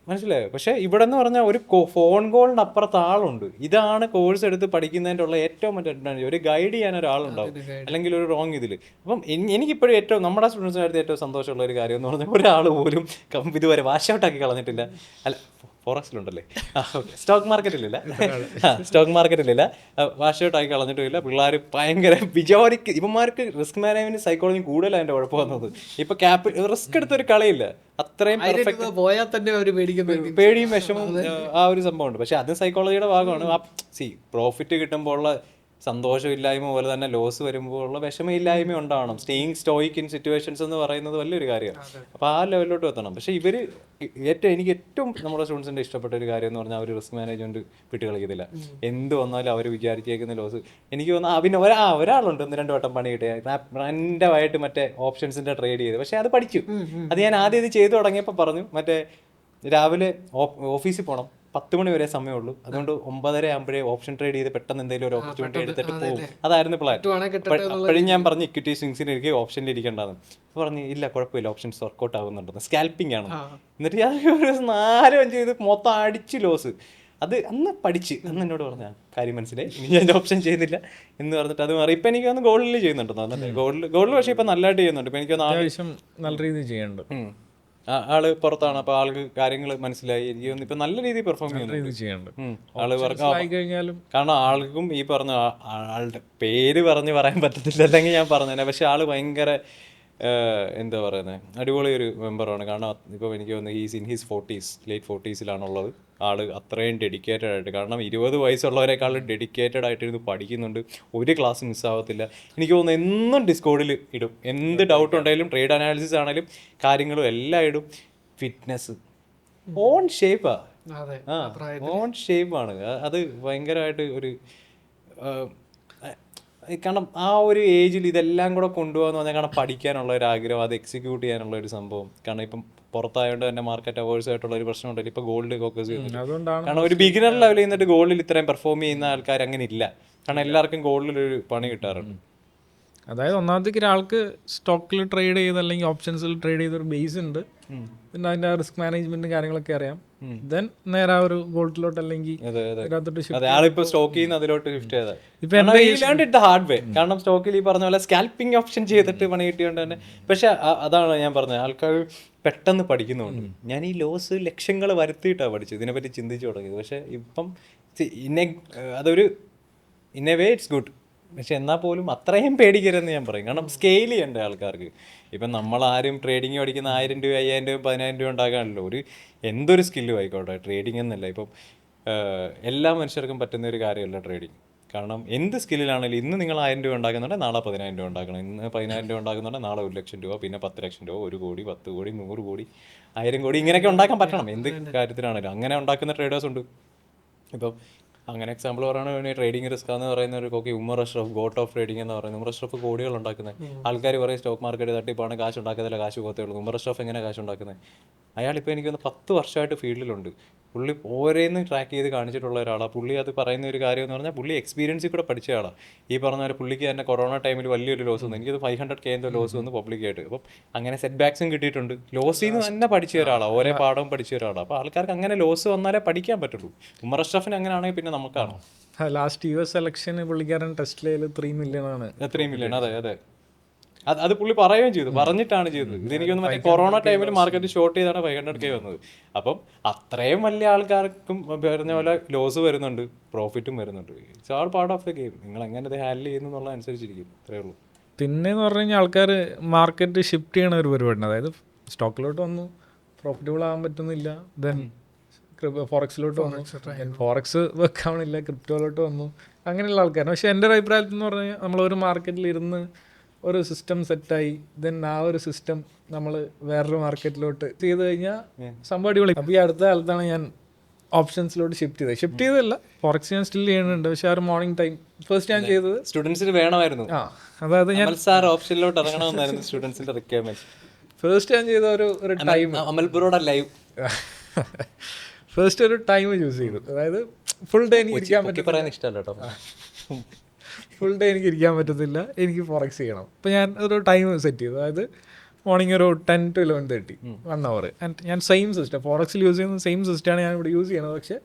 മനസ്സിലായോ? പക്ഷേ ഇവിടെ എന്ന് പറഞ്ഞാൽ ഒരു ഫോൺ കോളിൻ്റെ അപ്പുറത്ത് ആളുണ്ട്. ഇതാണ് കോഴ്സ് എടുത്ത് പഠിക്കുന്നതിൻ്റെ ഉള്ള ഏറ്റവും മറ്റേ അഡ്വാൻറ്റേജ്. ഒരു ഗൈഡ് ചെയ്യാൻ ഒരാളുണ്ടാവും, അല്ലെങ്കിൽ ഒരു റോങ് ഇതിൽ. അപ്പം എനിക്കിപ്പോഴും ഏറ്റവും നമ്മുടെ സ്റ്റുഡൻസിൻ്റെ അടുത്ത് ഏറ്റവും സന്തോഷമുള്ള ഒരു കാര്യം എന്ന് പറഞ്ഞാൽ ഒരാൾ പോലും ഇതുവരെ വാഷ് ഔട്ടാക്കി കളഞ്ഞിട്ടില്ല. അല്ല, ഫോറക്സിലുണ്ടല്ലേ, ഓക്കെ, സ്റ്റോക്ക് മാർക്കറ്റിലില്ല, സ്റ്റോക്ക് മാർക്കറ്റിലില്ല, വാഷ് ഔട്ട് ആക്കി കളഞ്ഞിട്ടില്ല. പിള്ളേർ ഭയങ്കര വിചാരിക്കും. ഇവന്മാർക്ക് റിസ്ക് മാനേജ്മെന്റ് സൈക്കോളജി കൂടുതൽ അതിൻ്റെ കുഴപ്പം വന്നത്. ഇപ്പൊ റിസ്ക് എടുത്തൊരു കളിയില്ല, അത്രയും പോയാൽ തന്നെ അവർ പേടിയും വിഷമവും ആ ഒരു സംഭവമുണ്ട്. പക്ഷെ അത് സൈക്കോളജിയുടെ ഭാഗമാണ്. പ്രോഫിറ്റ് കിട്ടുമ്പോൾ ഉള്ള സന്തോഷമില്ലായ്മ പോലെ തന്നെ ലോസ് വരുമ്പോൾ ഉള്ള വിഷമമില്ലായ്മ ഉണ്ടാവണം. സ്റ്റേയിങ് സ്റ്റോയിക് ഇൻ സിറ്റുവേഷൻസ് എന്ന് പറയുന്നത് വലിയൊരു കാര്യമാണ്. അപ്പോൾ ആ ലെവലിലോട്ട് എത്തണം. പക്ഷേ എനിക്ക് ഏറ്റവും നമ്മുടെ സ്റ്റുഡൻസിൻ്റെ ഇഷ്ടപ്പെട്ട ഒരു കാര്യം എന്ന് പറഞ്ഞാൽ അവർ റിസ്ക് മാനേജ്മെന്റ് വിട്ട് കളിക്കത്തില്ല. എന്ത് വന്നാലും അവർ വിചാരിച്ചേക്കുന്ന ലോസ്. എനിക്ക് തോന്നുന്നു പിന്നെ ഒരാളുണ്ട് 1-2 വട്ടം പണി കിട്ടിയ റാൻഡമായിട്ട് മറ്റേ ഓപ്ഷൻസിന്റെ ട്രേഡ് ചെയ്ത്. പക്ഷെ അത് പഠിച്ചു. അത് ഞാൻ ആദ്യം ഇത് ചെയ്തു തുടങ്ങിയപ്പോൾ പറഞ്ഞു, മറ്റേ രാവിലെ ഓഫീസിൽ പോകണം, 10 മണി വരെ സമയമുള്ളൂ, അതുകൊണ്ട് 9:30 ആകുമ്പോഴേ ഓപ്ഷൻ ട്രേഡ് ചെയ്ത് പെട്ടെന്ന് എന്തെങ്കിലും ഒരു ഓപ്പർച്യൂണിറ്റി എടുത്തിട്ട് പോകും. അതായിരുന്നു പ്ലാൻ. അപ്പോഴും ഞാൻ പറഞ്ഞു ഇക്വിറ്റി സ്വിങ്സിന് എനിക്ക് ഓപ്ഷനിൽ ഇരിക്കേണ്ടതാണ്. അപ്പോൾ പറഞ്ഞു ഇല്ല, കുഴപ്പമില്ല, ഓപ്ഷൻസ് വർക്കൗട്ട് ആകുന്നുണ്ടെന്ന്. സ്കാൽപ്പിംഗ് ആണ്. എന്നിട്ട് ഞാൻ ഒരു 4-5 ചെയ്ത് മൊത്തം അടിച്ച് ലോസ്. അത് അന്ന് പഠിച്ച് അന്ന് എന്നോട് പറഞ്ഞ കാര്യം മനസ്സിലായി, ഇനി ഞാൻ ഓപ്ഷൻ ചെയ്യുന്നില്ല എന്ന് പറഞ്ഞിട്ട് അത് മാറി. ഇപ്പം എനിക്ക് ഒന്ന് ഗോൾഡിൽ ചെയ്യുന്നുണ്ടെന്നോ, അന്നല്ലേ ഗോൾഡിൽ പക്ഷേ ഇപ്പം നല്ലതായിട്ട് ചെയ്യുന്നുണ്ട്. ഇപ്പം എനിക്കൊന്ന് അത്യാവശ്യം നല്ല രീതിയിൽ ചെയ്യുന്നുണ്ട്. ആള് പുറത്താണ്, അപ്പൊ ആൾക്ക് കാര്യങ്ങൾ മനസ്സിലായി. എനിക്ക് തോന്നുന്നു ഇപ്പൊ നല്ല രീതിയിൽ പെർഫോം ചെയ്യുന്നുണ്ട് ആള്. കാരണം ആൾക്കും ഈ പറഞ്ഞ ആളുടെ പേര് പറയാൻ പറ്റത്തില്ല, അല്ലെങ്കിൽ ഞാൻ പറഞ്ഞേനെ. പക്ഷെ ആള് ഭയങ്കര എന്താ പറയുന്നത്, അടിപൊളി ഒരു മെമ്പറാണ്. കാരണം ഇപ്പം എനിക്ക് തോന്നുന്നു he's in his 40s, late 40s ആള് അത്രയും ഡെഡിക്കേറ്റഡ് ആയിട്ട്. കാരണം 20 വയസ്സുള്ളവരെക്കാളും ഡെഡിക്കേറ്റഡ് ആയിട്ടിരുന്ന് പഠിക്കുന്നുണ്ട്. ഒരു ക്ലാസ് മിസ്സാവത്തില്ല. എനിക്ക് തോന്നുന്നു എന്നും ഡിസ്കോഡിൽ ഇടും. എന്ത് ഡൗട്ട് ഉണ്ടെങ്കിലും ട്രേഡ് അനാലിസിസ് ആണെങ്കിലും കാര്യങ്ങളും എല്ലാം ഇടും. ഫിറ്റ്നസ് ഓൺ ഷേപ്പാ, ഓൺ ഷേപ്പാണ്. അത് ഭയങ്കരമായിട്ട് ഒരു കാരണം ആ ഒരു ഏജിൽ ഇതെല്ലാം കൂടെ കൊണ്ടുപോകാന്ന് പറഞ്ഞാൽ, കാരണം പഠിക്കാനുള്ള ഒരു ആഗ്രഹം, അത് എക്സിക്യൂട്ട് ചെയ്യാനുള്ള ഒരു സംഭവം. കാരണം ഇപ്പം പുറത്തായതുകൊണ്ട് തന്നെ മാർക്കറ്റ് അവേഴ്സ് ആയിട്ടുള്ള ഒരു പ്രശ്നം ഉണ്ടല്ലോ. ഇപ്പൊ ഗോൾഡ് ഫോക്കസ് ചെയ്യുന്നുണ്ട്. കാരണം ഒരു ബിഗിനർ ലെവലിൽ നിന്നിട്ട് ഗോൾഡിൽ ഇത്രയും പെർഫോം ചെയ്യുന്ന ആൾക്കാർ അങ്ങനെ ഇല്ല. കാരണം എല്ലാവർക്കും ഗോൾഡിലൊരു പണി കിട്ടാറുണ്ട്. അതായത് ഒന്നാമത്തേക്ക് ഒരാൾക്ക് സ്റ്റോക്കിൽ ട്രേഡ് ചെയ്ത് അല്ലെങ്കിൽ ഓപ്ഷൻസിൽ ട്രേഡ് ചെയ്തൊരു ബേസ് ഉണ്ട്, പിന്നെ അതിന്റെ റിസ്ക് മാനേജ്മെന്റും കാര്യങ്ങളൊക്കെ അറിയാം. ദെൻ നേരെ ആ ഒരു ഗോൾഡിലോട്ട് അല്ലെങ്കിൽ സ്റ്റോക്ക് ചെയ്യുന്ന അതിലോട്ട് ഷിഫ്റ്റ് ചെയ്തത് ഹാർഡ് വേ. കാരണം സ്റ്റോക്കിൽ ഈ പറഞ്ഞ പോലെ സ്കാൽപ്പിംഗ് ഓപ്ഷൻ ചെയ്തിട്ട് പണി കിട്ടിയോണ്ട് തന്നെ. പക്ഷെ അതാണ് ഞാൻ പറഞ്ഞത്, ആൾക്കാർ പെട്ടെന്ന് പഠിക്കുന്നുണ്ട്. ഞാൻ ഈ ലോസ് ലക്ഷങ്ങൾ വരുത്തിയിട്ടാണ് പഠിച്ചത്, ഇതിനെപ്പറ്റി ചിന്തിച്ചു തുടങ്ങിയത്. പക്ഷെ ഇപ്പം അതൊരു in a way it's good. പക്ഷെ എന്നാൽ പോലും അത്രയും പേടിക്കരുതെന്ന് ഞാൻ പറയും. കാരണം സ്കെയിൽ ചെയ്യേണ്ട ആൾക്കാർക്ക്. ഇപ്പം നമ്മളാരും ട്രേഡിങ് പഠിക്കുന്ന 1000 രൂപ 5000 രൂപ 10000 രൂപ ഉണ്ടാക്കാനല്ലോ. എന്തൊരു സ്കില്ലും ആയിക്കോട്ടെ, ട്രേഡിംഗ് എന്നല്ല. ഇപ്പം എല്ലാ മനുഷ്യർക്കും പറ്റുന്ന ഒരു കാര്യമല്ല ട്രേഡിങ്. കാരണം എന്ത് സ്കില്ലിലാണെങ്കിലും ഇന്ന് നിങ്ങൾ 1000 രൂപ ഉണ്ടാക്കുന്നുണ്ടെങ്കിൽ നാളെ 10000 രൂപ ഉണ്ടാക്കണം. ഇന്ന് 10000 രൂപ ഉണ്ടാക്കുന്നുണ്ടെങ്കിൽ നാളെ 1 ലക്ഷം രൂപ, പിന്നെ 10 ലക്ഷം രൂപ, 1 കോടി, 10 കോടി, 100 കോടി, 1000 കോടി, ഇങ്ങനെയൊക്കെ ഉണ്ടാക്കാൻ പറ്റണം. എന്ത് കാര്യത്തിലാണെങ്കിലും അങ്ങനെ ഉണ്ടാക്കുന്ന ട്രേഡേഴ്സ് ഉണ്ട്. ഇപ്പം അങ്ങനെ എക്സാമ്പിൾ പറയുകയാണെങ്കിൽ ട്രേഡിംഗ് റിസ്ക് എന്ന് പറയുന്ന ഒരു Umar Ashraf, got of trading എന്ന് പറയുന്നത്. ഉമർ അഷ്റഫ് കോടികൾ ഉണ്ടാക്കുന്നത്. ആൾക്കാർ പറയും സ്റ്റോക്ക് മാർക്കറ്റ് തട്ടിപ്പാണ്, കാശ് ഉണ്ടാക്കത്തില്ല, കാശ് പോകത്തേ ഉള്ളൂ. ഉമർ അഷ്റഫ് എങ്ങനെ കാശ് ഉണ്ടാക്കുന്നത്? അയാളിപ്പോൾ എനിക്കൊന്ന് 10 വർഷമായിട്ട് ഫീൽഡിലുണ്ട്. പുള്ളി ഓരോന്ന് ട്രാക്ക് ചെയ്ത് കാണിച്ചിട്ടുള്ള ഒരാളാണ്. പുള്ളി അത് പറയുന്ന ഒരു കാര്യം എന്ന് പറഞ്ഞാൽ പുള്ളി എക്സ്പീരിയൻസിൽ കൂടെ പഠിച്ച ആളാണ്. ഈ പറഞ്ഞ പോലെ പുള്ളിക്ക് തന്നെ കൊറോണ ടൈമിൽ വലിയൊരു ലോസ് വന്നു. എനിക്കത് 500K എന്തോ ലോസ് വന്നു പബ്ലിക്കായിട്ട്. അപ്പം അങ്ങനെ സെറ്റ് ബാക്സും കിട്ടിയിട്ടുണ്ട്. ലോസിൽ നിന്ന് തന്നെ പഠിച്ച ഒരാളാണ്, ഓരോ പാഠവും പഠിച്ച ഒരാളാണ്. അപ്പോൾ ആൾക്കാർക്ക് അങ്ങനെ ലോസ് വന്നാലേ പഠിക്കാൻ പറ്റുള്ളൂ. ഉമർ അഷ്റഫിന് അങ്ങനെയാണെങ്കിൽ പിന്നെ നമുക്കാണോ? ലാസ്റ്റ് US ഇലക്ഷന് പുള്ളിക്കാരൻ ടെസ്റ്റിൽ 3 million ആണ്. 3 million, അതെ അതെ. അത് പുള്ളി പറയുകയും ചെയ്തു, പറഞ്ഞിട്ടാണ് ചെയ്തത്. ഇതെനിക്കൊന്ന് മറ്റേ കൊറോണ ടൈമിൽ മാർക്കറ്റ് ഷോർട്ട് ചെയ്താണ് 500K വന്നത്. അപ്പം അത്രയും വലിയ ആൾക്കാർക്കും പറഞ്ഞ പോലെ ലോസ് വരുന്നുണ്ട്, പ്രോഫിറ്റും വരുന്നുണ്ട്. It's all part of the game. നിങ്ങൾ എങ്ങനെ ഇത് ഹാൻഡിൽ ചെയ്യുന്നു എന്നുള്ള അനുസരിച്ചിരിക്കും. അത്രേ ഉള്ളൂ. പിന്നെയെന്ന് പറഞ്ഞു കഴിഞ്ഞാൽ ആൾക്കാർ മാർക്കറ്റ് ഷിഫ്റ്റ് ചെയ്യണ ഒരു പരിപാടിയാണ്. അതായത് സ്റ്റോക്കിലോട്ട് വന്നു, പ്രോഫിറ്റബിൾ ആകാൻ പറ്റുന്നില്ല, ദെൻ ഫോറക്സിലോട്ട് വന്നു, ഫോറക്സ് വെക്കാവണില്ല, ക്രിപ്റ്റോയിലോട്ട് വന്നു, അങ്ങനെയുള്ള ആൾക്കാരാണ്. പക്ഷേ എൻ്റെ ഒരു അഭിപ്രായത്തിൽ എന്ന് പറഞ്ഞാൽ നമ്മളൊരു മാർക്കറ്റിൽ ഇരുന്ന് ഒരു സിസ്റ്റം സെറ്റായി, ദെൻ ആ ഒരു സിസ്റ്റം നമ്മൾ വേറൊരു മാർക്കറ്റിലോട്ട് ചെയ്ത് കഴിഞ്ഞാൽ സംഭവം അടിപൊളി. അപ്പോൾ ഈ അടുത്ത കാലത്താണ് ഞാൻ ഓപ്ഷൻസിലോട്ട് ഷിഫ്റ്റ് ചെയ്തതല്ല, ഫോറക്സ് ഞാൻ സ്റ്റിൽ ചെയ്യുന്നുണ്ട്. പക്ഷേ ആ ഒരു മോർണിംഗ് ടൈം ഫസ്റ്റ് ഞാൻ ചെയ്തത് സ്റ്റുഡൻസിന് വേണമായിരുന്നു. അതായത് ഞാൻ സാർ ഓപ്ഷനിലോട്ട് ഇറങ്ങണമെന്നായിരുന്നു സ്റ്റുഡൻസിന്റെ റിക്വയർമെന്റ്. ഫസ്റ്റ് ഞാൻ ചെയ്ത ഒരു ടൈം അമൽപുരോടെ ലൈവ് ഫസ്റ്റ് ഒരു ടൈം ചൂസ് ചെയ്തു. അതായത് ഫുൾ ഡേ എനിക്ക് ഇരിക്കാൻ പറ്റും, പറയാൻ ഇഷ്ടമല്ല കേട്ടോ. ഫുൾ ഡേ എനിക്ക് ഇരിക്കാൻ പറ്റത്തില്ല, എനിക്ക് ഫോറക്സ് ചെയ്യണം. അപ്പോൾ ഞാൻ ഒരു ടൈം സെറ്റ് ചെയ്തു. അതായത് മോർണിംഗ് ഒരു 10 to 11:30, 1 hour. ആൻഡ് ഞാൻ സെയിം സിസ്റ്റം ഫോറക്സിൽ യൂസ് ചെയ്യുന്ന സെയിം സിസ്റ്റമാണ് ഞാൻ ഇവിടെ യൂസ് ചെയ്യണത്. പക്ഷേ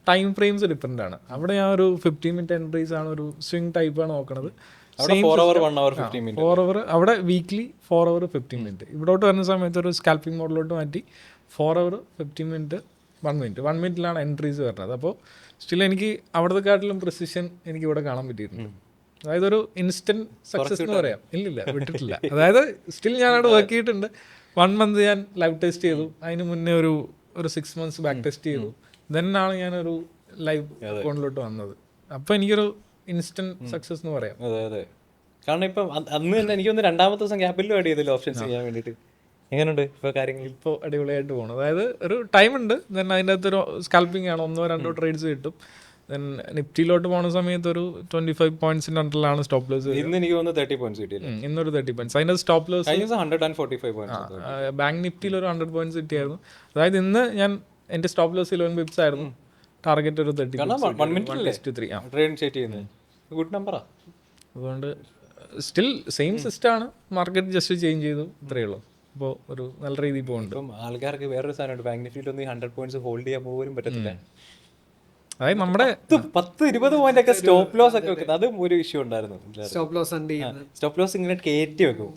ടൈം ഫ്രെയിംസ് ഡിഫറെൻ്റ് ആണ്. അവിടെ ഞാൻ ഒരു 15 minute എൻട്രീസ് ആണ്, ഒരു സ്വിംഗ് ടൈപ്പാണ് നോക്കണത്. 4 hour 1 hour 15 minutes. 4 hour അവിടെ വീക്ക്ലി 4 hour 15 minute. ഇവിടോട്ട് വരുന്ന സമയത്ത് ഒരു സ്കാൽപ്പിംഗ് മോഡിലോട്ട് മാറ്റി 4 hour 15 minute 1 minute 1 minute entries വരുന്നത്. അപ്പോൾ സ്റ്റിൽ എനിക്ക് അവിടുത്തെ കാട്ടിലും പ്രിസിഷൻ എനിക്ക് ഇവിടെ കാണാൻ പറ്റിയിട്ടുണ്ട്. അതായത് ഒരു ഇൻസ്റ്റന്റ് സക്സസ് എന്ന് പറയാം. ഇല്ലില്ല, വിട്ടിട്ടില്ല. അതായത് സ്റ്റിൽ ഞാൻ അവിടെ വർക്ക് ചെയ്തിട്ടുണ്ട്. 1 month ഞാൻ ലൈവ് ടെസ്റ്റ് ചെയ്തു. അതിന് മുന്നേ ഒരു 6 months ബാക്ക് ടെസ്റ്റ് ചെയ്തു. ദെൻ ആണ് ഞാനൊരു ലൈവ് അക്കൗണ്ടിലോട്ട് വന്നത്. അപ്പോൾ എനിക്കൊരു ഇൻസ്റ്റന്റ് സക്സസ് എന്ന് പറയാം. അതെ അതെ. കാരണം ഇപ്പം അന്ന് തന്നെ എനിക്കൊന്ന് 2ാമത്തെ ദിവസം ക്യാപിറ്റലും ആഡ് ചെയ്തല്ലോ ഓപ്ഷൻസ് ചെയ്യാൻ വേണ്ടിയിട്ട്. എങ്ങനെയുണ്ട് ഇപ്പോൾ കാര്യങ്ങൾ? ഇപ്പോൾ അടിപൊളിയായിട്ട് പോകണം. അതായത് ഒരു ടൈം ഉണ്ട്, ദെൻ അതിൻ്റെ അകത്തൊരു സ്കാൽപ്പിംഗ് ആണ്, 1-2 ട്രേഡ്സ് കിട്ടും. ദെൻ നിഫ്റ്റിയിലോട്ട് പോകുന്ന സമയത്ത് ഒരു 25 points അണ്ടറിലാണ് സ്റ്റോപ്പ് ലോസ്. ഇന്ന് എനിക്ക് തോന്നുന്നു 30 points കിട്ടിയില്ല. ഇന്നൊരു 30 points. അതിൻ്റെ സ്റ്റോപ്പ് ലോസ് 145 points. ബാങ്ക് നിഫ്റ്റിയിൽ ഒരു 100 points കിട്ടിയായിരുന്നു. അതായത് ഇന്ന് ഞാൻ എൻ്റെ സ്റ്റോപ്പ് ലോസ് 11 pips ആയിരുന്നു, ടാർഗറ്റ് ഒരു 30 ഗുഡ് നമ്പറാ. അതുകൊണ്ട് സ്റ്റിൽ സെയിം സിസ്റ്റമാണ്, മാർക്കറ്റ് ജസ്റ്റ് ചേഞ്ച് ചെയ്തു, ഇത്രയേ ഉള്ളൂ. അപ്പോൾ ഒരു നല്ല രീതിയിൽ പോകുന്നുണ്ട്. ഇപ്പം ആൾക്കാർക്ക് വേറൊരു സാധനമുണ്ട്, ബാങ്ക് നിഫ്റ്റിയിലൊന്നും 100 points ഹോൾഡ് ചെയ്യാൻ പോലും പറ്റത്തില്ല. അതായത് നമ്മുടെ 10-20 point ഒക്കെ സ്റ്റോപ്പ് ലോസ് ഒക്കെ വെക്കുന്നത്, അതും ഒരു ഇഷ്യൂ ഉണ്ടായിരുന്നു. സ്റ്റോപ്പ് ലോസ് സ്റ്റോപ്പ് ലോസ് ഇങ്ങനെ കയറ്റി വെക്കും,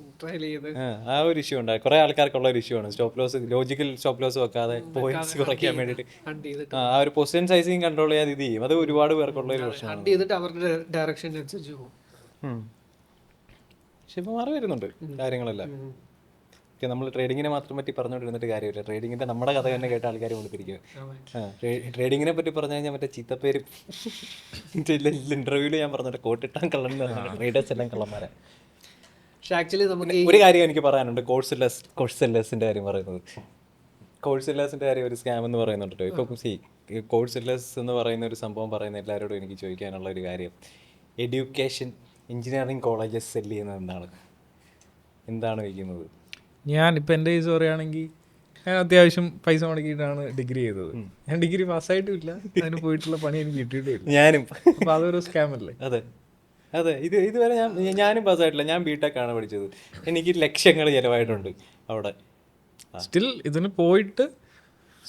ആ ഒരു ഇഷ്യൂ ഉണ്ടായി. കുറെ ആൾക്കാർക്കുള്ള ഒരു ഇഷ്യൂ ആണ് stop loss, logical stop loss വെക്കാതെ പോയിന്റ്സ് കുറയ്ക്കാൻ വേണ്ടിയിട്ട് ആ ഒരു പൊസിഷൻ സൈസിങ് കൺട്രോൾ ചെയ്യാതെ ഇത് ചെയ്യും. അത് ഒരുപാട് പേർക്കുള്ള ഒരു പ്രശ്നമാണ്. അവരുടെ ഡയറക്ഷൻ അനുസരിച്ച് പോകും. പക്ഷെ ഇപ്പൊ മാറി വരുന്നുണ്ട് കാര്യങ്ങളെല്ലാം. നമ്മൾ ട്രേഡിങ്ങിനെ മാത്രം പറ്റി പറഞ്ഞുകൊണ്ടിരുന്നിട്ട് കാര്യമില്ല. ട്രേഡിങ്ങിന്റെ നമ്മുടെ കഥ തന്നെ കേട്ട ആൾക്കാർ കൊടുത്തിരിക്കുക. ട്രേഡിങ്ങിനെ പറ്റി പറഞ്ഞു കഴിഞ്ഞാൽ മറ്റേ ചീത്തപ്പേര് ഇന്റർവ്യൂവിൽ ഞാൻ പറഞ്ഞിട്ട് കോട്ടിട്ടാൻ കള്ളൻ, ട്രേഡേഴ്സ് എല്ലാം കള്ളന്മാരെ. പക്ഷെ ആക്ച്വലി നമുക്ക് ഒരു കാര്യം എനിക്ക് പറയാനുണ്ട്, കോഴ്സ് സെല്ലേഴ്സിന്റെ കാര്യം പറയുന്നത്. കോഴ്സ് സെല്ലേഴ്സിന്റെ കാര്യം ഒരു സ്കാം എന്ന് പറയുന്നുണ്ട്. ഇപ്പം കോഴ്സ് സെല്ലേഴ്സ് എന്ന് പറയുന്ന ഒരു സംഭവം പറയുന്ന എല്ലാവരോടും എനിക്ക് ചോദിക്കാനുള്ള ഒരു കാര്യം, എഡ്യൂക്കേഷൻ എഞ്ചിനീയറിംഗ് കോളേജസ് സെല്ല് ചെയ്യുന്നത് എന്താണ് വയ്ക്കുന്നത്? ഞാനിപ്പോൾ എൻ്റെ കേസ് പറയുകയാണെങ്കിൽ ഞാൻ അത്യാവശ്യം പൈസ മുടക്കിയിട്ടാണ് ഡിഗ്രി ചെയ്തത്. ഞാൻ ഡിഗ്രി പാസ്സായിട്ടുമില്ല, അതിന് പോയിട്ടുള്ള പണി എനിക്ക് കിട്ടിയിട്ടില്ല. ഞാനും. അപ്പോൾ അതൊരു സ്കാം അല്ലേ? അതെ അതെ. ഇതുവരെ ഞാനും പാസ്സായിട്ടില്ല. ഞാൻ ബിടെക് ആണ് പഠിച്ചത്. എനിക്ക് ലക്ഷങ്ങൾ ചിലവായിട്ടുണ്ട് അവിടെ. സ്റ്റിൽ ഇതിന് പോയിട്ട്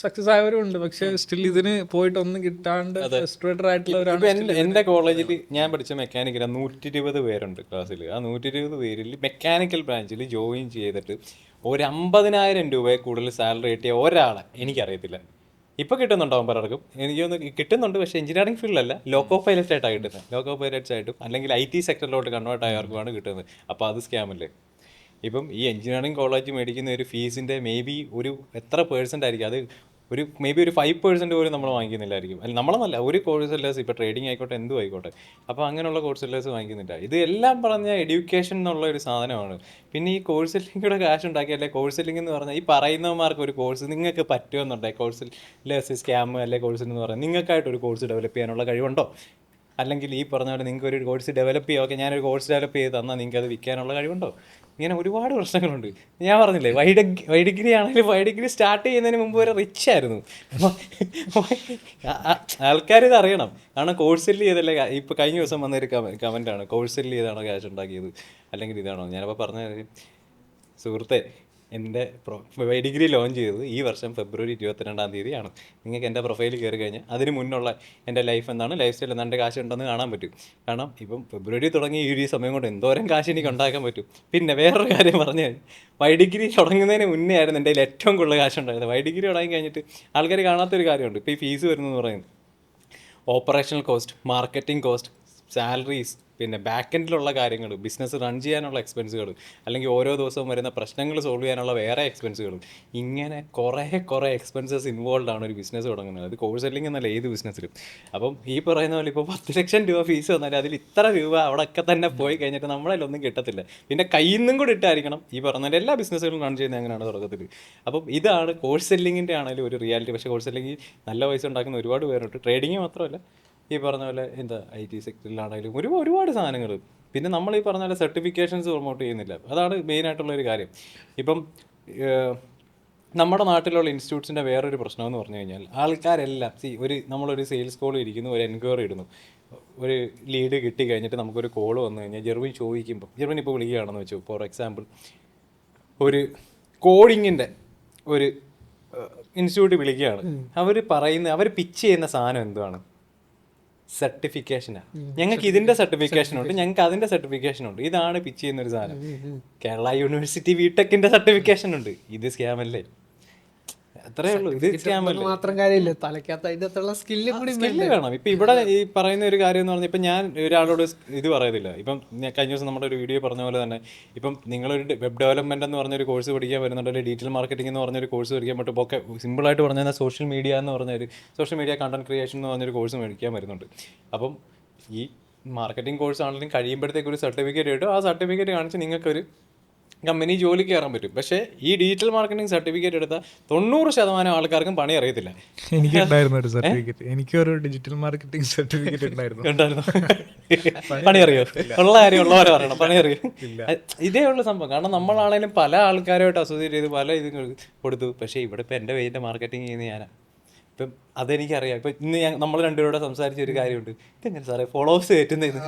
സക്സസ് ആയവരുണ്ട്, പക്ഷെ സ്റ്റിൽ ഇതിന് പോയിട്ട് ഒന്നും കിട്ടാണ്ട് ഫ്രസ്ട്രേറ്റഡ് ആയിട്ടുള്ള ഒരാൾ. എൻ്റെ കോളേജിൽ ഞാൻ പഠിച്ച മെക്കാനിക്കൽ 120 പേരുണ്ട് ക്ലാസ്സിൽ. ആ 120 പേരിൽ മെക്കാനിക്കൽ ബ്രാഞ്ചിൽ ജോയിൻ ചെയ്തിട്ട് ഒരു 50,000 രൂപയെ കൂടുതൽ സാലറി കിട്ടിയ ഒരാളെ എനിക്കറിയത്തില്ല. ഇപ്പോൾ കിട്ടുന്നുണ്ടാവും പലർക്കും, എനിക്കൊന്ന് കിട്ടുന്നുണ്ട്. പക്ഷേ എഞ്ചിനീയറിംഗ് ഫീൽഡിലല്ല, ലോക്കോ പൈലറ്റ്സ് ആയിട്ടാണ് കിട്ടുന്നത്. ലോക്കോ പൈലറ്റ്സ് ആയിട്ടും അല്ലെങ്കിൽ IT സെക്ടറിലോട്ട് കൺവേർട്ട് ആയവർക്കുമാണ് കിട്ടുന്നത്. അപ്പോൾ അത് സ്കാമല്ലേ? ഇപ്പം ഈ എഞ്ചിനീയറിംഗ് കോളേജ് മേടിക്കുന്ന ഒരു ഫീസിൻ്റെ മേ ബി ഒരു എത്ര % ആയിരിക്കും അത്? ഒരു മേ ബി ഒരു 5% പോലും നമ്മൾ വാങ്ങിക്കുന്നില്ലായിരിക്കും. അല്ല നമ്മളെന്നല്ല, ഒരു കോഴ്സ് സെല്ലേഴ്സ് ഇപ്പോൾ ട്രേഡിംഗ് ആയിക്കോട്ടെ എന്തും ആയിക്കോട്ടെ, അപ്പോൾ അങ്ങനെയുള്ള കോഴ്സ് സെല്ലേഴ്സ് വാങ്ങിക്കുന്നില്ല. ഇത് എല്ലാം പറഞ്ഞ എഡ്യൂക്കേഷൻ എന്നുള്ള ഒരു സാധനമാണ്. പിന്നെ ഈ കോഴ്സ് സെല്ലിങ്ങിലൂടെ കാശ് ഉണ്ടാക്കിയല്ലേ കോഴ്സ് സെല്ലിംഗ് എന്ന് പറഞ്ഞാൽ ഈ പറയുന്നവന്മാർക്ക് ഒരു കോഴ്സ് നിങ്ങൾക്ക് പറ്റുമെന്നുണ്ടെങ്കിൽ കോഴ്സ് സെല്ലേഴ്സ് സ്കാം അല്ലെ കോഴ്സ് എന്ന് പറഞ്ഞാൽ നിങ്ങൾക്കായിട്ടൊരു കോഴ്സ് ഡെവലപ്പ് ചെയ്യാനുള്ള കഴിവുണ്ടോ? അല്ലെങ്കിൽ ഈ പറഞ്ഞ പോലെ നിങ്ങൾക്ക് ഒരു കോഴ്സ് ഡെവലപ്പ് ചെയ്യുക, ഓക്കെ ഞാനൊരു കോഴ്സ് ഡെവലപ്പ് ചെയ്ത് തന്നാൽ നിങ്ങൾക്ക് അത് വിൽക്കാനുള്ള കഴിവുണ്ടോ? ഇങ്ങനെ ഒരുപാട് പ്രശ്നങ്ങളുണ്ട്. ഞാൻ പറഞ്ഞില്ലേ വൈഡിഗ്രി ആണെങ്കിലും വൈഡിഗ്രി സ്റ്റാർട്ട് ചെയ്യുന്നതിന് മുമ്പ് വരെ റിച്ച് ആയിരുന്നു. ആൾക്കാർ ഇത് അറിയണം. കാരണം കോഴ്സ് സെല്ല് ചെയ്തല്ലേ. ഇപ്പോൾ കഴിഞ്ഞ ദിവസം വന്നൊരു കമൻറ്റാണ്, കോഴ്സ് സെല്ല് ചെയ്താണോ ക്യാഷ് ഉണ്ടാക്കിയത് അല്ലെങ്കിൽ ഇതാണോ. ഞാനപ്പോൾ പറഞ്ഞ സുഹൃത്തെ, എൻ്റെ ഡിഗ്രി ലോഞ്ച് ചെയ്തത് ഈ വർഷം ഫെബ്രുവരി 22-ാം തീയതിയാണ്. നിങ്ങൾക്ക് എൻ്റെ പ്രൊഫൈലിൽ കയറി കഴിഞ്ഞാൽ അതിന് മുന്നുള്ള എൻ്റെ ലൈഫ് എന്താണ്, ലൈഫ് സ്റ്റൈൽ എന്താണ്, എൻ്റെ കാശ് ഉണ്ടെന്ന് കാണാൻ പറ്റും. കാരണം ഇപ്പം ഫെബ്രുവരി തുടങ്ങി ഈ സമയം കൊണ്ട് എന്തോരം കാശ് എനിക്ക് ഉണ്ടാക്കാൻ പറ്റും. പിന്നെ വേറൊരു കാര്യം പറഞ്ഞു കഴിഞ്ഞാൽ ഡിഗ്രി തുടങ്ങുന്നതിന് മുന്നേ ആയിരുന്നു എൻ്റെ കയ്യിൽ ഏറ്റവും കൂടുതൽ കാശ് ഉണ്ടായിരുന്നത്. ഡിഗ്രി തുടങ്ങി കഴിഞ്ഞിട്ട് ആൾക്കാർ കാണാത്തൊരു കാര്യമുണ്ട്. ഇപ്പോൾ ഈ ഫീസ് വരുന്നതെന്ന് പറയുന്നത് operational cost, marketing cost, salaries, പിന്നെ ബാക്ക് എൻഡിലുള്ള കാര്യങ്ങൾ, ബിസിനസ് റൺ ചെയ്യാനുള്ള എക്സ്പെൻസുകൾ, അല്ലെങ്കിൽ ഓരോ ദിവസവും വരുന്ന പ്രശ്നങ്ങൾ സോൾവ് ചെയ്യാനുള്ള വേറെ എക്സ്പെൻസുകൾ, ഇങ്ങനെ കുറേ എക്സ്പെൻസസ് ഇൻവോൾവ് ആണ് ഒരു ബിസിനസ് തുടങ്ങുന്നത്. അത് കോഴ്സ് സെല്ലിംഗ് എന്നല്ല, ഏത് ബിസിനസ്സിലും. അപ്പം ഈ പറയുന്ന പോലെ ഇപ്പോൾ 10 ലക്ഷം രൂപ ഫീസ് വന്നാൽ അതിൽ ഇത്ര രൂപ അവിടെയൊക്കെ തന്നെ പോയി കഴിഞ്ഞിട്ട് നമ്മളതിലൊന്നും കിട്ടത്തില്ല. പിന്നെ കയ്യിൽ നിന്നും കൂടി ഇട്ടായിരിക്കണം ഈ പറഞ്ഞ എല്ലാ ബിസിനസ്സുകളും റൺ ചെയ്യുന്നത് അങ്ങനെയാണ് തുടക്കത്തിൽ. അപ്പം ഇതാണ് കോഴ്സ് സെല്ലിങ്ങിൻ്റെ ആണെങ്കിലും ഒരു റിയാലിറ്റി. പക്ഷേ കോഴ്സ് സെല്ലിംഗ് നല്ല പൈസ ഉണ്ടാക്കുന്ന ഒരുപാട് പേരുണ്ട്. ട്രേഡിങ് മാത്രമല്ല, ഈ പറഞ്ഞ പോലെ എന്താ IT സെക്ടറിലാണെങ്കിലും ഒരുപാട് സാധനങ്ങൾ. പിന്നെ നമ്മൾ ഈ പറഞ്ഞ പോലെ സർട്ടിഫിക്കേഷൻസ് പ്രൊമോട്ട് ചെയ്യുന്നില്ല. അതാണ് മെയിനായിട്ടുള്ളൊരു കാര്യം. ഇപ്പം നമ്മുടെ നാട്ടിലുള്ള ഇൻസ്റ്റിറ്റ്യൂട്ട്സിൻ്റെ വേറൊരു പ്രശ്നമെന്ന് പറഞ്ഞു കഴിഞ്ഞാൽ ആൾക്കാരെല്ലാം നമ്മളൊരു സെയിൽസ് കോൾ ഇരിക്കുന്നു, ഒരു എൻക്വയറി ഇടുന്നു, ഒരു ലീഡ് കിട്ടി കഴിഞ്ഞിട്ട് നമുക്കൊരു കോൾ വന്നു കഴിഞ്ഞാൽ ജെർവിൻ ചോദിക്കുമ്പോൾ, ജെർവിൻ ഇപ്പോൾ വിളിക്കുകയാണെന്ന് വെച്ചു, ഫോർ എക്സാമ്പിൾ ഒരു കോഡിങ്ങിൻ്റെ ഒരു ഇൻസ്റ്റിറ്റ്യൂട്ട് വിളിക്കുകയാണ്. അവർ പിച്ച് ചെയ്യുന്ന സാധനം എന്തുവാണ്? സർട്ടിഫിക്കേഷനാണ്. ഞങ്ങൾക്ക് ഇതിൻ്റെ സർട്ടിഫിക്കേഷൻ ഉണ്ട്, ഞങ്ങൾക്ക് അതിൻ്റെ സർട്ടിഫിക്കേഷൻ ഉണ്ട്. ഇതാണ് പിച്ച് ചെയ്യുന്ന ഒരു സാധനം. കേരള യൂണിവേഴ്സിറ്റി ബിടെക്കിൻ്റെ സർട്ടിഫിക്കേഷൻ ഉണ്ട്. ഇത് സ്കാമല്ലേ? അത്രേ ഉള്ളൂ. ഇത് സ്കാമല്ലേ? മാത്രം കാര്യമില്ല, തലയ്ക്കകത്ത് അതിൻ്റെ അകത്തുള്ള സ്കില്ല് കൂടി വേണം. ഇപ്പം ഇവിടെ ഈ പറയുന്ന ഒരു കാര്യം എന്ന് പറഞ്ഞാൽ, ഇപ്പം ഞാൻ ഒരാളോട് ഇത് പറയത്തില്ല. ഇപ്പം കഴിഞ്ഞ ദിവസം നമ്മുടെ ഒരു വീഡിയോ പറഞ്ഞ പോലെ തന്നെ, ഇപ്പം നിങ്ങളൊരു വെബ് ഡെവലപ്മെൻറ്റ് എന്ന് പറഞ്ഞൊരു കോഴ്സ് പഠിക്കാൻ വരുന്നുണ്ട്, അല്ലെങ്കിൽ ഡിജിറ്റൽ മാർക്കറ്റിംഗ് എന്ന് പറഞ്ഞൊരു കോഴ്സ് പഠിക്കാൻ പറ്റും. ഒക്കെ സിമ്പിളായിട്ട് പറഞ്ഞു കഴിഞ്ഞാൽ സോഷ്യൽ മീഡിയ കണ്ടന്റ് ക്രിയേഷൻ എന്ന് പറഞ്ഞൊരു കോഴ്സ് മേടിക്കാൻ വരുന്നുണ്ട്. അപ്പം ഈ മാർക്കറ്റിംഗ് കോഴ്സ് ആണെങ്കിലും കഴിയുമ്പോഴത്തേക്ക് ഒരു സർട്ടിഫിക്കറ്റ് കിട്ടും. ആ സർട്ടിഫിക്കറ്റ് കാണിച്ച് നിങ്ങൾക്കൊരു കമ്പനി ജോലിക്ക് കയറാൻ പറ്റും. പക്ഷേ ഈ ഡിജിറ്റൽ മാർക്കറ്റിംഗ് സർട്ടിഫിക്കറ്റ് എടുത്ത 90% ആൾക്കാർക്കും പണി അറിയത്തില്ല. എനിക്കുണ്ടായിരുന്നു ഒരു സർട്ടിഫിക്കറ്റ്, എനിക്കൊരു ഡിജിറ്റൽ മാർക്കറ്റിംഗ് സർട്ടിഫിക്കറ്റ് ഉണ്ടായിരുന്നു. പണി അറിയോ? ഉള്ള കാര്യം ഉള്ളവരെ പറയണം, പണി അറിയോ? ഇതേ ഉള്ള സംഭവം. കാരണം നമ്മളാണെങ്കിലും പല ആൾക്കാരുമായിട്ട് അസോസിയേറ്റ് ചെയ്ത് പല ഇത് കൊടുത്തു. പക്ഷേ ഇവിടെ ഇപ്പം എൻ്റെ പേരിൻ്റെ മാർക്കറ്റിംഗ് ചെയ്യുന്ന ഞാനാണ്. ഇപ്പം അതെനിക്കറിയാം. ഇപ്പം ഇന്ന് നമ്മൾ രണ്ടുപേരോടെ സംസാരിച്ച ഒരു കാര്യമുണ്ട്, ഇതെങ്ങനെ സാറേ ഫോളോവേഴ്സ് കയറ്റുന്നതെന്ന്.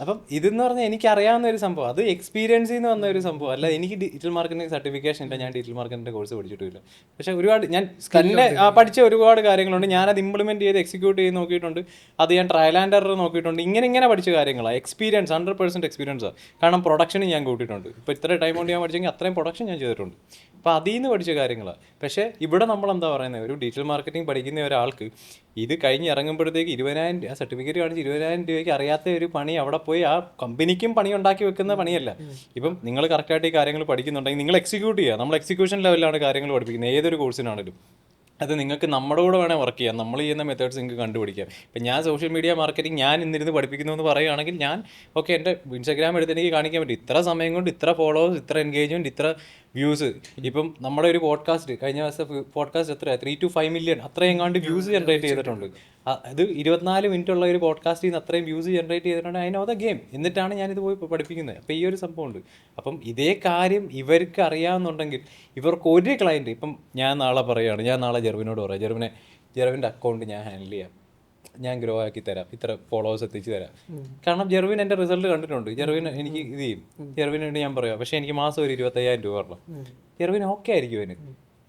അപ്പം ഇതെന്ന് പറഞ്ഞാൽ എനിക്കറിയാവുന്ന ഒരു സംഭവം, അത് എക്സ്പീരിയൻസിൽ നിന്ന് വന്ന ഒരു സംഭവം അല്ല. എനിക്ക് ഡിജിറ്റൽ മാർക്കറ്റിംഗ് സർട്ടിഫിക്കേഷൻ ഇല്ല, ഞാൻ ഡിജിറ്റൽ മാർക്കറ്റിൻ്റെ കോഴ്സ് പഠിച്ചിട്ടില്ല. പക്ഷേ ഒരുപാട് ഞാൻ തന്നെ പഠിച്ച ഒരുപാട് കാര്യങ്ങളുണ്ട്. ഞാനത് ഇംപ്ലിമെൻറ്റ് ചെയ്ത് എക്സിക്യൂട്ട് ചെയ്ത് നോക്കിയിട്ടുണ്ട്. അത് ഞാൻ ട്രയൽ ആൻഡ് എറർ നോക്കിയിട്ടുണ്ട്. ഇങ്ങനെ പഠിച്ച കാര്യങ്ങളാണ്. എക്സ്പീരിയൻസ് 100% എക്സ്പീരിയൻസാണ്. കാരണം പ്രൊഡക്ഷനും ഞാൻ കൂട്ടിയിട്ടുണ്ട്. ഇപ്പോൾ ഇത്ര ടൈം കൊണ്ട് ഞാൻ പഠിച്ചെങ്കിൽ അത്രയും പ്രൊഡക്ഷൻ ഞാൻ ചെയ്തിട്ടുണ്ട്. അപ്പോൾ അതിൽ നിന്ന് പഠിച്ച കാര്യങ്ങളാണ്. പക്ഷേ ഇവിടെ നമ്മളെന്താ പറയുന്നത്, ഒരു ഡിജിറ്റൽ മാർക്കറ്റിംഗ് പഠിക്കുന്ന ഒരാൾക്ക് ഇത് കഴിഞ്ഞ് ഇറങ്ങുമ്പോഴത്തേക്ക് 20,000 രൂപ സർട്ടിഫിക്കറ്റ് കാണിച്ച് 20,000 രൂപയ്ക്ക് അറിയാത്ത ഒരു പണി അവിടെ പോയി ആ കമ്പനിക്കും പണി ഉണ്ടാക്കി വെക്കുന്ന പണിയല്ല. ഇപ്പം നിങ്ങൾ കറക്റ്റായിട്ട് ഈ കാര്യങ്ങൾ പഠിക്കുന്നുണ്ടെങ്കിൽ നിങ്ങൾ എക്സിക്യൂട്ട് ചെയ്യുക. നമ്മൾ എക്സിക്യൂഷൻ ലെവലിലാണ് കാര്യങ്ങൾ പഠിപ്പിക്കുന്നത്, ഏതൊരു കോഴ്സിനാണെങ്കിലും. അത് നിങ്ങൾക്ക് നമ്മുടെ കൂടെ വേണേൽ വർക്ക് ചെയ്യാം. നമ്മൾ ചെയ്യുന്ന മെത്തേഡ്സ് നിങ്ങൾക്ക് കണ്ടുപിടിക്കാം. ഇപ്പം ഞാൻ സോഷ്യൽ മീഡിയ മാർക്കറ്റിംഗ് ഞാൻ ഇന്നിരുന്ന് പഠിപ്പിക്കുന്നു എന്ന് പറയുകയാണെങ്കിൽ, ഞാൻ എൻ്റെ ഇൻസ്റ്റാഗ്രാം എടുത്ത് എനിക്ക് കാണിക്കാൻ പറ്റും ഇത്ര സമയം കൊണ്ട് ഇത്ര ഫോളോവേഴ്സ്, ഇത്ര എൻഗേജ്മെൻറ്റ്, ഇത്ര വ്യൂസ്. ഇപ്പം നമ്മുടെ ഒരു പോഡ്കാസ്റ്റ് കഴിഞ്ഞ ദിവസം പോഡ്കാസ്റ്റ് എത്രയാണ്, 3 to 5 മില്യൺ അത്രയും കണ്ട് വ്യൂസ് ജനറേറ്റ് ചെയ്തിട്ടുണ്ട്. അത് 24 മിനിറ്റ് ഉള്ള ഒരു പോഡ്കാസ്റ്റിൽ നിന്ന് അത്രയും വ്യൂസ് ജനറേറ്റ് ചെയ്തിട്ടുണ്ട്. അതിനോ ദ ഗെയിം. എന്നിട്ടാണ് ഞാനിത് പോയി പഠിപ്പിക്കുന്നത്. അപ്പോൾ ഈ ഒരു സംഭവമുണ്ട്. അപ്പം ഇതേ കാര്യം ഇവർക്ക് അറിയാമെന്നുണ്ടെങ്കിൽ ഇവർക്ക് ഒരു ക്ലയൻറ്റ്, ഇപ്പം ഞാൻ നാളെ പറയുകയാണ്, ഞാൻ നാളെ ജെർവിനോട് പറയാം, ജെർവിൻ്റെ അക്കൗണ്ട് ഞാൻ ഹാൻഡിൽ ചെയ്യാം, ഞാൻ ഗ്രോ ആക്കി തരാം, ഇത്ര ഫോളോവേഴ്സ് എത്തിച്ച് തരാം. കാരണം ജെർവിൻ എൻ്റെ റിസൾട്ട് കണ്ടിട്ടുണ്ട്. ജെർവിൻ എനിക്ക് ഇത് ചെയ്യും. ജെർവിന് വേണ്ടി ഞാൻ പറയാം. പക്ഷേ എനിക്ക് മാസം ഒരു 25,000 രൂപ വരണം. ജെർവിൻ ഓക്കെ ആയിരിക്കും അവന്.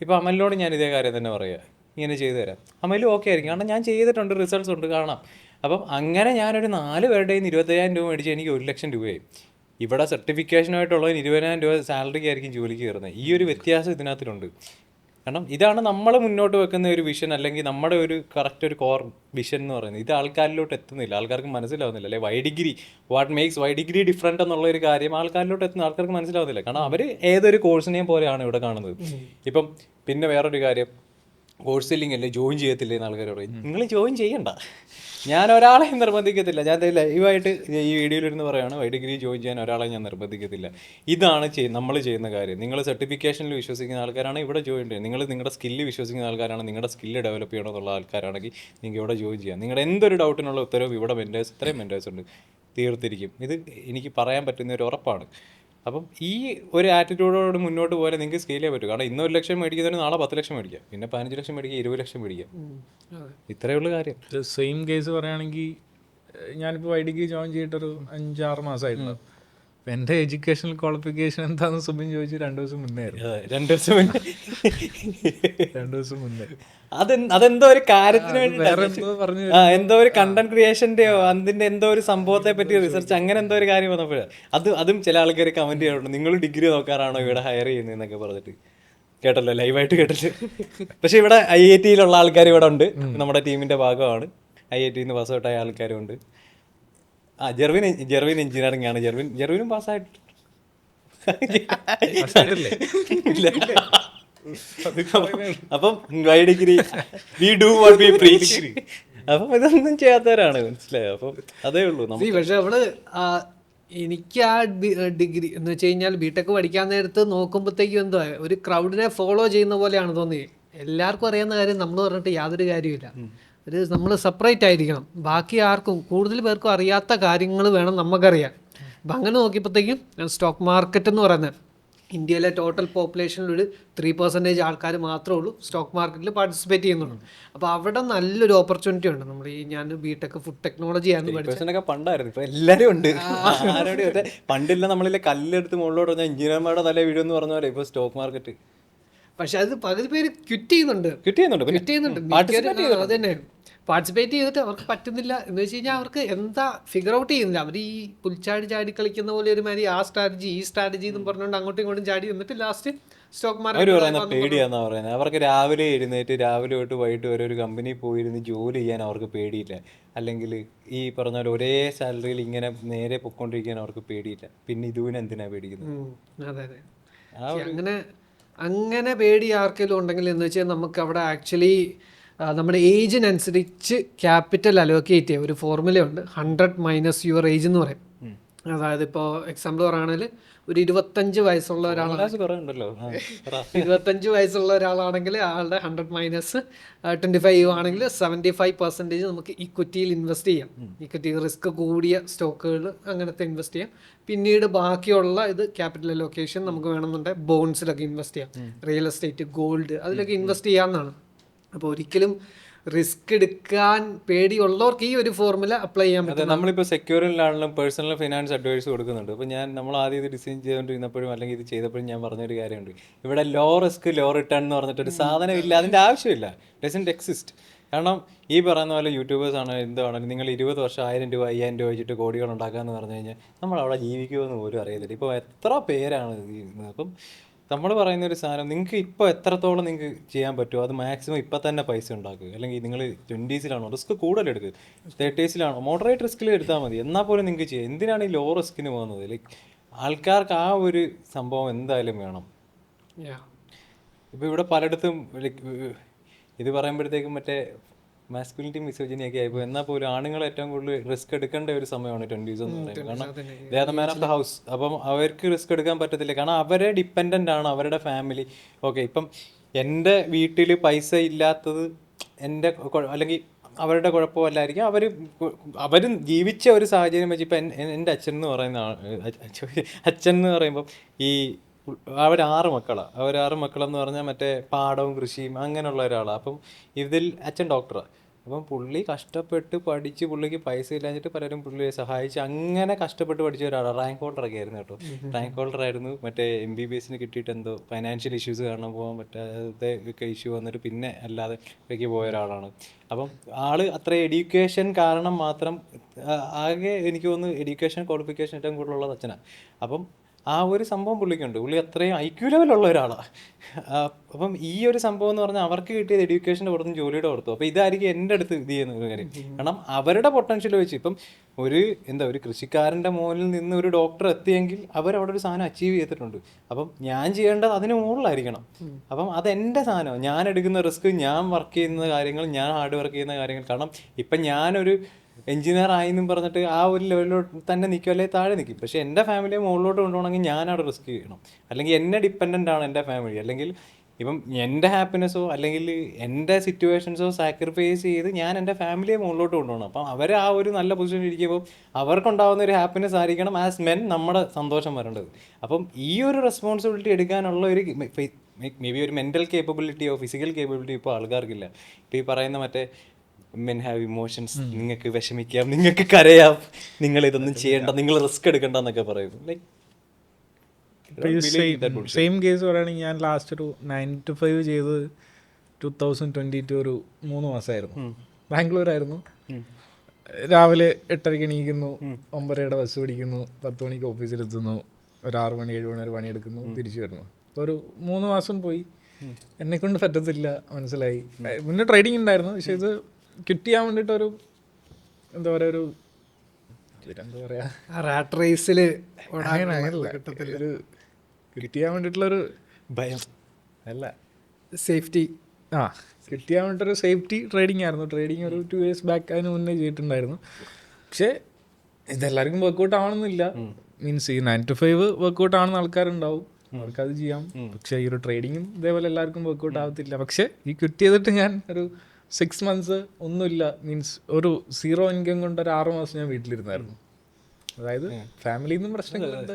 ഇപ്പോൾ അമലിനോട് ഞാൻ ഇതേ കാര്യം തന്നെ പറയുക, ഇങ്ങനെ ചെയ്തു തരാം. അമലും ഓക്കെ ആയിരിക്കും. കാരണം ഞാൻ ചെയ്തിട്ടുണ്ട്, റിസൾട്ട്സ് ഉണ്ട്, കാണാം. അപ്പം അങ്ങനെ ഞാനൊരു 4 പേരുടെ 25,000 രൂപ മേടിച്ച് എനിക്ക് 1 ലക്ഷം രൂപയായി. ഇവിടെ സർട്ടിഫിക്കേഷനായിട്ടുള്ളതിന് 20,000 രൂപ സാലറിക്ക് ആയിരിക്കും ജോലിക്ക് കയറുന്നത്. ഈ ഒരു വ്യത്യാസം ഇതിനകത്തിലുണ്ട്. കാരണം ഇതാണ് നമ്മൾ മുന്നോട്ട് വെക്കുന്ന ഒരു വിഷൻ, അല്ലെങ്കിൽ നമ്മുടെ ഒരു കറക്റ്റ് ഒരു കോർ വിഷൻ എന്ന് പറയുന്നത്. ഇത് ആൾക്കാരിലോട്ട് എത്തുന്നില്ല, ആൾക്കാർക്ക് മനസ്സിലാവുന്നില്ല. അല്ലെ degree what makes degree different എന്നുള്ള ഒരു കാര്യം ആൾക്കാരിലോട്ട് എത്തുന്ന ആൾക്കാർക്ക് മനസ്സിലാവുന്നില്ല. കാരണം അവർ ഏതൊരു കോഴ്സിനെയും പോലെയാണ് ഇവിടെ കാണുന്നത്. ഇപ്പം പിന്നെ വേറൊരു കാര്യം, കോഴ്സ് സെല്ലിംഗ് അല്ലേ, ജോയിൻ ചെയ്യത്തില്ലേ എന്ന് ആൾക്കാർ പറയും. നിങ്ങൾ ജോയിൻ ചെയ്യണ്ട, ഞാൻ ഒരാളെ നിർബന്ധിക്കത്തില്ല. ഞാൻ ലൈവായിട്ട് ഈ വീഡിയോയിലിരുന്ന് പറയുകയാണ്, ഡിഗ്രി ജോയിൻ ചെയ്യാൻ ഒരാളെ ഞാൻ നിർബന്ധിക്കത്തില്ല. ഇതാണ് നമ്മൾ ചെയ്യുന്ന കാര്യം. നിങ്ങൾ സർട്ടിഫിക്കേഷനിൽ വിശ്വസിക്കുന്ന ആൾക്കാരാണ് ഇവിടെ ജോയിൻ ചെയ്യുന്നത്. നിങ്ങൾ നിങ്ങളുടെ സ്കില്ല് വിശ്വസിക്കുന്ന ആൾക്കാരാണ്, നിങ്ങളുടെ സ്കില്ല് ഡെവലപ്പ് ചെയ്യണമെന്നുള്ള ആൾക്കാരാണെങ്കിൽ നിങ്ങൾക്ക് ഇവിടെ ജോയിൻ ചെയ്യാം. നിങ്ങളുടെ എന്തൊരു ഡൗട്ടിനുള്ള ഉത്തരവും ഇവിടെ ഇത്രയും മെൻറ്റേഴ്സ് ഉണ്ട്, തീർത്തിരിക്കും. ഇത് എനിക്ക് പറയാൻ പറ്റുന്ന ഒരു ഉറപ്പാണ്. അപ്പം ഈ ഒരു ആറ്റിറ്റ്യൂഡോട് മുന്നോട്ട് പോയാൽ നിങ്ങൾക്ക് സ്കെയിൽ ചെയ്യാൻ പറ്റും. കാരണം ഇന്ന് 1 ലക്ഷം മേടിക്കുന്നതിന് നാളെ 10 ലക്ഷം മേടിക്കാം, പിന്നെ 15 ലക്ഷം മേടിക്കുക, 20 ലക്ഷം മേടിക്കാം. ഇത്രയേ ഉള്ളൂ കാര്യം. സെയിം കേസ് പറയുകയാണെങ്കിൽ ഞാനിപ്പോൾ ഡിഗ്രി ജോയിൻ ചെയ്തിട്ടൊരു 5-6 മാസമായിട്ടുള്ളൂ. അപ്പം എൻ്റെ എഡ്യൂക്കേഷണൽ ക്വാളിഫിക്കേഷൻ എന്താണെന്ന് സുബിൻ ചോദിച്ചു 2 ദിവസം മുന്നേ ആയിരുന്നു. 2 ദിവസം മുന്നേ 2 ദിവസം മുന്നേ അതെന്തോ ഒരു കാര്യത്തിന് വേറെ വേണ്ടി എന്തോ പറഞ്ഞു. എന്തോ ഒരു കണ്ടന്റ് ക്രിയേഷൻ്റെയോ അതിന്റെ എന്തോ ഒരു സംഭവത്തെ പറ്റി റിസർച്ച് അങ്ങനെ എന്തോ ഒരു കാര്യം വന്നപ്പോഴാണ് അതും ചില ആൾക്കാർ കമന്റ് ചെയ്യാറുണ്ട്, നിങ്ങൾ ഡിഗ്രി നോക്കാറാണോ ഇവിടെ ഹയർ ചെയ്യുന്നതെന്നൊക്കെ പറഞ്ഞിട്ട്. കേട്ടല്ലോ, ലൈവായിട്ട് കേട്ടിട്ട്. പക്ഷെ ഇവിടെ IIT-യിലുള്ള ആൾക്കാർ ഇവിടെ ഉണ്ട്, നമ്മുടെ ടീമിന്റെ ഭാഗമാണ്. IIT-ന്ന് പാസ് ഔട്ടായ ആൾക്കാരും ഉണ്ട്. ജെർവിൻ എഞ്ചിനീയറിംഗ് ആണ്. ജെർവിനും പാസ്സായിട്ട് അപ്പം degree we do what we preach. അപ്പം ഇതൊന്നും ചെയ്യാത്തവരാണ്, മനസ്സിലായോ? അപ്പം അതേ ഉള്ളൂ. പക്ഷെ നമ്മള് എനിക്ക് ആ ഡിഗ്രി എന്ന് വെച്ച് കഴിഞ്ഞാൽ ബിടെക് പഠിക്കാൻ നേരത്ത് നോക്കുമ്പോഴത്തേക്കും എന്തോ ഒരു ക്രൗഡിനെ ഫോളോ ചെയ്യുന്ന പോലെയാണ് തോന്നിയത്. എല്ലാവർക്കും അറിയാവുന്ന കാര്യം നമ്മൾ പറഞ്ഞിട്ട് യാതൊരു കാര്യമില്ല. നമ്മൾ സെപ്പറേറ്റ് ആയിരിക്കണം, ബാക്കി ആർക്കും കൂടുതൽ പേർക്കും അറിയാത്ത കാര്യങ്ങൾ വേണം നമുക്കറിയാൻ. അപ്പം അങ്ങനെ നോക്കിയപ്പോഴത്തേക്കും സ്റ്റോക്ക് മാർക്കറ്റ് എന്ന് പറയുന്നത് ഇന്ത്യയിലെ ടോട്ടൽ പോപ്പുലേഷനിലൊരു 3% ആൾക്കാർ മാത്രമേ ഉള്ളൂ സ്റ്റോക്ക് മാർക്കറ്റിൽ പാർട്ടിസിപ്പേറ്റ് ചെയ്യുന്നുള്ളൂ. അപ്പോൾ അവിടെ നല്ലൊരു ഓപ്പർച്യൂണിറ്റി ഉണ്ട്. നമ്മൾ ഞാൻ ബിടെക് ഫുഡ് ടെക്നോളജി ആണ് പഠിച്ചത്. പണ്ടായിരുന്നു, ഇപ്പൊ എല്ലാവരും ഉണ്ട്. പണ്ടില്ല നമ്മളിലെ കല്ലെടുത്ത് മുകളിലോട്ട് പറഞ്ഞാൽ എഞ്ചിനീയർമാരുടെ നല്ല വീഡിയോ എന്ന് പറഞ്ഞ പോലെ ഇപ്പൊ സ്റ്റോക്ക് മാർക്കറ്റ്. പക്ഷെ അത് പകുതി പേര് ക്വിറ്റ് ചെയ്യുന്നുണ്ട്. അത് തന്നെ പാർട്ടിസിപ്പേറ്റ് ചെയ്തിട്ട് അവർക്ക് പറ്റുന്നില്ല എന്ന് വെച്ച് കഴിഞ്ഞാൽ അവർക്ക് എന്താ ഫിഗർ ഔട്ട് ചെയ്യുന്നില്ല. അവർ ഈ പുൽച്ചാടി കളിക്കുന്ന പോലെ ഒരുമാതിരി ആ സ്ട്രാറ്റജി ഈ സ്ട്രാറ്റജി എന്നും പറഞ്ഞുകൊണ്ട് അങ്ങോട്ടും ഇങ്ങോട്ടും ചാടി എന്നിട്ട് ലാസ്റ്റ് സ്റ്റോക്ക് മാർക്കറ്റ് പേടിയാന്നാ പറയുന്നത്. അവർക്ക് രാവിലെ എഴുന്നേറ്റ് രാവിലെ തൊട്ട് വൈകിട്ട് വരെ ഒരു കമ്പനി പോയിരുന്ന് ജോലി ചെയ്യാൻ അവർക്ക് പേടിയില്ല. അല്ലെങ്കിൽ ഈ പറഞ്ഞ പോലെ ഒരേ സാലറിയിൽ ഇങ്ങനെ നേരെ പൊയ്ക്കൊണ്ടിരിക്കാൻ അവർക്ക് പേടിയില്ല. പിന്നെ ഇതിന് എന്തിനാ പേടിക്കുന്നത്? അതെ അങ്ങനെ പേടി ആർക്കെങ്കിലും ഉണ്ടെങ്കിൽ എന്ന് വെച്ചാൽ നമുക്ക് അവിടെ ആക്ച്വലി നമ്മുടെ ഏജിനനുസരിച്ച് ക്യാപിറ്റൽ അലോക്കേറ്റ് ചെയ്യുക ഒരു ഫോർമുലയുണ്ട്. 100 മൈനസ് യുവർ ഏജ് എന്ന് പറയും. അതായത് ഇപ്പോൾ എക്സാമ്പിൾ പറയുകയാണെങ്കിൽ ഒരു 25 വയസ്സുള്ള ഒരാളാണ്, 25 വയസ്സുള്ള ഒരാളാണെങ്കിൽ ആളുടെ 100 മൈനസ് 25 ആണെങ്കിൽ 75% നമുക്ക് ഇക്വിറ്റിയിൽ ഇൻവെസ്റ്റ് ചെയ്യാം. ഇക്വിറ്റി റിസ്ക് കൂടിയ സ്റ്റോക്കുകൾ അങ്ങനത്തെ ഇൻവെസ്റ്റ് ചെയ്യാം. പിന്നീട് ബാക്കിയുള്ള ഇത് ക്യാപിറ്റൽ അലോക്കേഷൻ നമുക്ക് വേണമെന്നുണ്ടെങ്കിൽ ബോൺസിലൊക്കെ ഇൻവെസ്റ്റ് ചെയ്യാം, റിയൽ എസ്റ്റേറ്റ്, ഗോൾഡ് അതിലൊക്കെ ഇൻവെസ്റ്റ് ചെയ്യാവുന്നതാണ്. അപ്പോൾ ഒരിക്കലും റിസ്ക് എടുക്കാൻ പേടിയുള്ളവർക്ക് ഈ ഒരു ഫോർമുല അപ്ലൈ ചെയ്യാൻ പറ്റും. നമ്മളിപ്പോൾ സെക്യൂറിലാണെങ്കിലും പേഴ്സണൽ ഫിനാൻസ് അഡ്വൈസ് കൊടുക്കുന്നുണ്ട്. അപ്പോൾ നമ്മൾ ആദ്യം ഇത് ഡിസൈൻ ചെയ്തുകൊണ്ടിരുന്നപ്പോഴും അല്ലെങ്കിൽ ഇത് ചെയ്തപ്പോഴും ഞാൻ പറഞ്ഞൊരു കാര്യമുണ്ട്, ഇവിടെ ലോ റിസ്ക് ലോ റിട്ടേൺ എന്ന് പറഞ്ഞിട്ടൊരു സാധനം ഇല്ല, അതിൻ്റെ ആവശ്യമില്ല, ഡസൻറ്റ് എക്സിസ്റ്റ്. കാരണം ഈ പറയുന്ന പോലെ യൂട്യൂബേഴ്സ് ആണ് എന്താണെങ്കിലും നിങ്ങൾ 20 വർഷം 1000 രൂപ 5000 രൂപ വെച്ചിട്ട് കോടികൾ ഉണ്ടാക്കാമെന്ന് പറഞ്ഞു കഴിഞ്ഞാൽ നമ്മൾ അവിടെ ജീവിക്കുമെന്ന് പോലും അറിയത്തില്ല. ഇപ്പോൾ എത്ര പേരാണ് ചെയ്യുന്നത്. അപ്പം നമ്മൾ പറയുന്ന ഒരു സാധനം നിങ്ങൾക്ക് ഇപ്പോൾ എത്രത്തോളം നിങ്ങൾക്ക് ചെയ്യാൻ പറ്റുമോ അത് മാക്സിമം ഇപ്പം തന്നെ പൈസ ഉണ്ടാക്കുക. അല്ലെങ്കിൽ നിങ്ങൾ 20s റിസ്ക് കൂടുതൽ എടുക്കുക, 30s മോഡറേറ്റ് റിസ്കിൽ എടുത്താൽ മതി. എന്നാൽ പോലും നിങ്ങൾക്ക് ചെയ്യാം. എന്തിനാണ് ഈ ലോ റിസ്കിന് പോകുന്നത്? ലൈക്ക് ആൾക്കാർക്ക് ആ ഒരു സംഭവം എന്തായാലും വേണം. ഇപ്പോൾ ഇവിടെ പലയിടത്തും ഇത് പറയുമ്പോഴത്തേക്കും മറ്റേ മാസ്കുലിറ്റി മിസോജിനിയൊക്കെ ആയിപ്പോൾ. എന്നാൽ പോലും ആണുങ്ങൾ ഏറ്റവും കൂടുതൽ റിസ്ക് എടുക്കേണ്ട ഒരു സമയമാണ് 20s എന്ന് പറയുന്നത്. കാരണം they are the man of the house. അപ്പം അവർക്ക് റിസ്ക് എടുക്കാൻ പറ്റത്തില്ല, കാരണം അവരെ ഡിപ്പെൻഡൻ്റ് ആണ് അവരുടെ ഫാമിലി. ഓക്കെ, ഇപ്പം എൻ്റെ വീട്ടിൽ പൈസ ഇല്ലാത്തത് എൻ്റെ അല്ലെങ്കിൽ അവരുടെ കുഴപ്പമല്ലായിരിക്കും. അവരും ജീവിച്ച ഒരു സാഹചര്യം വെച്ച് ഇപ്പം എൻ്റെ അച്ഛൻ എന്ന് പറയുമ്പം ഈ അവർ 6 മക്കളാണ്. അവർ 6 മക്കളെന്ന് പറഞ്ഞാൽ മറ്റേ പാടവും കൃഷിയും അങ്ങനെയുള്ള ഒരാളാണ്. അപ്പം ഇതിൽ അച്ഛൻ ഡോക്ടറാണ്. അപ്പം പുള്ളി കഷ്ടപ്പെട്ട് പഠിച്ച് പുള്ളിക്ക് പൈസ ഇല്ലാഞ്ഞിട്ട് പലരും പുള്ളിയെ സഹായിച്ച് അങ്ങനെ കഷ്ടപ്പെട്ട് പഠിച്ച ഒരാളാണ്. റാങ്ക് ഹോൾഡറൊക്കെ ആയിരുന്നു കേട്ടോ. റാങ്ക് ഹോൾഡറായിരുന്നു. മറ്റേ MBBS കിട്ടിയിട്ട് എന്തോ ഫൈനാൻഷ്യൽ ഇഷ്യൂസ് കാരണം പോകാൻ പറ്റാതെ ഒക്കെ ഇഷ്യൂ വന്നിട്ട് പിന്നെ അല്ലാതെ ഇടയ്ക്ക് പോയ ഒരാളാണ്. അപ്പം ആള് അത്ര എഡ്യൂക്കേഷൻ കാരണം മാത്രം ആകെ എനിക്ക് തോന്നുന്നു എഡ്യൂക്കേഷൻ ക്വാളിഫിക്കേഷൻ ഏറ്റവും കൂടുതലുള്ളത് അച്ഛനാണ്. അപ്പം ആ ഒരു സംഭവം പുള്ളിക്കുണ്ട്. പുള്ളി അത്രയും IQ ലെവലുള്ള ഒരാളാണ്. അപ്പം ഈ ഒരു സംഭവം എന്ന് പറഞ്ഞാൽ അവർക്ക് കിട്ടിയത് എഡ്യൂക്കേഷൻ്റെ പുറത്തും ജോലിയുടെ പുറത്തും. അപ്പോൾ ഇതായിരിക്കും എൻ്റെ അടുത്ത് ഇത് ചെയ്യുന്ന ഒരു കാര്യം. കാരണം അവരുടെ പൊട്ടൻഷ്യൽ വെച്ച് ഇപ്പം ഒരു കൃഷിക്കാരൻ്റെ മോനിൽ നിന്ന് ഒരു ഡോക്ടർ എത്തിയെങ്കിൽ അവരവിടെ ഒരു സാധനം അച്ചീവ് ചെയ്തിട്ടുണ്ട്. അപ്പം ഞാൻ ചെയ്യേണ്ടത് അതിന് മുകളിലായിരിക്കണം. അപ്പം അതെൻ്റെ സാധനം, ഞാൻ എടുക്കുന്ന റിസ്ക്, ഞാൻ വർക്ക് ചെയ്യുന്ന കാര്യങ്ങൾ, ഞാൻ ഹാർഡ് വർക്ക് ചെയ്യുന്ന കാര്യങ്ങൾ. കാരണം ഇപ്പം ഞാനൊരു എഞ്ചിനീയർ ആയെന്നും പറഞ്ഞിട്ട് ആ ഒരു ലെവലിലോട്ട് തന്നെ നിൽക്കും, അല്ലെങ്കിൽ താഴെ നിൽക്കും. പക്ഷേ എൻ്റെ ഫാമിലിയെ മുകളിലോട്ട് കൊണ്ടുപോകണമെങ്കിൽ ഞാനവിടെ റിസ്ക് ചെയ്യണം. അല്ലെങ്കിൽ എന്നെ ഡിപ്പെൻഡൻ്റ് ആണ് എൻ്റെ ഫാമിലി. അല്ലെങ്കിൽ ഇപ്പം എൻ്റെ ഹാപ്പിനെസ്സോ അല്ലെങ്കിൽ എൻ്റെ സിറ്റുവേഷൻസോ സാക്രിഫൈസ് ചെയ്ത് ഞാൻ എൻ്റെ ഫാമിലിയെ മുകളിലോട്ട് കൊണ്ടുപോകണം. അപ്പം അവർ ആ ഒരു നല്ല പൊസിഷനിൽ ഇരിക്കുമ്പോൾ അവർക്കുണ്ടാകുന്ന ഒരു ഹാപ്പിനെസ് ആയിരിക്കണം ആസ് മെൻ നമ്മുടെ സന്തോഷം വരേണ്ടത്. അപ്പം ഈ ഒരു റെസ്പോൺസിബിലിറ്റി എടുക്കാനുള്ള ഒരു മേ ബി ഒരു മെൻ്റൽ കേപ്പബിലിറ്റിയോ ഫിസിക്കൽ കേപ്പബിലിറ്റിയോ ഇപ്പോൾ ആൾക്കാർക്കില്ല. ഇപ്പോൾ ഈ പറയുന്ന മറ്റേ മെൻ ഹാവ് ഇമോഷൻസ്, നിങ്ങൾക്ക് വിഷമിക്കാം, നിങ്ങൾക്ക് കരയാം, നിങ്ങൾ ഇതൊന്നും ചെയ്യേണ്ട, നിങ്ങൾ റിസ്ക് എടുക്കണ്ട എന്നൊക്കെ പറയും. സെയിം കേസ് പറയുകയാണെങ്കിൽ ഞാൻ ലാസ്റ്റ് ഒരു 9 to 5 ചെയ്ത് 2022 ഒരു 3 മാസമായിരുന്നു. ബാംഗ്ലൂരായിരുന്നു. രാവിലെ 8:30 എണീക്കുന്നു, 9:30 ബസ് പിടിക്കുന്നു, 10 മണിക്ക് ഓഫീസിലെത്തുന്നു, ഒരു 6 മണി 7 മണി വരെ പണിയെടുക്കുന്നു, തിരിച്ചു വരുന്നു. അപ്പോൾ ഒരു 3 മാസം പോയി. എന്നെക്കൊണ്ട് പറ്റത്തില്ല, മനസ്സിലായി. മുന്നേ ട്രേഡിങ് ഉണ്ടായിരുന്നു, പക്ഷേ ഇത് ക്വിറ്റ് ചെയ്യാൻ വേണ്ടിയിട്ടൊരു എന്താ പറയുക, ഒരു എന്താ പറയുക, റാറ്റ് റേസിൽ ഒരു ക്വിറ്റ് ചെയ്യാൻ വേണ്ടിയിട്ടുള്ളൊരു ഭയം അല്ല, സേഫ്റ്റി. ക്വിറ്റ് ചെയ്യാൻ വേണ്ടിയിട്ടൊരു സേഫ്റ്റി ട്രേഡിങ് ആയിരുന്നു. ട്രേഡിങ് ഒരു 2 years ബാക്ക് അതിന് മുന്നേ ചെയ്തിട്ടുണ്ടായിരുന്നു. പക്ഷേ ഇതെല്ലാവർക്കും വർക്കൗട്ട് ആവണമെന്നില്ല. മീൻസ് ഈ 9 to 5 വർക്കൗട്ട് ആവുന്ന ആൾക്കാരുണ്ടാവും, അവർക്കത് ചെയ്യാം. പക്ഷേ ഈ ഒരു ട്രേഡിങ്ങും ഇതേപോലെ എല്ലാവർക്കും വർക്കൗട്ട് ആവത്തില്ല. പക്ഷേ ഈ ക്വിറ്റ് ചെയ്തിട്ട് ഞാൻ ഒരു 6 months ഒന്നുമില്ല, മീൻസ് ഒരു 0 ഇൻകം കൊണ്ട് ഒരു 6 മാസം ഞാൻ വീട്ടിലിരുന്നായിരുന്നു. അതായത് ഫാമിലിയിൽ നിന്നും പ്രശ്നങ്ങളുണ്ട്,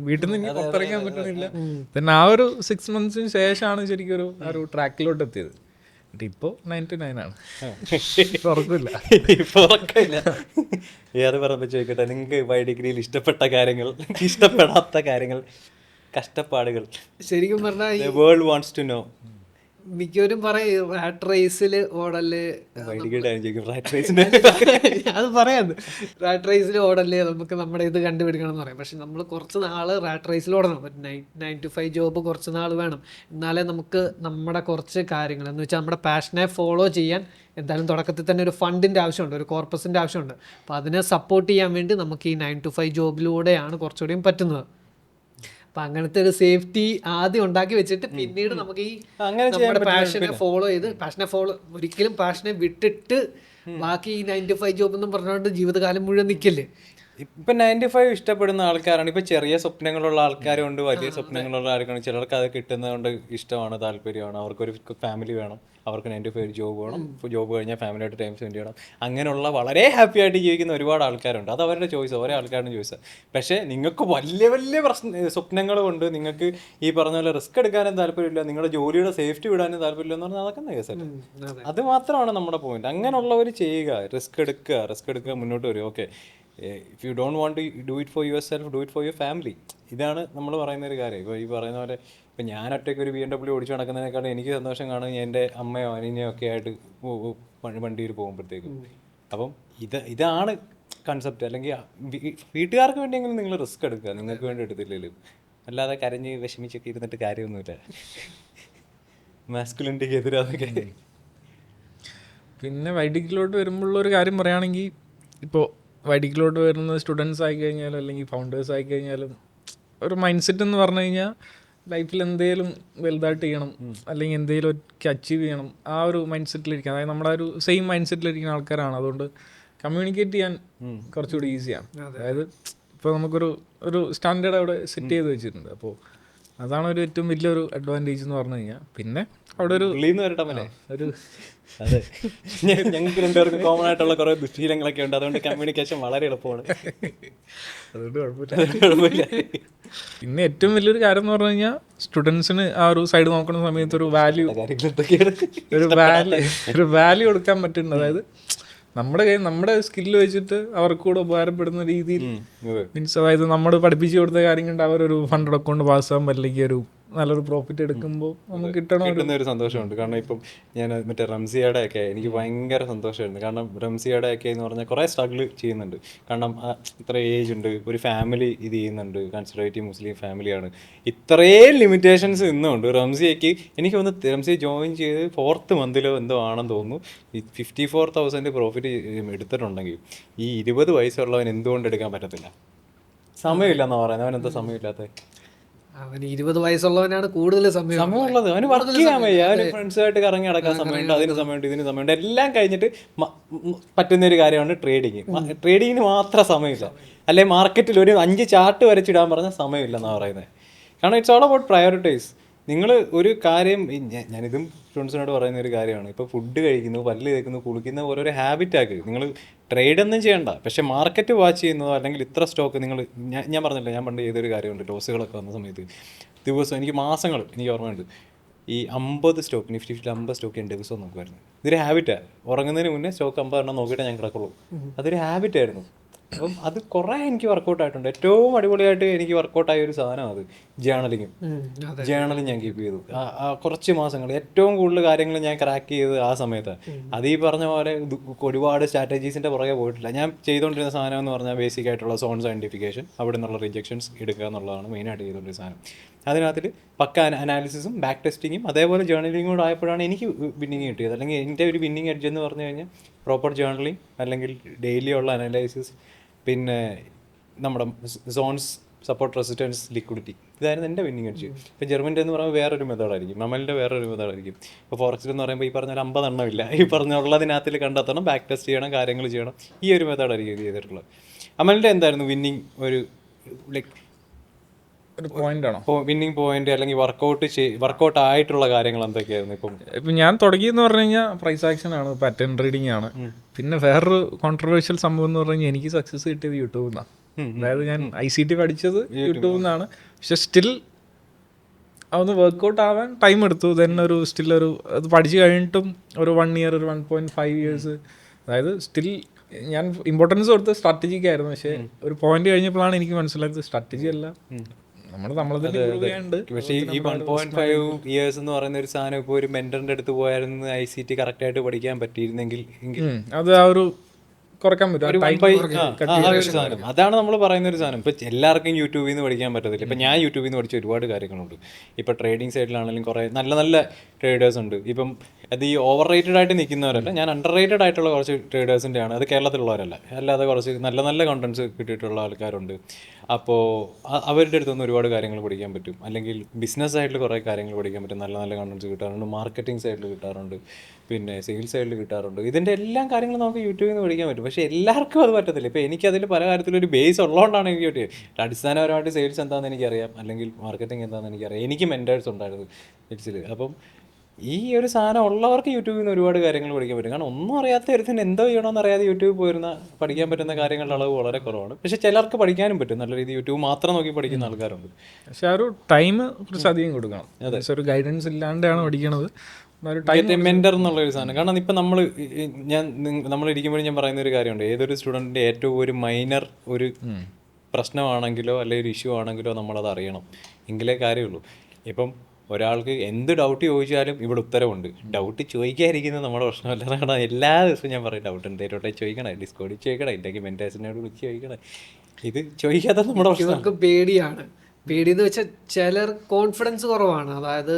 വീട്ടിൽ നിന്ന് പുറത്തിറങ്ങാൻ പറ്റുന്നില്ല. പിന്നെ ആ ഒരു 6 months ശേഷമാണ് ശരിക്കും ഒരു ട്രാക്കിലോട്ട് എത്തിയത്. ഇപ്പോൾ 9 to 9 ആണ്. ഉറപ്പില്ല. ഏത് പറഞ്ഞപ്പോൾ ചോദിക്കട്ടെ, നിങ്ങൾക്ക് ബൈ ഡിഗ്രിയിൽ ഇഷ്ടപ്പെട്ട കാര്യങ്ങൾ, ഇഷ്ടപ്പെടാത്ത കാര്യങ്ങൾ, കഷ്ടപ്പാടുകൾ, ശരിക്കും പറഞ്ഞാൽ വേൾഡ് വാണ്ട്സ് ടു നോ. മിക്കവരും പറയും റാറ്റ് റേസിൽ ഓടല്, അത് പറയാം, റാറ്റ് റേസിൽ ഓടല് നമുക്ക് നമ്മുടെ ഇത് കണ്ടുപിടിക്കണം എന്ന് പറയും. പക്ഷെ നമ്മൾ കുറച്ച് നാൾ റാറ്റ് റേസിൽ ഓടണം. 9 to 5 ജോബ് കുറച്ച് നാൾ വേണം. എന്നാലേ നമുക്ക് നമ്മുടെ കുറച്ച് കാര്യങ്ങൾ എന്ന് വെച്ചാൽ നമ്മുടെ പാഷനെ ഫോളോ ചെയ്യാൻ എന്തായാലും തുടക്കത്തിൽ തന്നെ ഒരു ഫണ്ടിൻ്റെ ആവശ്യമുണ്ട്, ഒരു കോർപ്പസിൻ്റെ ആവശ്യമുണ്ട്. അപ്പോൾ അതിനെ സപ്പോർട്ട് ചെയ്യാൻ വേണ്ടി നമുക്ക് ഈ 9 to 5 ജോബിലൂടെയാണ് കുറച്ചുകൂടിയും പറ്റുന്നത്. അപ്പം അങ്ങനത്തെ ഒരു സേഫ്റ്റി ആദ്യം ഉണ്ടാക്കി വെച്ചിട്ട് പിന്നീട് നമുക്ക് ഈ നമ്മുടെ പാഷനെ ഫോളോ ചെയ്ത്, ഒരിക്കലും പാഷനെ വിട്ടിട്ട് ബാക്കി ഈ 9 to 5 ജോബ് എന്നും പറഞ്ഞുകൊണ്ട് ജീവിതകാലം മുഴുവൻ നിൽക്കല്ലേ. ഇപ്പം 9 to 5 ഇഷ്ടപ്പെടുന്ന ആൾക്കാരാണ്. ഇപ്പം ചെറിയ സ്വപ്നങ്ങളുള്ള ആൾക്കാരുണ്ട്, വലിയ സ്വപ്നങ്ങളുള്ള ആൾക്കാരാണ്. ചിലർക്ക് അത് കിട്ടുന്നതുകൊണ്ട് ഇഷ്ടമാണ്, താല്പര്യമാണ്, അവർക്കൊരു ഫാമിലി വേണം, അവർക്ക് 9 to 5 ജോബ് വേണം, ജോബ് കഴിഞ്ഞാൽ ഫാമിലിയായിട്ട് ടൈം സ്പെൻഡ് ചെയ്യണം. അങ്ങനെയുള്ള വളരെ ഹാപ്പി ആയിട്ട് ജീവിക്കുന്ന ഒരുപാട് ആൾക്കാരുണ്ട്. അത് അവരുടെ ചോയ്സ്, ഓരോ ആൾക്കാരുടെ ചോയ്സ്. പക്ഷേ നിങ്ങൾക്ക് വലിയ വലിയ സ്വപ്നങ്ങളുണ്ട്, നിങ്ങൾക്ക് ഈ പറഞ്ഞ പോലെ റിസ്ക് എടുക്കാനും താല്പര്യമില്ല, നിങ്ങളുടെ ജോലിയുടെ സേഫ്റ്റി വിടാനും താല്പര്യമില്ല എന്ന് പറഞ്ഞാൽ നടക്കുന്ന കേസല്ല. അത് മാത്രമാണ് നമ്മുടെ പോയിന്റ്. അങ്ങനെയുള്ളവർ ചെയ്യുക, റിസ്ക് എടുക്കുക, മുന്നോട്ട് വരും. Okay, if you don't want to do it for yourself, do it for your family. ഇതാണ് നമ്മൾ പറയുന്ന ഒരു കാര്യം. ഇപ്പോൾ ഈ പറയുന്ന പോലെ ഇപ്പം ഞാൻ ഒറ്റയ്ക്ക് ഒരു BMW ഓടിച്ച് നടക്കുന്നതിനേക്കാളും എനിക്ക് സന്തോഷം കാണും എൻ്റെ അമ്മയോ അനിയനെയോ ഒക്കെ ആയിട്ട് വണ്ടിയിൽ പോകുമ്പോഴത്തേക്കും. അപ്പം ഇതാണ് കൺസെപ്റ്റ്. അല്ലെങ്കിൽ വീട്ടുകാർക്ക് വേണ്ടിയെങ്കിലും നിങ്ങൾ റിസ്ക് എടുക്കുക, നിങ്ങൾക്ക് വേണ്ടി എടുത്തില്ലല്ലോ. അല്ലാതെ കരഞ്ഞ് വിഷമിച്ചൊക്കെ ഇരുന്നിട്ട് കാര്യമൊന്നുമില്ല. മാസ്കുലിനിറ്റിക്ക് എതിരാതൊക്കെ. പിന്നെ വൈഡിക്കിലോട്ട് വരുമ്പോഴുള്ളൊരു കാര്യം പറയുകയാണെങ്കിൽ, ഇപ്പോൾ വൈഡിക്കിലോട്ട് വരുന്ന സ്റ്റുഡൻസ് ആയിക്കഴിഞ്ഞാലും അല്ലെങ്കിൽ ഫൗണ്ടേഴ്സ് ആയിക്കഴിഞ്ഞാലും ഒരു മൈൻഡ് സെറ്റ് എന്ന് പറഞ്ഞു കഴിഞ്ഞാൽ ലൈഫിൽ എന്തെങ്കിലും വലുതായിട്ട് ചെയ്യണം, അല്ലെങ്കിൽ എന്തെങ്കിലും ഒക്കെ അച്ചീവ് ചെയ്യണം, ആ ഒരു മൈൻഡ് സെറ്റിലിരിക്കുക. അതായത് നമ്മുടെ ഒരു സെയിം മൈൻഡ് സെറ്റിലിരിക്കുന്ന ആൾക്കാരാണ്. അതുകൊണ്ട് കമ്മ്യൂണിക്കേറ്റ് ചെയ്യാൻ കുറച്ചുകൂടി ഈസിയാണ്. അതായത് ഇപ്പോൾ നമുക്കൊരു സ്റ്റാൻഡേർഡ് അവിടെ സെറ്റ് ചെയ്ത് വെച്ചിട്ടുണ്ട്. അപ്പോൾ അതാണ് ഒരു ഏറ്റവും വലിയൊരു അഡ്വാൻറ്റേജ് എന്ന് പറഞ്ഞു കഴിഞ്ഞാൽ. പിന്നെ അവിടെ ഒരു അതെ, ഞങ്ങൾക്ക് രണ്ടുപേർക്ക് കോമൺ ആയിട്ടുള്ള കുറേ ദുശീലങ്ങളൊക്കെ ഉണ്ട്. അതുകൊണ്ട് കമ്മ്യൂണിക്കേഷൻ വളരെ എളുപ്പമാണ്. അതുകൊണ്ട് കുഴപ്പമില്ല. പിന്നെ ഏറ്റവും വലിയൊരു കാര്യം എന്ന് പറഞ്ഞു കഴിഞ്ഞാൽ സ്റ്റുഡൻസിന് ആ ഒരു സൈഡ് നോക്കുന്ന സമയത്ത് ഒരു വാല്യൂ കൊടുക്കാൻ പറ്റുന്നുണ്ട്. അതായത് നമ്മുടെ സ്കില്ല് വെച്ചിട്ട് അവർക്ക് കൂടെ ഉപകാരപ്പെടുന്ന രീതിയിൽ, മീൻസ് അതായത് നമ്മൾ പഠിപ്പിച്ചു കൊടുത്ത കാര്യം കൊണ്ട് അവരൊരു ഫണ്ട് അക്കൗണ്ട് പാസ്സാകുമ്പോൾ അല്ലെങ്കിൽ ഒരു നല്ലൊരു പ്രോഫിറ്റ് എടുക്കുമ്പോൾ നമുക്ക് കിട്ടണം. കിട്ടുന്ന ഒരു സന്തോഷമുണ്ട്. കാരണം ഇപ്പം ഞാൻ മറ്റേ റംസിയുടെ ഒക്കെ എനിക്ക് ഭയങ്കര സന്തോഷമായിരുന്നു. കാരണം റംസിയുടെ ഒക്കെ എന്ന് പറഞ്ഞാൽ കുറേ സ്ട്രഗിൾ ചെയ്യുന്നുണ്ട്. കാരണം ഇത്ര ഏജ് ഉണ്ട്, ഒരു ഫാമിലി ഇത് ചെയ്യുന്നുണ്ട്, കൺസർവേറ്റീവ് മുസ്ലിം ഫാമിലിയാണ്, ഇത്രയും ലിമിറ്റേഷൻസ് ഇന്നുണ്ട് റംസിയയ്ക്ക്. എനിക്ക് ഒന്ന് റംസിയെ ജോയിൻ ചെയ്ത് 4th മന്തിലോ എന്തോ ആണെന്ന് തോന്നുന്നു, ഈ 54,000 പ്രോഫിറ്റ് എടുത്തിട്ടുണ്ടെങ്കിൽ ഈ 20 വയസ്സുള്ളവൻ എന്തുകൊണ്ട് എടുക്കാൻ പറ്റത്തില്ല? സമയമില്ലെന്നാ പറയുന്നത്. അവനെന്താ സമയമില്ലാത്ത? അവന് 20 വയസ്സുള്ളവനാണ് കൂടുതൽ സമയമുള്ളത്. അവന് വർക്ക് ചെയ്യാൻ വയ്യ. അവന് ഫ്രണ്ട്സുമായിട്ട് കറങ്ങി നടക്കാൻ സമയമുണ്ട്, അതിന് സമയമുണ്ട്, ഇതിന് സമയമുണ്ട്. എല്ലാം കഴിഞ്ഞിട്ട് പറ്റുന്നൊരു കാര്യമാണ് ട്രേഡിങ്. ട്രേഡിങ്ങിന് മാത്രം സമയമില്ല. അല്ലെ മാർക്കറ്റിൽ ഒരു 5 ചാർട്ട് വരച്ചിടാൻ പറഞ്ഞ സമയമില്ലെന്നാണ് പറയുന്നത്. കാരണം ഇറ്റ്സ് ഓൾ അബൌട്ട് പ്രയോറിറ്റൈസ്. നിങ്ങൾ ഒരു കാര്യം, ഞാനിതും സ്റ്റുഡൻസിനോട് പറയുന്ന ഒരു കാര്യമാണ്, ഇപ്പോൾ ഫുഡ് കഴിക്കുന്നു, പല്ല് തേക്കുന്നു, കുളിക്കുന്ന ഓരോരോ ഹാബിറ്റാക്ക്. നിങ്ങൾ ട്രേഡ് ഒന്നും ചെയ്യണ്ട, പക്ഷേ മാർക്കറ്റ് വാച്ച് ചെയ്യുന്നതോ അല്ലെങ്കിൽ ഇത്ര സ്റ്റോക്ക് നിങ്ങൾ, ഞാൻ പറഞ്ഞില്ല, ഞാൻ പണ്ട് ചെയ്തൊരു കാര്യമുണ്ട്. ലോസുകളൊക്കെ വന്ന സമയത്ത് ദിവസം എനിക്ക് മാസങ്ങൾ എനിക്ക് ഓർമ്മയുണ്ട്, ഈ 50 സ്റ്റോക്ക്, നിഫ്റ്റി 50 സ്റ്റോക്ക് ഞാൻ ദിവസവും നോക്കുമായിരുന്നു. ഇതൊരു ഹാബിറ്റാണ്. ഉറങ്ങുന്നതിന് മുന്നേ സ്റ്റോക്ക് 50 എണ്ണം നോക്കിയിട്ടേ ഞാൻ കിടക്കുള്ളൂ. അതൊരു ഹാബിറ്റായിരുന്നു. അപ്പം അത് കുറേ എനിക്ക് വർക്കൗട്ട് ആയിട്ടുണ്ട്. ഏറ്റവും അടിപൊളിയായിട്ട് എനിക്ക് വർക്കൗട്ടായ ഒരു സാധനമാണ് അത് ജേണലിങ്. ജേണലിങ് ഞാൻ കീപ്പ് ചെയ്തു കുറച്ച് മാസങ്ങൾ. ഏറ്റവും കൂടുതൽ കാര്യങ്ങൾ ഞാൻ ക്രാക്ക് ചെയ്ത് ആ സമയത്താണ്. അത് ഈ പറഞ്ഞ പോലെ ഒരുപാട് സ്ട്രാറ്റജീസിൻ്റെ പുറകെ പോയിട്ടില്ല. ഞാൻ ചെയ്തുകൊണ്ടിരുന്ന സാധനം എന്ന് പറഞ്ഞാൽ ബേസിക് ആയിട്ടുള്ള സോൺസ് ഐഡൻറ്റിഫിക്കേഷൻ, അവിടെ നിന്നുള്ള റിജക്ഷൻസ് എടുക്കുക എന്നുള്ളതാണ് മെയിനായിട്ട് ചെയ്തുകൊണ്ടിരുന്ന സാധനം. അതിനകത്തിൽ പക്ക അനാലിസിസും ബാക്ക് ടെസ്റ്റിങ്ങും അതേപോലെ ജേർണലിംഗ് കൂടെ ആയപ്പോഴാണ് എനിക്ക് വിന്നിങ് കിട്ടിയത്. അല്ലെങ്കിൽ എൻ്റെ ഒരു വിന്നിങ് എഡ്ജ് എന്ന് പറഞ്ഞു കഴിഞ്ഞാൽ പ്രോപ്പർ ജേർണലിംഗ്, അല്ലെങ്കിൽ ഡെയിലി ഉള്ള അനലൈസിസ്, പിന്നെ നമ്മുടെ സോൺസ്, സപ്പോർട്ട്, റെസിസ്റ്റൻസ്, ലിക്വിഡിറ്റി. ഇതായിരുന്നു എൻ്റെ വിന്നിങ് എഡ്ജ്. ഇപ്പോൾ ജെർമിൻ്റെ എന്ന് പറയുമ്പോൾ വേറൊരു മെത്തേഡായിരിക്കും, മമലിൻ്റെ വേറൊരു മെത്തേഡായിരിക്കും. ഇപ്പോൾ ഫോറക്സിൽ എന്ന് പറയുമ്പോൾ ഈ പറഞ്ഞാൽ 50 എണ്ണമില്ല, ഈ പറഞ്ഞ ഉള്ളതിനകത്തിൽ കണ്ടെത്തണം, ബാക്ക് ടെസ്റ്റ് ചെയ്യണം, കാര്യങ്ങൾ ചെയ്യണം. ഈ ഒരു മെത്തേഡായിരിക്കും ഇത് ചെയ്തിട്ടുള്ളത്. അമലിൻ്റെ എന്തായിരുന്നു വിന്നിങ് ഒരു ലൈക്ക് ഒരു പോയിന്റ് ആണോ വിന്നിങ് പോയിന്റ്, അല്ലെങ്കിൽ വർക്കൗട്ട് ആയിട്ടുള്ള കാര്യങ്ങൾ എന്തൊക്കെയായിരുന്നു? ഇപ്പം ഞാൻ തുടങ്ങിയെന്ന് പറഞ്ഞു കഴിഞ്ഞാൽ പ്രൈസ് ആക്ഷൻ ആണ്, പാറ്റേൺ ട്രേഡിംഗ് ആണ്. പിന്നെ വേറൊരു കോൺട്രവേഴ്ഷ്യൽ സംഭവം എന്ന് പറഞ്ഞു കഴിഞ്ഞാൽ എനിക്ക് സക്സസ് കിട്ടിയത് യൂട്യൂബിൽ നിന്നാണ്. അതായത് ഞാൻ ICT പഠിച്ചത് യൂട്യൂബിൽ നിന്നാണ്. പക്ഷെ സ്റ്റിൽ അതൊന്ന് വർക്കൗട്ട് ആവാൻ ടൈം എടുത്തു. ദെൻ ഒരു സ്റ്റിൽ ഒരു അത് പഠിച്ചു കഴിഞ്ഞിട്ടും ഒരു 1 ഇയർ, ഒരു 1.5 ഇയേഴ്സ്, അതായത് സ്റ്റിൽ ഞാൻ ഇമ്പോർട്ടൻസ് കൊടുത്ത് സ്ട്രാറ്റജിക്കായിരുന്നു. പക്ഷേ ഒരു പോയിന്റ് കഴിഞ്ഞപ്പോഴാണ് എനിക്ക് മനസ്സിലായത് സ്ട്രാറ്റജി അല്ല, പക്ഷേ ഈ 1.5 ഇയേഴ്സ് എന്ന് പറയുന്ന ഒരു സാധനം ഇപ്പോൾ ഒരു മെന്ററിന്റെ അടുത്ത് പോയായിരുന്നു ICT കറക്റ്റ് ആയിട്ട് പഠിക്കാൻ പറ്റിയിരുന്നെങ്കിൽ അത് ആ ഒരു കുറയ്ക്കാൻ പറ്റും. അതാണ് നമ്മൾ പറയുന്ന ഒരു സാധനം. ഇപ്പൊ എല്ലാവർക്കും യൂട്യൂബിൽ നിന്ന് പഠിക്കാൻ പറ്റത്തില്ല. ഇപ്പൊ ഞാൻ യൂട്യൂബിൽ നിന്ന് പഠിച്ച ഒരുപാട് കാര്യങ്ങളുണ്ട്. ഇപ്പൊ ട്രേഡിംഗ് സൈഡിലാണെങ്കിലും കുറെ നല്ല നല്ല ട്രേഡേഴ്സ് ഉണ്ട്. ഇപ്പം അത് ഈ ഓവർ റേറ്റഡ് ആയിട്ട് നിൽക്കുന്നവരല്ല, ഞാൻ അണ്ടർ റേറ്റഡ് ആയിട്ടുള്ള കുറച്ച് ട്രേഡേഴ്സിൻ്റെ ആണ്. അത് കേരളത്തിലുള്ളവരല്ല, അല്ലാതെ കുറച്ച് നല്ല നല്ല കണ്ടൻസ് കിട്ടിയിട്ടുള്ള ആൾക്കാരുണ്ട്. അപ്പോൾ അവരുടെ അടുത്തുനിന്ന് ഒരുപാട് കാര്യങ്ങൾ പഠിക്കാൻ പറ്റും. അല്ലെങ്കിൽ ബിസിനസ് സൈഡിൽ കുറേ കാര്യങ്ങൾ പഠിക്കാൻ പറ്റും. നല്ല നല്ല കണ്ടൻസ് കിട്ടാറുണ്ട്, മാർക്കറ്റിംഗ് സൈഡിൽ കിട്ടാറുണ്ട്, പിന്നെ സെയിൽസ് സൈഡിൽ കിട്ടാറുണ്ട്. ഇതിൻ്റെ എല്ലാം കാര്യങ്ങളും നമുക്ക് യൂട്യൂബിൽ നിന്ന് പഠിക്കാൻ പറ്റും. പക്ഷേ എല്ലാവർക്കും അത് പറ്റത്തില്ല. ഇപ്പോൾ എനിക്കതിൽ പല കാര്യത്തിലൊരു ബേസ് ഉള്ളതുകൊണ്ടാണ് എനിക്ക് കിട്ടിയത്. അടിസ്ഥാനപരമായിട്ട് സെയിൽസ് എന്താണെന്ന് എനിക്കറിയാം, അല്ലെങ്കിൽ മാർക്കറ്റിംഗ് എന്താണെന്ന് എനിക്കറിയാം. എനിക്ക് മെൻറ്റേഴ്സ് ഉണ്ടായിരുന്നു സെയിൽസിൽ. അപ്പം ഈ ഒരു സാധനം ഉള്ളവർക്ക് യൂട്യൂബിൽ നിന്ന് ഒരുപാട് കാര്യങ്ങൾ പഠിക്കാൻ പറ്റും. കാരണം ഒന്നും അറിയാത്ത ഒരുത്തിന് എന്തോ ചെയ്യണമെന്ന് അറിയാതെ യൂട്യൂബിൽ പോയിരുന്ന പഠിക്കാൻ പറ്റുന്ന കാര്യങ്ങളുടെ അളവ് വളരെ കുറവാണ്. പക്ഷേ ചിലർക്ക് പഠിക്കാനും പറ്റും. നല്ല രീതിയിൽ യൂട്യൂബ് മാത്രം നോക്കി പഠിക്കുന്ന ആൾക്കാരുണ്ട്. പക്ഷേ ആ ഒരു ടൈം കുറച്ച് അധികം കൊടുക്കണം. അതെ, ഒരു ഗൈഡൻസ് ഇല്ലാണ്ടാണ് പഠിക്കണത്. മെന്റർ എന്നുള്ളൊരു സാധനം. കാരണം ഇപ്പം നമ്മൾ ഇരിക്കുമ്പോഴും ഞാൻ പറയുന്ന ഒരു കാര്യമുണ്ട്, ഏതൊരു സ്റ്റുഡൻറ്റിൻ്റെ ഏറ്റവും ഒരു മൈനർ ഒരു പ്രശ്നമാണെങ്കിലോ അല്ലെങ്കിൽ ഒരു ഇഷ്യൂ ആണെങ്കിലോ നമ്മളത് അറിയണം, എങ്കിലേ കാര്യമുള്ളൂ. ഇപ്പം ഒരാൾക്ക് എന്ത് ഡൗട്ട് ചോദിച്ചാലും ഇവിടെ ഉത്തരവുണ്ട്. ഡൗട്ട് ചോദിക്കാതിരിക്കുന്നത് നമ്മുടെ പ്രശ്നമല്ല. കാരണം എല്ലാ ദിവസവും ഞാൻ പറയും ഡൗട്ട് എന്തേലോട്ടെ ചോദിക്കണേ, ഡിസ്കോഡിൽ ചോദിക്കണേ, ഇല്ലെങ്കിൽ മെൻറ്റേഴ്സിനോട് വിളിച്ച് ചോദിക്കണേ. ഇത് ചോദിക്കാത്ത നമ്മുടെ പ്രശ്നങ്ങൾക്ക് പേടിയാണ്. പേടിയെന്ന് വെച്ചാൽ ചിലർ കോൺഫിഡൻസ് കുറവാണ്. അതായത്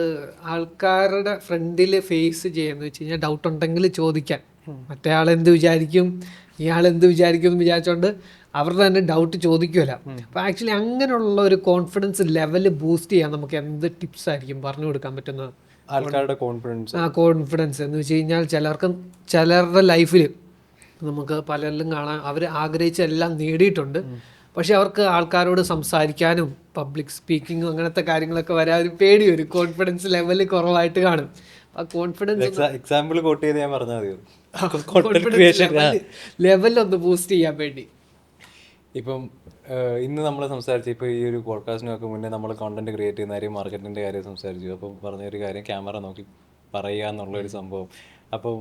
ആൾക്കാരുടെ ഫ്രണ്ടിൽ ഫേസ് ചെയ്യാന്ന് വെച്ച് കഴിഞ്ഞാൽ ഡൗട്ട് ഉണ്ടെങ്കിൽ ചോദിക്കാൻ, മറ്റേ ആളെന്ത് വിചാരിക്കും, ഇയാളെന്ത് വിചാരിക്കും എന്ന് വിചാരിച്ചുകൊണ്ട് അവരുടെ തന്നെ ഡൗട്ട് ചോദിക്കുമല്ല. അപ്പോൾ ആക്ച്വലി അങ്ങനെയുള്ള ഒരു കോൺഫിഡൻസ് ലെവല് ബൂസ്റ്റ് ചെയ്യാൻ നമുക്ക് എന്ത് ടിപ്സ് ആയിരിക്കും പറഞ്ഞു കൊടുക്കാൻ പറ്റുന്നത്? ആൾക്കാരുടെ കോൺഫിഡൻസ് എന്ന് വെച്ച് കഴിഞ്ഞാൽ ചിലരുടെ ലൈഫിൽ നമുക്ക് പലരിലും കാണാൻ അവർ ആഗ്രഹിച്ചെല്ലാം നേടിയിട്ടുണ്ട്. പക്ഷെ അവർക്ക് ആൾക്കാരോട് സംസാരിക്കാനും പബ്ലിക് സ്പീക്കിങ്ങും അങ്ങനത്തെ കാര്യങ്ങളൊക്കെ വരാൻ ഒരു പേടി വരും. കോൺഫിഡൻസ് ലെവൽ കുറവായിട്ട് കാണും. ആ കോൺഫിഡൻസ് എക്സാമ്പിൾ കോട്ട് ചെയ്ത് ഞാൻ പറഞ്ഞാൽ ലെവലൊന്ന് ബൂസ്റ്റ് ചെയ്യാൻ വേണ്ടി. ഇപ്പം ഇന്ന് നമ്മൾ സംസാരിച്ചു, ഇപ്പോൾ ഈ ഒരു പോഡ്കാസ്റ്റിനൊക്കെ മുന്നേ നമ്മൾ കോണ്ടന്റ് ക്രിയേറ്റ് ചെയ്യുന്ന കാര്യം, മാർക്കറ്റിൻ്റെ കാര്യം സംസാരിച്ചു. അപ്പം പറഞ്ഞൊരു കാര്യം ക്യാമറ നോക്കി പറയുക എന്നുള്ളൊരു സംഭവം. അപ്പം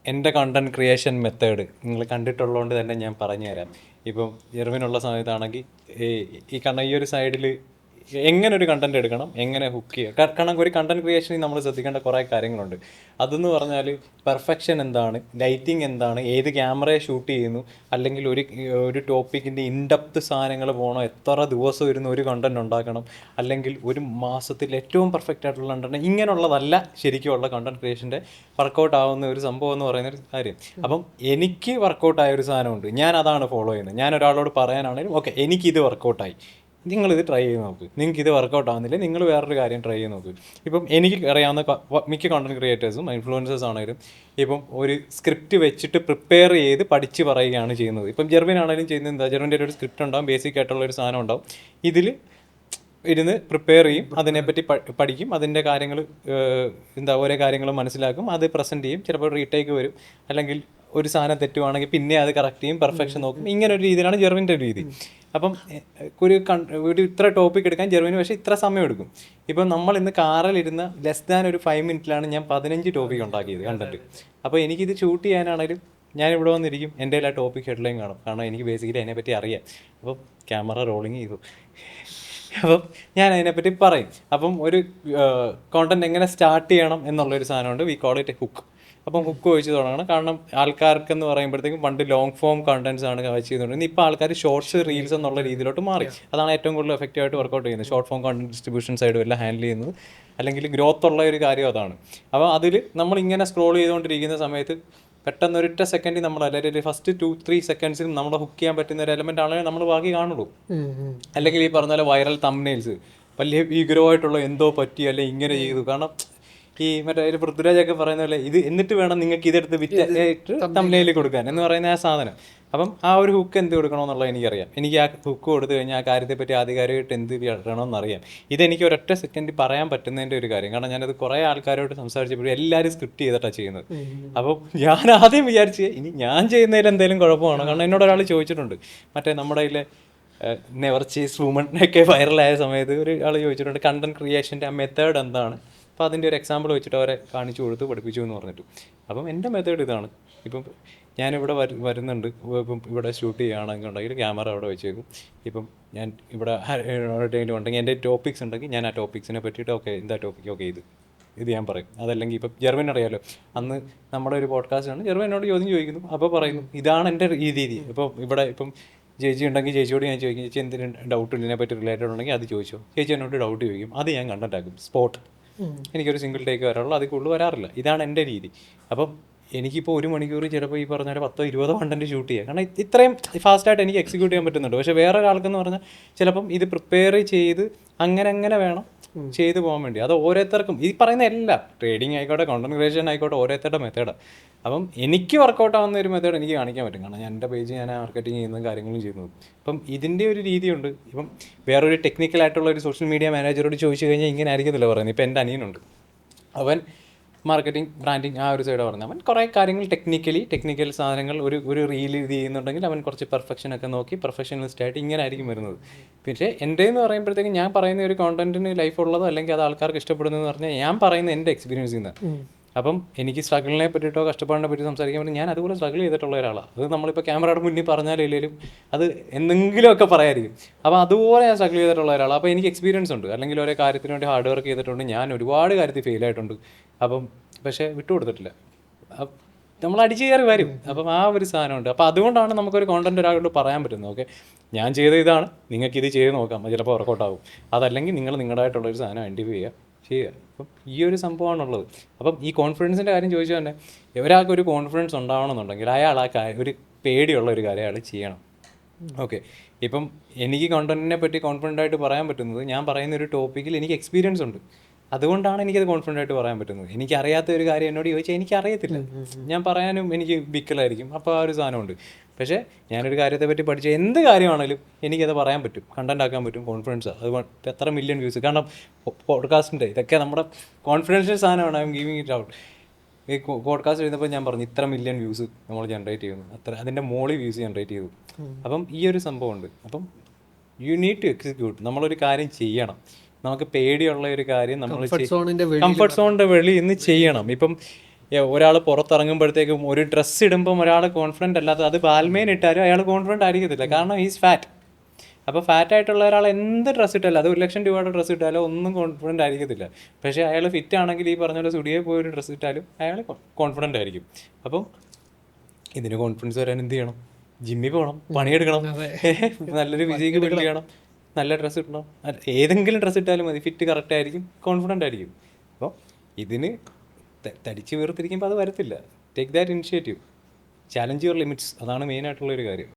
എൻ്റെ കണ്ടന്റ് ക്രിയേഷൻ മെത്തേഡ് നിങ്ങൾ കണ്ടിട്ടുള്ളതുകൊണ്ട് തന്നെ ഞാൻ പറഞ്ഞു തരാം. ഇപ്പം ജെർമിനുള്ള സമയത്താണെങ്കിൽ ഈ ഒരു സൈഡിൽ എങ്ങനെ ഒരു കണ്ടന്റ് എടുക്കണം, എങ്ങനെ ഹുക്ക് ചെയ്യുക. കാരണം ഒരു കണ്ടന്റ് ക്രിയേഷനിൽ നമ്മൾ ശ്രദ്ധിക്കേണ്ട കുറേ കാര്യങ്ങളുണ്ട്. അതെന്ന് പറഞ്ഞാൽ പെർഫെക്ഷൻ എന്താണ്, ലൈറ്റിംഗ് എന്താണ്, ഏത് ക്യാമറയെ ഷൂട്ട് ചെയ്യുന്നു, അല്ലെങ്കിൽ ഒരു ടോപ്പിക്കിൻ്റെ ഇൻഡെപ്ത് സാധനങ്ങൾ പോകണം, എത്ര ദിവസം ഇരുന്ന് ഒരു കണ്ടന്റ് ഉണ്ടാക്കണം, അല്ലെങ്കിൽ ഒരു മാസത്തിൽ ഏറ്റവും പെർഫെക്റ്റ് ആയിട്ടുള്ള കണ്ടന്റ്, ഇങ്ങനെയുള്ളതല്ല ശരിക്കുമുള്ള കണ്ടന്റ് ക്രിയേഷൻ്റെ വർക്കൗട്ട് ആവുന്ന ഒരു സംഭവം എന്ന് പറയുന്ന ഒരു കാര്യം. അപ്പം എനിക്ക് വർക്കൗട്ട് ആയ ഒരു സാധനമുണ്ട്, ഞാൻ അതാണ് ഫോളോ ചെയ്യുന്നത്. ഞാൻ ഒരാളോട് പറയാനാണെങ്കിലും ഓക്കെ എനിക്കിത് വർക്കൗട്ടായി, നിങ്ങളിത് ട്രൈ ചെയ്ത് നോക്ക്. നിങ്ങൾക്ക് ഇത് വർക്കൗട്ട് ആവുന്നില്ല, നിങ്ങൾ വേറൊരു കാര്യം ട്രൈ ചെയ്ത് നോക്ക്. ഇപ്പം എനിക്ക് അറിയാവുന്ന മിക്ക കണ്ടന്റ് ക്രിയേറ്റേഴ്സും ഇൻഫ്ലുവൻസേഴ്സ് ആണെങ്കിലും ഇപ്പം ഒരു സ്ക്രിപ്റ്റ് വെച്ചിട്ട് പ്രിപ്പയർ ചെയ്ത് പഠിച്ച് പറയുകയാണ് ചെയ്യുന്നത്. ഇപ്പം ജെർവിൻ ആണെങ്കിലും ചെയ്യുന്നത് എന്താ, ജെർവിൻ്റെ ഒരു സ്ക്രിപ്റ്റ് ഉണ്ടാവും, ബേസിക് ആയിട്ടുള്ള ഒരു സാധനം ഉണ്ടാവും, ഇതിൽ ഇരുന്ന് പ്രിപ്പയർ ചെയ്യും, അതിനെപ്പറ്റി പഠിക്കും, അതിൻ്റെ കാര്യങ്ങൾ ഓരോ കാര്യങ്ങളും മനസ്സിലാക്കും, അത് പ്രസൻറ്റ് ചെയ്യും, ചിലപ്പോൾ റീടേക്ക് വരും, അല്ലെങ്കിൽ ഒരു സാധനം തെറ്റുവാണെങ്കിൽ പിന്നെ അത് കറക്റ്റ് ചെയ്യും, പെർഫെക്ഷൻ നോക്കും. ഇങ്ങനെ ഒരു രീതിയിലാണ് ജെർവിൻ്റെ രീതി. അപ്പം ഒരു ഇത്ര ടോപ്പിക് എടുക്കാൻ ജെർവിന് പക്ഷേ ഇത്ര സമയം എടുക്കും. ഇപ്പം നമ്മൾ ഇന്ന് കാറിലിരുന്ന ലെസ് ദാൻ ഒരു 5 മിനിറ്റിലാണ് ഞാൻ 15 ടോപ്പിക് ഉണ്ടാക്കിയത് കണ്ടന്റ്. അപ്പോൾ എനിക്കിത് ഷൂട്ട് ചെയ്യാനാണെങ്കിലും ഞാൻ ഇവിടെ വന്നിരിക്കും, എൻ്റെ എല്ലാ ടോപ്പിക് ഹെഡ്ലൈൻ കാണും, കാരണം എനിക്ക് ബേസിക്കലി അതിനെപ്പറ്റി അറിയാം. അപ്പം ക്യാമറ റോളിങ് ചെയ്തു, അപ്പം ഞാൻ അതിനെപ്പറ്റി പറയും. അപ്പം ഒരു കോണ്ടന്റ് എങ്ങനെ സ്റ്റാർട്ട് ചെയ്യണം എന്നുള്ളൊരു സാധനമുണ്ട്, വി കോൾ ഇറ്റ് ഹുക്ക്. അപ്പം ഹുക്ക് വെച്ച് തുടങ്ങണം. കാരണം ആൾക്കാർക്കെന്ന് പറയുമ്പോഴത്തേക്കും പണ്ട് ലോങ് ഫോം കണ്ടന്റ്സ് ആണ് വെച്ച് ചെയ്തുകൊണ്ടിരുന്നത്. ഇപ്പോൾ ആൾക്കാർ ഷോർട്സ്, റീൽസ് എന്നുള്ള രീതിയിലോട്ട് മാറി. അതാണ് ഏറ്റവും കൂടുതൽ എഫക്റ്റീവായിട്ട് വർക്കൗട്ട് ചെയ്യുന്നത്. ഷോർട്ട് ഫോം കണ്ടന്റ് ഡിസ്ട്രിബ്യൂഷൻ സൈഡും എല്ലാം ഹാൻഡിൽ ചെയ്യുന്നത്, അല്ലെങ്കിൽ ഗ്രോത്ത് ഉള്ള ഒരു കാര്യം അതാണ്. അപ്പോൾ അതിൽ നമ്മളിങ്ങനെ സ്ക്രോൾ ചെയ്തുകൊണ്ടിരിക്കുന്ന സമയത്ത് പെട്ടെന്ന് ഒരൊറ്റ സെക്കൻഡിൽ നമ്മൾ, അല്ലെങ്കിൽ ഫസ്റ്റ് 2-3 സെക്കൻഡ്സിൽ നമ്മളെ ഹുക്ക് ചെയ്യാൻ പറ്റുന്ന ഒരു എലമെൻ്റ് ആണെങ്കിൽ നമ്മൾ ബാക്കി കാണുള്ളൂ. അല്ലെങ്കിൽ ഈ പറഞ്ഞ പോലെ വൈറൽ തംബ്നെയിൽസ്, വലിയ ഭീകരമായിട്ടുള്ള എന്തോ പറ്റി, അല്ലെങ്കിൽ ഇങ്ങനെ ചെയ്തു. കാരണം ഈ മറ്റേ പൃഥ്വിരാജൊക്കെ പറയുന്ന പോലെ ഇത് എന്നിട്ട് വേണം നിങ്ങൾക്ക് ഇതെടുത്ത് വിറ്റ് തംബ്നെയിൽ കൊടുക്കാൻ എന്ന് പറയുന്ന ആ സാധനം. അപ്പം ആ ഒരു ഹുക്ക് എന്ത് കൊടുക്കണമെന്നുള്ളത് എനിക്കറിയാം. എനിക്ക് ആ ഹുക്ക് കൊടുത്തു കഴിഞ്ഞാൽ ആ കാര്യത്തെപ്പറ്റി ആധികാരികമായിട്ട് എന്ത് പറയണമെന്നറിയാം. ഇതെനിക്ക് ഒരൊറ്റ സെക്കൻഡ് പറയാൻ പറ്റുന്നതിൻ്റെ ഒരു കാര്യം. കാരണം ഞാനത് കുറേ ആൾക്കാരോട് സംസാരിച്ചപ്പോഴും എല്ലാവരും സ്ക്രിപ്റ്റ് ചെയ്തിട്ടാണ് ചെയ്യുന്നത്. അപ്പം ഞാൻ ആദ്യം വിചാരിച്ച് ഇനി ഞാൻ ചെയ്യുന്നതിൽ എന്തെങ്കിലും കുഴപ്പമാണോ. കാരണം എന്നോട് ഒരാൾ ചോദിച്ചിട്ടുണ്ട്, മറ്റേ നമ്മുടെ കയ്യിലെ നെവർ ചീസ് വുമൺ ഒക്കെ വൈറലായ സമയത്ത് ഒരു ആൾ ചോദിച്ചിട്ടുണ്ട് കണ്ടന്റ് ക്രിയേഷൻ്റെ ആ മെത്തേഡ് എന്താണ്. അപ്പോൾ അതിൻ്റെ ഒരു എക്സാമ്പിൾ വെച്ചിട്ട് അവരെ കാണിച്ചു കൊടുത്ത് പഠിപ്പിച്ചു എന്ന് പറഞ്ഞിട്ട്. അപ്പം എൻ്റെ മെത്തേഡ് ഇതാണ്. ഇപ്പം ഞാനിവിടെ വരുന്നുണ്ട്, ഇപ്പം ഇവിടെ ഷൂട്ട് ചെയ്യുകയാണെന്നുണ്ടെങ്കിൽ ക്യാമറ അവിടെ വെച്ചേക്കും. ഇപ്പം ഞാൻ ഇവിടെ ഉണ്ടെങ്കിൽ എൻ്റെ ടോപ്പിക്സ് ഉണ്ടെങ്കിൽ ഞാൻ ആ ടോപ്പിക്സിനെ പറ്റിയിട്ട് ഓക്കെ എന്താ ടോപ്പിക്, ഓക്കെ ഇത് ഞാൻ പറയും. അതല്ലെങ്കിൽ ഇപ്പം ജെർവിൻ അറിയാമല്ലോ, അന്ന് നമ്മുടെ ഒരു പോഡ്കാസ്റ്റാണ്, ജെർവിൻ എന്നോട് ചോദ്യം ചോദിക്കുന്നു, അപ്പോൾ പറയുന്നു ഇതാണ് എൻ്റെ ഈ രീതി. ഇപ്പോൾ ഇവിടെ ഇപ്പം ചേച്ചി ഉണ്ടെങ്കിൽ ചേച്ചിയോട് ഞാൻ ചോദിക്കും, ചേച്ചി എന്തെങ്കിലും ഡൗട്ട് ഇതിനെപ്പറ്റി റിലേറ്റഡ് ഉണ്ടെങ്കിൽ അത് ചോദിച്ചോ. ചേച്ചി എന്നോട് ഡൗട്ട് ചോദിക്കും, അത് ഞാൻ കണ്ടന്റ് ആക്കും സ്പോട്ട്. എനിക്കൊരു സിംഗിൾ ടേക്ക് വരാറുള്ളൂ, അതിൽ കൂടുതൽ വരാറില്ല. ഇതാണ് എൻ്റെ രീതി. അപ്പം എനിക്കിപ്പോൾ 1 മണിക്കൂർ ചിലപ്പോൾ ഈ പറഞ്ഞ 10-20 കണ്ടന്റ് ഷൂട്ട് ചെയ്യുക, കാരണം ഇത്രയും ഫാസ്റ്റായിട്ട് എനിക്ക് എക്സിക്യൂട്ട് ചെയ്യാൻ പറ്റുന്നുണ്ട്. പക്ഷേ വേറെ ഒരാൾക്കെന്ന് പറഞ്ഞാൽ ചിലപ്പം ഇത് പ്രിപ്പയർ ചെയ്ത് അങ്ങനെ വേണം ചെയ്തു പോകാൻ വേണ്ടി. അത് ഓരോരുത്തർക്കും ഈ പറയുന്ന എല്ലാം ട്രേഡിങ് ആയിക്കോട്ടെ, കോണ്ടന്റ് ക്രിയേഷൻ ആയിക്കോട്ടെ, ഓരോരുത്തരുടെ മെത്തേഡാണ്. അപ്പം എനിക്ക് വർക്കൗട്ട് ആവുന്ന ഒരു മെത്തേഡ് എനിക്ക് കാണിക്കാൻ പറ്റും, കാരണം ഞാൻ എൻ്റെ പേജ് ഞാൻ മാർക്കറ്റിംഗ് ചെയ്യുന്ന കാര്യങ്ങളും ചെയ്യുന്നത്. അപ്പം ഇതിൻ്റെ ഒരു രീതിയുണ്ട്. ഇപ്പം വേറൊരു ടെക്നിക്കലായിട്ടുള്ള ഒരു സോഷ്യൽ മീഡിയ മാനേജറോട് ചോദിച്ചു കഴിഞ്ഞാൽ ഇങ്ങനെ ആയിരിക്കത്തില്ല പറയുന്നത്. ഇപ്പം എൻ്റെ അനിയനുണ്ട്, അവൻ മാർക്കറ്റിംഗ്, ബ്രാൻഡിങ് ആ ഒരു സൈഡ് പറഞ്ഞത്. അവൻ കുറേ കാര്യങ്ങൾ ടെക്നിക്കൽ സാധനങ്ങൾ ഒരു റീൽ ഇത് ചെയ്യുന്നുണ്ടെങ്കിൽ അവൻ കുറച്ച് പെർഫെക്ഷനൊക്കെ നോക്കി പ്രൊഫഷണലിസ്റ്റായിട്ട് ഇങ്ങനെ ആയിരിക്കും വരുന്നത്. പക്ഷേ എൻ്റെ എന്ന് പറയുമ്പോഴത്തേക്കും ഞാൻ പറയുന്ന ഒരു കോണ്ടന്റിന് ലൈഫ് ഉള്ളതോ അല്ലെങ്കിൽ അത് ആൾക്കാർക്ക് ഇഷ്ടപ്പെടുന്നതെന്ന് പറഞ്ഞാൽ ഞാൻ പറയുന്ന എൻ്റെ എക്സ്പീരിയൻസിൽ നിന്ന്. അപ്പം എനിക്ക് സ്ട്രഗിളിനെ പറ്റിയിട്ടോ കഷ്ടപ്പാടിനെ പറ്റി സംസാരിക്കാൻ പറ്റും. ഞാൻ അതുപോലെ സ്ട്രഗിൾ ചെയ്തിട്ടുള്ള ഒരാളാണ്. അത് നമ്മളിപ്പോൾ ക്യാമറയുടെ മുന്നിൽ പറഞ്ഞാലില്ലേലും അത് എന്തെങ്കിലുമൊക്കെ പറയായിരിക്കും. അപ്പോൾ അതുപോലെ ഞാൻ സ്ട്രഗിൾ ചെയ്തിട്ടുള്ള ഒരാളാണ്. അപ്പോൾ എനിക്ക് എക്സ്പീരിയൻസ് ഉണ്ട്, അല്ലെങ്കിൽ ഓരോ കാര്യത്തിന് വേണ്ടി ഹാർഡ് വർക്ക് ചെയ്തിട്ടുണ്ട്. ഞാൻ ഒരുപാട് കാര്യത്തിൽ ഫെയിലായിട്ടുണ്ട്. അപ്പം പക്ഷേ വിട്ടുകൊടുത്തിട്ടില്ല, നമ്മൾ അടിച്ചു കയറി വരും. അപ്പം ആ ഒരു സാധനമുണ്ട്. അപ്പോൾ അതുകൊണ്ടാണ് നമുക്കൊരു കോണ്ടന്റ് ഒരാളോട് പറയാൻ പറ്റുന്നത്, ഓക്കെ ഞാൻ ചെയ്ത ഇതാണ്, നിങ്ങൾക്കിത് ചെയ്ത് നോക്കാം, ചിലപ്പോൾ വർക്കൗട്ടാകും. അതല്ലെങ്കിൽ നിങ്ങൾ നിങ്ങളുടേതായിട്ടുള്ളൊരു സാധനം ഐഡൻറ്റിഫൈ ചെയ്യുക. അപ്പം ഈ ഒരു സംഭവമാണുള്ളത്. അപ്പം ഈ കോൺഫിഡൻസിൻ്റെ കാര്യം ചോദിച്ചാൽ തന്നെ ഒരാൾക്ക് ഒരു കോൺഫിഡൻസ് ഉണ്ടാവണമെന്നുണ്ടെങ്കിൽ അയാൾ ഒരു പേടിയുള്ള ഒരു കാര്യം അയാൾ ചെയ്യണം. ഓക്കെ, ഇപ്പം എനിക്ക് കോണ്ടന്റിനെ പറ്റി കോൺഫിഡൻ്റ് ആയിട്ട് പറയാൻ പറ്റുന്നത് ഞാൻ പറയുന്ന ഒരു ടോപ്പിക്കിൽ എനിക്ക് എക്സ്പീരിയൻസ് ഉണ്ട്. അതുകൊണ്ടാണ് എനിക്കത് കോൺഫിഡൻ്റ് ആയിട്ട് പറയാൻ പറ്റുന്നത്. എനിക്കറിയാത്ത ഒരു കാര്യം എന്നോട് ചോദിച്ചാൽ എനിക്കറിയത്തില്ല, ഞാൻ പറയാനും എനിക്ക് ബിക്കലായിരിക്കും. അപ്പോൾ ആ ഒരു സാധനമുണ്ട്. പക്ഷേ ഞാനൊരു കാര്യത്തെ പറ്റി പഠിച്ച എന്ത് കാര്യമാണെങ്കിലും എനിക്കത് പറയാൻ പറ്റും, കണ്ടന്റ് ആക്കാൻ പറ്റും. കോൺഫിഡൻസ് അത് എത്ര മില്യൺ വ്യൂസ്. കാരണം പോഡ്കാസ്റ്റിൻ്റെ ഇതൊക്കെ നമ്മുടെ കോൺഫിഡൻഷ്യൽ സാധനമാണ്. I M giving it out. ഈ പോഡ്കാസ്റ്റ് എഴുതുമ്പോൾ ഞാൻ പറഞ്ഞു ഇത്ര മില്യൺ വ്യൂസ് നമ്മൾ ജനറേറ്റ് ചെയ്യുന്നു, അതിൻ്റെ മോളി വ്യൂസ് ജനറേറ്റ് ചെയ്തു. അപ്പം ഈ ഒരു സംഭവമുണ്ട്. അപ്പം യു നീഡ് ടു എക്സിക്യൂട്ട്. നമ്മളൊരു കാര്യം ചെയ്യണം. നമുക്ക് പേടിയുള്ള ഒരു കാര്യം നമ്മൾ കംഫർട്ട് സോണിൻ്റെ വെളിയിൽ നിന്ന് ചെയ്യണം. ഇപ്പം ഒരാൾ പുറത്തിറങ്ങുമ്പോഴത്തേക്കും ഒരു ഡ്രസ്സ് ഇടുമ്പം ഒരാൾ കോൺഫിഡൻ്റ് അല്ലാത്ത അത് ബാൽമേൻ ഇട്ടാലും അയാൾ കോൺഫിഡൻ്റ് ആയിരിക്കത്തില്ല, കാരണം ഈസ് ഫാറ്റ്. അപ്പോൾ ഫാറ്റ് ആയിട്ടുള്ള ഒരാൾ എന്ത് ഡ്രസ്സ് ഇട്ടാലും, അത് 1 ലക്ഷം രൂപയുടെ ഡ്രസ്സ് ഇട്ടാലോ ഒന്നും കോൺഫിഡൻ്റ് ആയിരിക്കത്തില്ല. പക്ഷേ അയാൾ ഫിറ്റ് ആണെങ്കിൽ ഈ പറഞ്ഞ പോലെ സ്റ്റുഡിയോയിൽ പോയൊരു ഡ്രസ്സ് ഇട്ടാലും അയാൾ കോൺഫിഡൻ്റ് ആയിരിക്കും. അപ്പം ഇതിന് കോൺഫിഡൻസ് വരാൻ എന്ത് ചെയ്യണം? ജിമ്മിൽ പോകണം, പണിയെടുക്കണം, നല്ലൊരു ഫിസിക്ക് ബിൽഡ് ചെയ്യണം, നല്ല ഡ്രസ്സ് ഇടണം. ഏതെങ്കിലും ഡ്രസ്സ് ഇട്ടാലും മതി, ഫിറ്റ് കറക്റ്റ് ആയിരിക്കും, കോൺഫിഡൻ്റ് ആയിരിക്കും. അപ്പോൾ ഇതിന് തടിച്ച് വീർത്തിരിക്കുമ്പോൾ അത് വരത്തില്ല. Take that initiative, challenge your limits, അതാണ് മെയിനായിട്ടുള്ളൊരു കാര്യം.